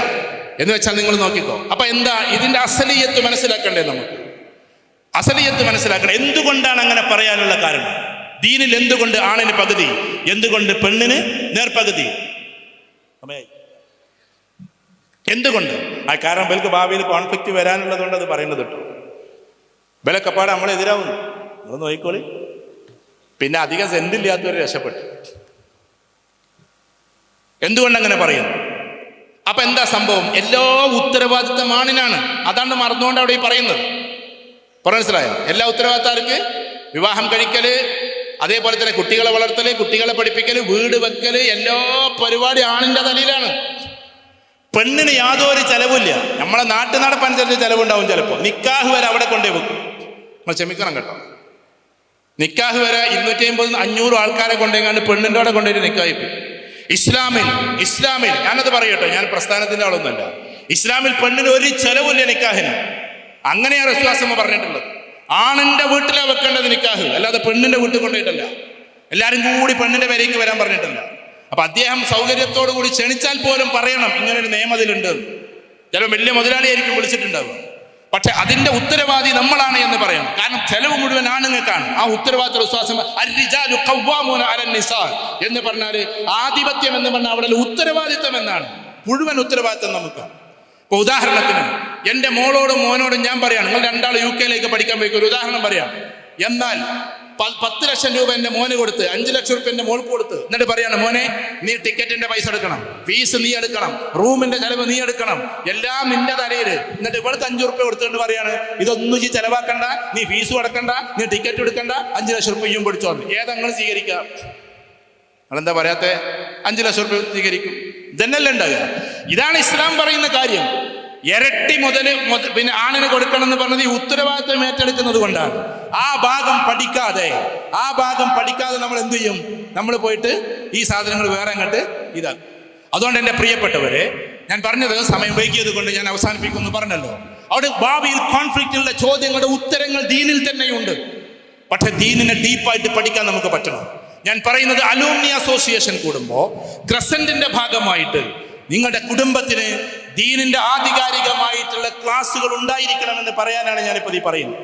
എന്ന് വെച്ചാൽ നിങ്ങൾ നോക്കിക്കോ. അപ്പൊ എന്താ ഇതിന്റെ അസലിയത്ത് മനസ്സിലാക്കണ്ടേ? നമുക്ക് അസലിയത്ത് മനസ്സിലാക്കണം. എന്തുകൊണ്ടാണ് അങ്ങനെ പറയാനുള്ള കാരണം? ദീനിൽ എന്തുകൊണ്ട് ആണിന് പകുതി, എന്തുകൊണ്ട് പെണ്ണിന് നേർപകുതി? എന്തുകൊണ്ട്? ആ കാരണം ബൽക്ക് ഭാവിയിൽ കോൺഫ്ലിക്റ്റ് വരാനുള്ളതുകൊണ്ട് അത് പറയുന്നത് കേട്ടോ. ബലക്കപ്പാട് നമ്മളെതിരാവുന്നു. നിങ്ങൾ നോക്കിക്കോളി. പിന്നെ അധികം സെന്റില്ലാത്തവർ രക്ഷപ്പെട്ടു. എന്തുകൊണ്ടങ്ങനെ പറയുന്നു? അപ്പൊ എന്താ സംഭവം? എല്ലാ ഉത്തരവാദിത്തം ആണിനാണ്. അതാണ് മറന്നുകൊണ്ട് അവിടെ പറയുന്നത്. മനസ്സിലായോ? എല്ലാ ഉത്തരവാദിത്തർക്ക് വിവാഹം കഴിക്കല്, അതേപോലെ തന്നെ കുട്ടികളെ വളർത്തല്, കുട്ടികളെ പഠിപ്പിക്കല്, വീട് വെക്കല്, എല്ലാ പരിപാടി ആണിന്റെ തലയിലാണ്. പെണ്ണിന് യാതൊരു ചെലവില്ല. നമ്മളെ നാട്ടു നടപ്പനുസരിച്ച് ചെലവുണ്ടാവും. ചിലപ്പോൾ നിക്കാഹ് വരെ അവിടെ കൊണ്ടേ വെക്കും. നമ്മൾ ക്ഷമിക്കണം കേട്ടോ. നിക്കാഹ് വരെ 250-500 ആൾക്കാരെ കൊണ്ടെങ്ങാണ്ട് പെണ്ണിൻ്റെ അവിടെ കൊണ്ടുപോയിട്ട് നിക്കാഹിപ്പിക്കും. ഇസ്ലാമിൽ ഞാനത് പറയട്ടെ, ഞാൻ പ്രസ്ഥാനത്തിന്റെ ആളൊന്നുമല്ല. ഇസ്ലാമിൽ പെണ്ണിന് ഒരു ചെലവില്ല നിക്കാഹിന്. അങ്ങനെയാണ് റസൂലുള്ളാഹി പറഞ്ഞിട്ടുള്ളത്. ആണിന്റെ വീട്ടിലാണ് വെക്കേണ്ടത് നിക്കാഹ്, അല്ലാതെ പെണ്ണിന്റെ വീട്ടിൽ കൊണ്ടുപോയിട്ടല്ല. എല്ലാവരും കൂടി പെണ്ണിന്റെ പേരേക്ക് വരാൻ പറഞ്ഞിട്ടില്ല. അപ്പൊ അദ്ദേഹം സൗകര്യത്തോടു കൂടി ക്ഷണിച്ചാൽ പോലും പറയണം ഇങ്ങനൊരു നിയമം അതിലുണ്ട്. ചിലപ്പോൾ വലിയ മുതലാളിയായിരിക്കും വിളിച്ചിട്ടുണ്ടാവുക, പക്ഷെ അതിന്റെ ഉത്തരവാദി നമ്മളാണ് എന്ന് പറയണം. കാരണം ചെലവ് മുഴുവൻ ആണുങ്ങൾക്കാണ്. ആ ഉത്തരവാദിത്ത വിശ്വാസം എന്ന് പറഞ്ഞാല് ആധിപത്യം എന്ന് പറഞ്ഞാൽ അവിടെ ഉത്തരവാദിത്വം എന്നാണ്. മുഴുവൻ ഉത്തരവാദിത്വം നമുക്കാണ്. ഇപ്പൊ ഉദാഹരണത്തിന് എന്റെ മോളോടും മോനോടും ഞാൻ പറയാണ്, നിങ്ങൾ രണ്ടാൾ UK പഠിക്കാൻ പോയി, ഒരു ഉദാഹരണം പറയാം. എന്നാൽ 10 ലക്ഷം രൂപ എന്റെ മോന് കൊടുത്ത് 5 ലക്ഷം രൂപ എന്റെ മോൾക്ക് കൊടുത്ത്, എന്നിട്ട് പറയാണ്, മോനെ നീ ടിക്കറ്റിന്റെ പൈസ എടുക്കണം, ഫീസ് നീ എടുക്കണം, റൂമിന്റെ ചെലവ് നീ എടുക്കണം, എല്ലാം നിന്റെ തലയില്. എന്നിട്ട് ഇവിടുത്തെ 5 രൂപ കൊടുത്തുകൊണ്ട് പറയാണ്, ഇതൊന്നും ഈ ചെലവാക്കണ്ട, നീ ഫീസും അടക്കണ്ട, നീ ടിക്കറ്റ് എടുക്കണ്ട, 5 ലക്ഷം രൂപ ഇയും പിടിച്ചോണ്ട്. ഏതങ്ങൾ സ്വീകരിക്കാം? നിങ്ങളെന്താ പറയാത്ത? 5 ലക്ഷം രൂപ സ്വീകരിക്കും. ഇതന്നെയല്ല ഉണ്ടാകുക. ഇതാണ് ഇസ്ലാം പറയുന്ന കാര്യം. ഇരട്ടി മുതല് പിന്നെ ആണിന് കൊടുക്കണം എന്ന് പറഞ്ഞത് ഈ ഉത്തരവാദിത്വം ഏറ്റെടുക്കുന്നത് കൊണ്ടാണ്. ആ ഭാഗം പഠിക്കാതെ നമ്മൾ എന്ത് ചെയ്യും? നമ്മൾ പോയിട്ട് ഈ സാധനങ്ങൾ വേറെ അങ്ങോട്ട് ഇതാക്കും. അതുകൊണ്ട് എൻ്റെ പ്രിയപ്പെട്ടവരെ, ഞാൻ പറഞ്ഞത് സമയം വൈകിയത് കൊണ്ട് ഞാൻ അവസാനിപ്പിക്കുമെന്ന് പറഞ്ഞല്ലോ. അവിടെ ഭാവിയിൽ കോൺഫ്ലിക്റ്റുള്ള ചോദ്യങ്ങളുടെ ഉത്തരങ്ങൾ ദീനിൽ തന്നെയുണ്ട്. പക്ഷെ ദീനിനെ ഡീപ്പായിട്ട് പഠിക്കാൻ നമുക്ക് പറ്റണം. ഞാൻ പറയുന്നത് അലൂമിനി അസോസിയേഷൻ കൂടുമ്പോൾ ക്രസന്റിന്റെ ഭാഗമായിട്ട് നിങ്ങളുടെ കുടുംബത്തിന് ദീനിന്റെ ആധികാരികമായിട്ടുള്ള ക്ലാസ്സുകൾ ഉണ്ടായിരിക്കണമെന്ന് പറയാനാണ് ഞാനിപ്പോൾ ഈ പറയുന്നത്.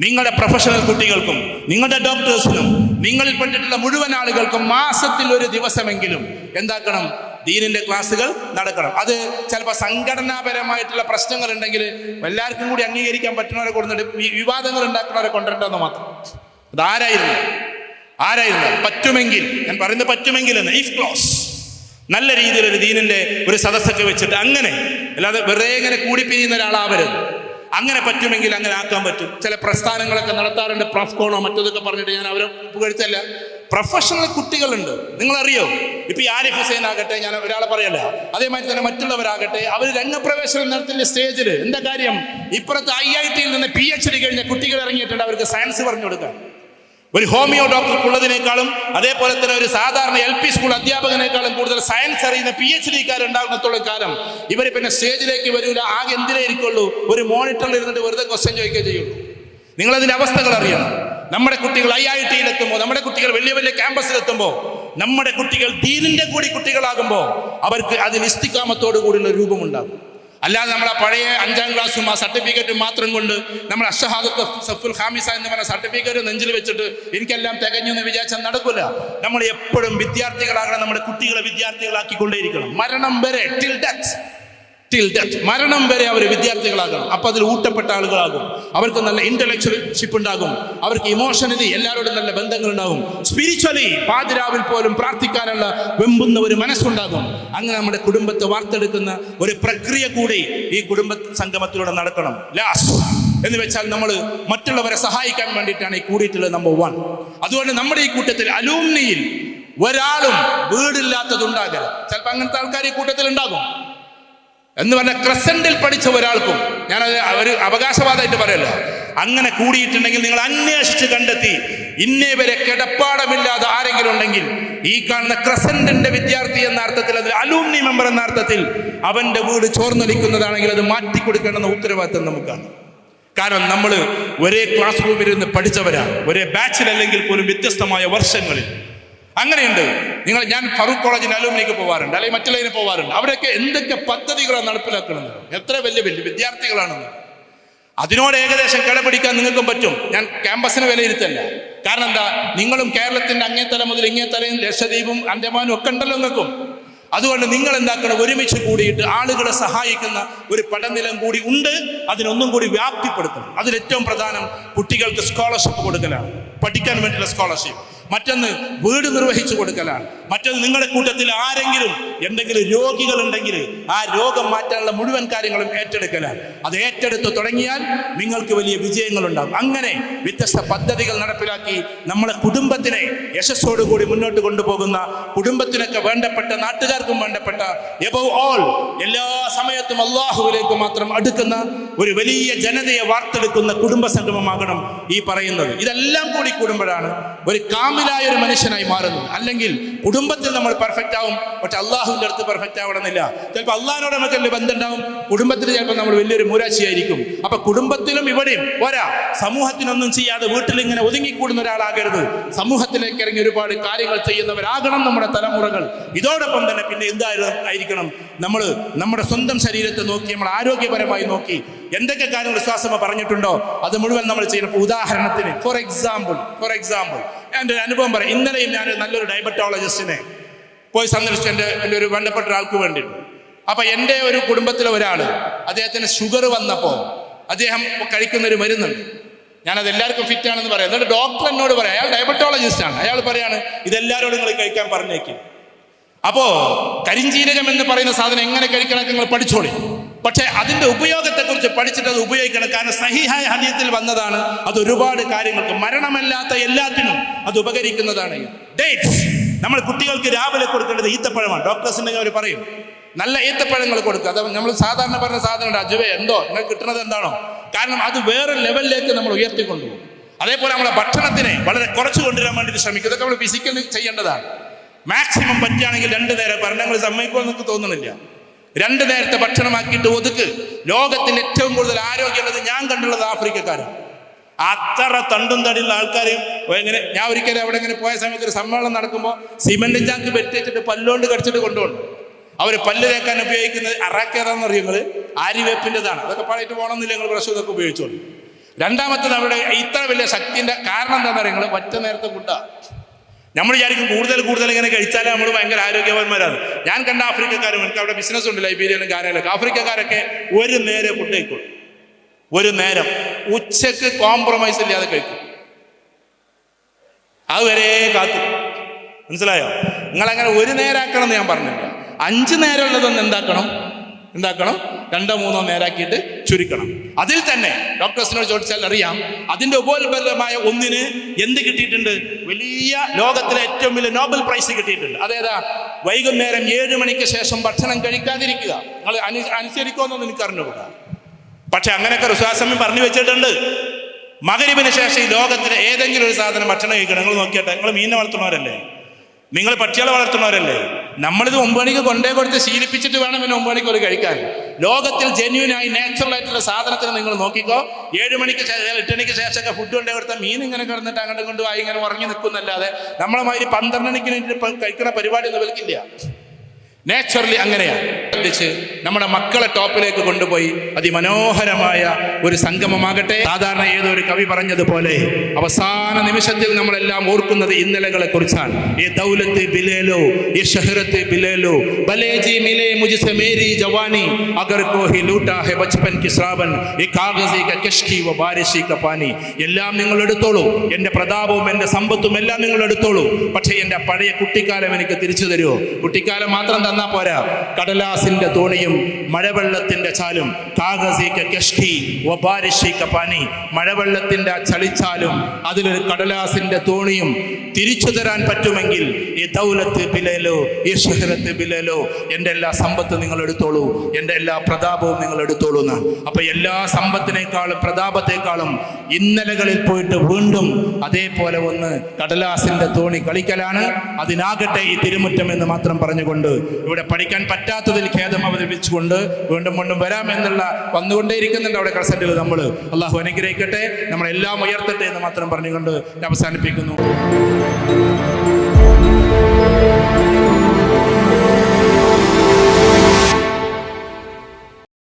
നിങ്ങളുടെ പ്രൊഫഷണൽ കുട്ടികൾക്കും നിങ്ങളുടെ ഡോക്ടേഴ്സിനും നിങ്ങളിൽ പെട്ടിട്ടുള്ള മുഴുവൻ ആളുകൾക്കും മാസത്തിൽ ഒരു ദിവസമെങ്കിലും എന്താക്കണം? ദീനിന്റെ ക്ലാസ്സുകൾ നടക്കണം. അത് ചിലപ്പോൾ സംഘടനാപരമായിട്ടുള്ള പ്രശ്നങ്ങൾ ഉണ്ടെങ്കിൽ എല്ലാവർക്കും കൂടി അംഗീകരിക്കാൻ പറ്റുന്നവരെ കൊടുത്തിട്ട് വിവാദങ്ങൾ ഉണ്ടാക്കുന്നവരെ കൊണ്ടുവരേണ്ടെന്ന് മാത്രം. അതാരായിരുന്നു പറ്റുമെങ്കിൽ, ഞാൻ പറയുന്നത് പറ്റുമെങ്കിൽ എന്ന്, ഇഫ് ക്ലോസ് നല്ല രീതിയിൽ ഒരു ദീനിന്റെ ഒരു സദസ്സൊക്കെ വെച്ചിട്ട് അങ്ങനെ, അല്ലാതെ വെറുതെ ഇങ്ങനെ കൂടിപ്പിരിയുന്ന ഒരാളാവരുത്. അങ്ങനെ പറ്റുമെങ്കിൽ അങ്ങനെ ആക്കാൻ പറ്റും. ചില പ്രസ്ഥാനങ്ങളൊക്കെ നടത്താറുണ്ട്, പ്രഫ്കോണോ മറ്റതൊക്കെ പറഞ്ഞിട്ട് ഞാൻ അവരെ പുകഴ്ത്തല്ല. പ്രൊഫഷണൽ കുട്ടികളുണ്ട്, നിങ്ങളറിയോ? ഇപ്പൊ ഈ ആരിഫ് ഹുസൈൻ ആകട്ടെ, ഞാൻ ഒരാളെ പറയല്ല, അതേമാതിരി തന്നെ മറ്റുള്ളവരാകട്ടെ, അവർ രംഗപ്രവേശനം നടത്തുന്ന സ്റ്റേജിൽ എന്താ കാര്യം? ഇപ്പുറത്ത് IIT നിന്ന് PhD കഴിഞ്ഞ കുട്ടികൾ ഇറങ്ങിയിട്ടുണ്ട്, അവർക്ക് സയൻസ് പറഞ്ഞു കൊടുക്കാൻ. ഒരു ഹോമിയോ ഡോക്ടർക്കുള്ളതിനേക്കാളും അതേപോലെ തന്നെ ഒരു സാധാരണ LP സ്കൂൾ അധ്യാപകനേക്കാളും കൂടുതൽ സയൻസ് അറിയുന്ന PhD-കാരുണ്ടാകുന്നത്തോളം കാലം ഇവർ പിന്നെ സ്റ്റേജിലേക്ക് വരൂല. ആകെ എന്തിനേ ഇരിക്കുള്ളൂ? ഒരു മോണിറ്ററിൽ ഇരുന്നിട്ട് വെറുതെ ക്വസ്റ്റ്യൻ ചോദിക്കുകയേ ചെയ്യുള്ളൂ. നിങ്ങളതിന്റെ അവസ്ഥകൾ അറിയണം. നമ്മുടെ കുട്ടികൾ IIT-യിലെത്തുമ്പോൾ, നമ്മുടെ കുട്ടികൾ വലിയ വലിയ ക്യാമ്പസിലെത്തുമ്പോൾ, നമ്മുടെ കുട്ടികൾ ദീനിന്റെ കൂടി കുട്ടികളാകുമ്പോൾ അവർക്ക് അതിന് ഇസ്തിഖാമത്തോടു കൂടിയുള്ള രൂപമുണ്ടാകും. അല്ലാതെ നമ്മളെ പഴയ 5ാം ക്ലാസ്സും ആ സർട്ടിഫിക്കറ്റും മാത്രം കൊണ്ട് നമ്മൾ അഷ്ഹദത്ത് സഫുൽ ഖാമിസ എന്ന് പറഞ്ഞ സർട്ടിഫിക്കറ്റ് നെഞ്ചിൽ വെച്ചിട്ട് എനിക്കെല്ലാം തികഞ്ഞു എന്ന് വിചാരിച്ചാൽ നടക്കില്ല. നമ്മൾ എപ്പോഴും വിദ്യാർത്ഥികളാകണം, നമ്മുടെ കുട്ടികളെ വിദ്യാർത്ഥികളാക്കിക്കൊണ്ടേയിരിക്കണം. മരണം വരെ, ടിൽ ഡെത്ത് മരണം വരെ അവർ വിദ്യാർത്ഥികളാകണം. അപ്പൊ അതിൽ ഊട്ടപ്പെട്ട ആളുകളാകും. അവർക്ക് നല്ല ഇന്റലക്ച്വൽഷിപ്പ് ഉണ്ടാകും, അവർക്ക് ഇമോഷണലി എല്ലാവരോടും നല്ല ബന്ധങ്ങൾ ഉണ്ടാകും, സ്പിരിച്വലി പാതിരാവിൽ പോലും പ്രാർത്ഥിക്കാനുള്ള വെമ്പുന്ന ഒരു മനസ്സുണ്ടാകും. അങ്ങനെ നമ്മുടെ കുടുംബത്തെ വാർത്തെടുക്കുന്ന ഒരു പ്രക്രിയ കൂടി ഈ കുടുംബ സംഗമത്തിലൂടെ നടക്കണം. ലാസ്റ്റ് എന്ന് വെച്ചാൽ നമ്മൾ മറ്റുള്ളവരെ സഹായിക്കാൻ വേണ്ടിയിട്ടാണ് ഈ കൂടിയിട്ടുള്ളത്, നമ്പർ 1. അതുകൊണ്ട് നമ്മുടെ ഈ കൂട്ടത്തിൽ അലൂമിനിയിൽ ഒരാളും വീടില്ലാത്തതുണ്ടാകരുത്. ചിലപ്പോൾ അങ്ങനത്തെ ആൾക്കാർ ഈ കൂട്ടത്തിൽ ഉണ്ടാകും. എന്ന് പറഞ്ഞാൽ ക്രസന്റിൽ പഠിച്ച ഒരാൾക്കും, ഞാനത് ഒരു അവകാശവാദമായിട്ട് പറയല്ല, അങ്ങനെ കൂടിയിട്ടുണ്ടെങ്കിൽ നിങ്ങൾ അന്വേഷിച്ച് കണ്ടെത്തി ഇന്നേവരെ കിടപ്പാടമില്ലാതെ ആരെങ്കിലും ഉണ്ടെങ്കിൽ ഈ കാണുന്ന ക്രസന്റിന്റെ വിദ്യാർത്ഥി എന്ന അർത്ഥത്തിൽ, അതിൽ അലൂമിനി മെമ്പർ എന്ന അർത്ഥത്തിൽ അവന്റെ വീട് ചോർന്നൊലിക്കുന്നതാണെങ്കിൽ അത് മാറ്റിക്കൊടുക്കേണ്ടുന്ന ഉത്തരവാദിത്വം നമുക്കാണ്. കാരണം നമ്മൾ ഒരേ ക്ലാസ് റൂമിൽ ഇരുന്ന് പഠിച്ചവരാ, ഒരേ ബാച്ചിലല്ലെങ്കിൽ പോലും വ്യത്യസ്തമായ വർഷങ്ങളിൽ. അങ്ങനെയുണ്ട്. ഞാൻ ഫറൂഖ് കോളേജിന് അലൂമിനിക്ക് പോകാറുണ്ട്, അല്ലെങ്കിൽ മറ്റുള്ളതിന് പോകാറുണ്ട്. അവിടെയൊക്കെ എന്തൊക്കെ പദ്ധതികളാണ് നടപ്പിലാക്കുന്നത്, എത്ര വലിയ വലിയ വിദ്യാർത്ഥികളാണെന്ന്. അതിനോട് ഏകദേശം കിടപിടിക്കാൻ നിങ്ങൾക്കും പറ്റും. ഞാൻ ക്യാമ്പസിന് വിലയിരുത്തല്ല. കാരണം എന്താ, നിങ്ങളും കേരളത്തിന്റെ അങ്ങേത്തല മുതൽ ഇങ്ങേത്തലയും ലക്ഷദ്വീപും അൻഡമാനും ഒക്കെ ഉണ്ടല്ലോ നിങ്ങൾക്കും. അതുകൊണ്ട് നിങ്ങൾ എന്താക്കണം, ഒരുമിച്ച് കൂടിയിട്ട് ആളുകളെ സഹായിക്കുന്ന ഒരു പഠനനിലം കൂടി ഉണ്ട്. അതിനൊന്നും കൂടി വ്യാപ്തിപ്പെടുത്തണം. അതിലേറ്റവും പ്രധാനം കുട്ടികൾക്ക് സ്കോളർഷിപ്പ് കൊടുക്കലാണ്, പഠിക്കാൻ വേണ്ടിയുള്ള സ്കോളർഷിപ്പ്. മറ്റൊന്ന് വീട് നിർവഹിച്ചു കൊടുക്കലാണ്. മറ്റൊന്ന് നിങ്ങളുടെ കൂട്ടത്തിൽ ആരെങ്കിലും എന്തെങ്കിലും രോഗികളുണ്ടെങ്കിൽ ആ രോഗം മാറ്റാനുള്ള മുഴുവൻ കാര്യങ്ങളും ഏറ്റെടുക്കലാണ്. അത് ഏറ്റെടുത്ത് തുടങ്ങിയാൽ നിങ്ങൾക്ക് വലിയ വിജയങ്ങളുണ്ടാകും. അങ്ങനെ വ്യത്യസ്ത പദ്ധതികൾ നടപ്പിലാക്കി നമ്മളെ കുടുംബത്തിനെ യശസ്സോടുകൂടി മുന്നോട്ട് കൊണ്ടുപോകുന്ന, കുടുംബത്തിനൊക്കെ വേണ്ടപ്പെട്ട, നാട്ടുകാർക്കും വേണ്ടപ്പെട്ട, എബവ് ഓൾ എല്ലാ സമയത്തും അള്ളാഹുവിലേക്ക് മാത്രം അടുക്കുന്ന ഒരു വലിയ ജനതയെ വാർത്തെടുക്കുന്ന കുടുംബ സംഗമമാകണം ഈ പറയുന്നത്. ഇതെല്ലാം കൂടി കൂടുമ്പോഴാണ് ഒരു കാമിൽ കാമിലായ ഒരു മനുഷ്യനായി മാറുന്നത്. അല്ലെങ്കിൽ കുടുംബത്തിൽ നമ്മൾ പെർഫെക്റ്റ് ആവും, പക്ഷെ അള്ളാഹുവിൻ്റെ അടുത്ത് പെർഫെക്റ്റ് ആവണമെന്നില്ല. ചിലപ്പോൾ അള്ളാഹിനോട് നമുക്ക് വലിയ ബന്ധം ഉണ്ടാവും, കുടുംബത്തിൽ ചിലപ്പോൾ നമ്മൾ വലിയൊരു മൂരാശിയായിരിക്കും. അപ്പൊ കുടുംബത്തിലും ഇവിടെയും പോരാ, സമൂഹത്തിനൊന്നും ചെയ്യാതെ വീട്ടിൽ ഇങ്ങനെ ഒതുങ്ങിക്കൂടുന്ന ഒരാളാകരുത്. സമൂഹത്തിലേക്ക് ഇറങ്ങി ഒരുപാട് കാര്യങ്ങൾ ചെയ്യുന്നവരാകണം നമ്മുടെ തലമുറകൾ. ഇതോടൊപ്പം തന്നെ പിന്നെ എന്തായിരിക്കണം, നമ്മൾ നമ്മുടെ സ്വന്തം ശരീരത്തെ നോക്കി, നമ്മൾ ആരോഗ്യപരമായി നോക്കി എന്തൊക്കെ കാര്യങ്ങൾ വിശ്വാസമ പറഞ്ഞിട്ടുണ്ടോ അത് മുഴുവൻ നമ്മൾ ചെയ്യണം. ഉദാഹരണത്തിന് ഫോർ എക്സാമ്പിൾ എൻ്റെ ഒരു അനുഭവം പറയാം. ഇന്നലെയും ഞാൻ നല്ലൊരു ഡയബറ്റോളജിസ്റ്റിനെ പോയി സന്ദർശിച്ചു, എൻ്റെ ഒരു വേണ്ടപ്പെട്ട ഒരാൾക്ക് വേണ്ടിയിട്ട്. അപ്പൊ എൻ്റെ ഒരു കുടുംബത്തിലെ ഒരാൾ, അദ്ദേഹത്തിന് ഷുഗർ വന്നപ്പോൾ അദ്ദേഹം കഴിക്കുന്ന ഒരു മരുന്നുണ്ട്. ഞാനത് എല്ലാവർക്കും ഫിറ്റ് ആണെന്ന് പറയാം. എന്നിട്ട് ഡോക്ടർ എന്നോട് പറയാം, അയാൾ ഡയബറ്റോളജിസ്റ്റ് ആണ്, അയാൾ പറയാണ് ഇതെല്ലാവരോടും നിങ്ങൾ കഴിക്കാൻ പറഞ്ഞേക്കും. അപ്പോ കരിഞ്ജീരകം എന്ന് പറയുന്ന സാധനം എങ്ങനെ കഴിക്കണം നിങ്ങൾ പഠിച്ചോളി, പക്ഷെ അതിന്റെ ഉപയോഗത്തെക്കുറിച്ച് പഠിച്ചിട്ട് അത് ഉപയോഗിക്കണം. കാരണം സഹിഹായ ഹദീസിൽ വന്നതാണ്, അത് ഒരുപാട് കാര്യങ്ങൾക്ക്, മരണമല്ലാത്ത എല്ലാത്തിനും അത് ഉപകരിക്കുന്നതാണ്. ഡേറ്റ്സ് നമ്മൾ കുട്ടികൾക്ക് രാവിലെ കൊടുക്കേണ്ടത് ഈത്തപ്പഴമാണ്. ഡോക്ടേഴ്സ് ഉണ്ടെങ്കിൽ അവർ പറയും നല്ല ഈത്തപ്പഴങ്ങൾ കൊടുക്കുക. അത് നമ്മൾ സാധാരണ പറഞ്ഞ സാധനം അജുവേ എന്തോ നിങ്ങൾ കിട്ടുന്നത് എന്താണോ, കാരണം അത് വേറെ ലെവലിലേക്ക് നമ്മൾ ഉയർത്തിക്കൊണ്ടുപോകും. അതേപോലെ നമ്മളെ ഭക്ഷണത്തിനെ വളരെ കുറച്ച് കൊണ്ടുവരാൻ വേണ്ടി ശ്രമിക്കും. ഇതൊക്കെ നമ്മൾ ഫിസിക്കലി ചെയ്യേണ്ടതാണ്. മാക്സിമം പറ്റുകയാണെങ്കിൽ 2 നേരം ഭരണങ്ങൾ സമ്മതിക്കുമെന്ന് എനിക്ക് തോന്നുന്നില്ല. 2 നേരത്തെ ഭക്ഷണമാക്കിയിട്ട് ഒതുക്ക്. ലോകത്തിന്റെ ഏറ്റവും കൂടുതൽ ആരോഗ്യമുള്ളത് ഞാൻ കണ്ടുള്ളത് ആഫ്രിക്കക്കാരാണ്. അത്ര തണ്ടും തടിയുള്ള ആൾക്കാരെയും എങ്ങനെ, ഞാൻ ഒരിക്കലും അവിടെ ഇങ്ങനെ പോയ സമയത്ത് ഒരു സമ്മേളനം നടക്കുമ്പോൾ സിമെന്റ് ചാക്ക് വെട്ടിച്ചിട്ട് പല്ലുകൊണ്ട് കടിച്ചിട്ട് കൊണ്ടുപോകും. അവർ പല്ല് തേക്കാൻ ഉപയോഗിക്കുന്നത് അറാക്കേതാന്ന് അറിയുന്നത് ആര്യവേപ്പിൻ്റെതാണ്. അതൊക്കെ പാടിയിട്ട് പോകണമെന്നില്ല, നിങ്ങൾ ബ്രഷ് ഇതൊക്കെ ഉപയോഗിച്ചോളൂ. രണ്ടാമത്തത് അവിടെ ഇത്ര വലിയ ശക്തിന്റെ കാരണം എന്താണെന്ന് അറിയുന്നത് ഒറ്റ നേരത്തെ ഫുഡാണ്. നമ്മൾ വിചാരിക്കും കൂടുതൽ ഇങ്ങനെ കഴിച്ചാലേ നമ്മൾ ഭയങ്കര ആരോഗ്യവാന്മാരാണ്. ഞാൻ കണ്ട ആഫ്രിക്കക്കാരും, എനിക്ക് അവിടെ ബിസിനസ് ഉണ്ട് ലൈബീരിയയിലും ഗാനയിലൊക്കെ, ആഫ്രിക്കക്കാരൊക്കെ ഒരു നേരം ഫുഡ് കഴിക്കും. ഒരു നേരം ഉച്ചക്ക് കോംപ്രമൈസ് ഇല്ലാതെ കഴിക്കും. അതുവരെ കാത്തു. മനസ്സിലായോ? നിങ്ങളങ്ങനെ ഒരു നേരാക്കണം എന്ന് ഞാൻ പറഞ്ഞില്ല. 5 നേരം ഉള്ളതൊന്ന് എന്താക്കണം 2-3 നേരാക്കിയിട്ട് ചുരുക്കണം. അതിൽ തന്നെ ഡോക്ടേഴ്സിനോട് ചോദിച്ചാൽ അറിയാം, അതിന്റെ ഉപോത്ബലമായ ഒന്നിന് എന്ത് കിട്ടിയിട്ടുണ്ട്? വലിയ ലോകത്തിലെ ഏറ്റവും വലിയ നോബൽ പ്രൈസ് കിട്ടിയിട്ടുണ്ട്. അതേതാ? വൈകുന്നേരം 7 മണിക്ക് ശേഷം ഭക്ഷണം കഴിക്കാതിരിക്കുക. നിങ്ങൾ അനുസരിക്കുമെന്നൊന്നും എനിക്ക് അറിഞ്ഞുകൂടാ, പക്ഷെ അങ്ങനെയൊക്കെ വിശ്വാസം പറഞ്ഞു വെച്ചിട്ടുണ്ട്. മഗ്‌രിബിന് ശേഷം ഈ ലോകത്തിലെ ഏതെങ്കിലും ഒരു സാധനം ഭക്ഷണം കഴിക്കണം. നിങ്ങൾ നോക്കിയാട്ടെ, നിങ്ങൾ മീനെ വളർത്തുന്നവരല്ലേ, നിങ്ങൾ പക്ഷികളെ വളർത്തുന്നവരല്ലേ? നമ്മളിത് 9 മണിക്ക് കൊണ്ടേ കൊടുത്ത് ശീലിപ്പിച്ചിട്ട് വേണം പിന്നെ 9 മണിക്ക് ഒരു കഴിക്കാൻ. ലോകത്തിൽ ജെന്യൂനായി നാച്ചുറൽ ആയിട്ടുള്ള സാധനത്തിന് നിങ്ങൾ നോക്കിക്കോ. 7 മണിക്ക് 8 മണിക്ക് ശേഷമൊക്കെ ഫുഡ് കൊണ്ടേ കൊടുത്താൽ മീൻ ഇങ്ങനെ കിടന്നിട്ട് അങ്ങോട്ട് കൊണ്ടുപോയി ഇങ്ങനെ ഉറങ്ങി നിൽക്കുന്നല്ലാതെ നമ്മളെ മാതിരി 12 മണിക്ക് കഴിക്കുന്ന പരിപാടി ഒന്നും വിൽക്കില്ല. നാച്ചുറലി അങ്ങനെയാണ്. നമ്മുടെ മക്കളെ ടോപ്പിലേക്ക് കൊണ്ടുപോയി അതിമനോഹരമായ ഒരു സംഗമമാകട്ടെ. സാധാരണ ഏതൊരു കവി പറഞ്ഞതുപോലെ അവസാന നിമിഷത്തിൽ നമ്മളെല്ലാം ഓർക്കുന്നത് ഇന്നലകളെ കുറിച്ചാണ്. ഈ ദൗലത്ത് ബിലേലോ, ഈ ഷഹ്റത്ത് ബിലേലോ, ബലേജി മിലേ മുജ്സെ മേരി ജവാനി, അഗർ കോഹി ലൂട്ടാ ഹെ ബച്പൻ കി ശ്രാവൻ, ഈ കാഗസി ക കഷ്കി വ ബാരിഷി ക പാനി. എല്ലാം നിങ്ങൾ എടുത്തോളൂ, എൻ്റെ പ്രതാപവും എൻ്റെ സമ്പത്തും എല്ലാം നിങ്ങൾ എടുത്തോളൂ, പക്ഷേ എൻ്റെ പഴയ കുട്ടിക്കാലം എനിക്ക് തിരിച്ചു തരുമോ? കുട്ടിക്കാലം മാത്രം തന്നാ പോരാ, കടലാസിന്റെ തോണിയും മഴവെള്ളത്തിന്റെ ചാലും, കാഗസിക കഷ്കി വബാരിഷിക പാനി, മഴവെള്ളത്തിന്റെ ചളിച്ചാലും അതിലൊരു കടലാസിന്റെ തോണിയും തിരിച്ചു തരാൻ പറ്റുമെങ്കിൽ ഈ ദൗലത്ത് ബിലേലോ, ഈ ഷഹ്റത്ത് ബിലേലോ, എൻ്റെ എല്ലാ സമ്പത്ത് നിങ്ങൾ എടുത്തോളൂ, എൻ്റെ എല്ലാ പ്രതാപവും നിങ്ങൾ എടുത്തോളൂ എന്നാണ്. അപ്പൊ എല്ലാ സമ്പത്തിനേക്കാളും പ്രതാപത്തെക്കാളും ഇന്നലകളിൽ പോയിട്ട് വീണ്ടും അതേപോലെ ഒന്ന് കടലാസിന്റെ തോണി കളിക്കലാണ്. അതിനാകട്ടെ ഈ തിരുമുറ്റം എന്ന് മാത്രം പറഞ്ഞുകൊണ്ട് ഇവിടെ പഠിക്കാൻ പറ്റാത്തതിൽ ഖേദം അവതരിപ്പിച്ചുകൊണ്ട് വീണ്ടും വരാമെന്നുള്ള വന്നുകൊണ്ടേയിരിക്കുന്നുണ്ട് അവിടെ കസറ്റിൽ. നമ്മൾ അള്ളാഹു അനുഗ്രഹിക്കട്ടെ, നമ്മളെല്ലാം ഉയർത്തട്ടെ എന്ന് മാത്രം പറഞ്ഞുകൊണ്ട് അവസാനിപ്പിക്കുന്നു.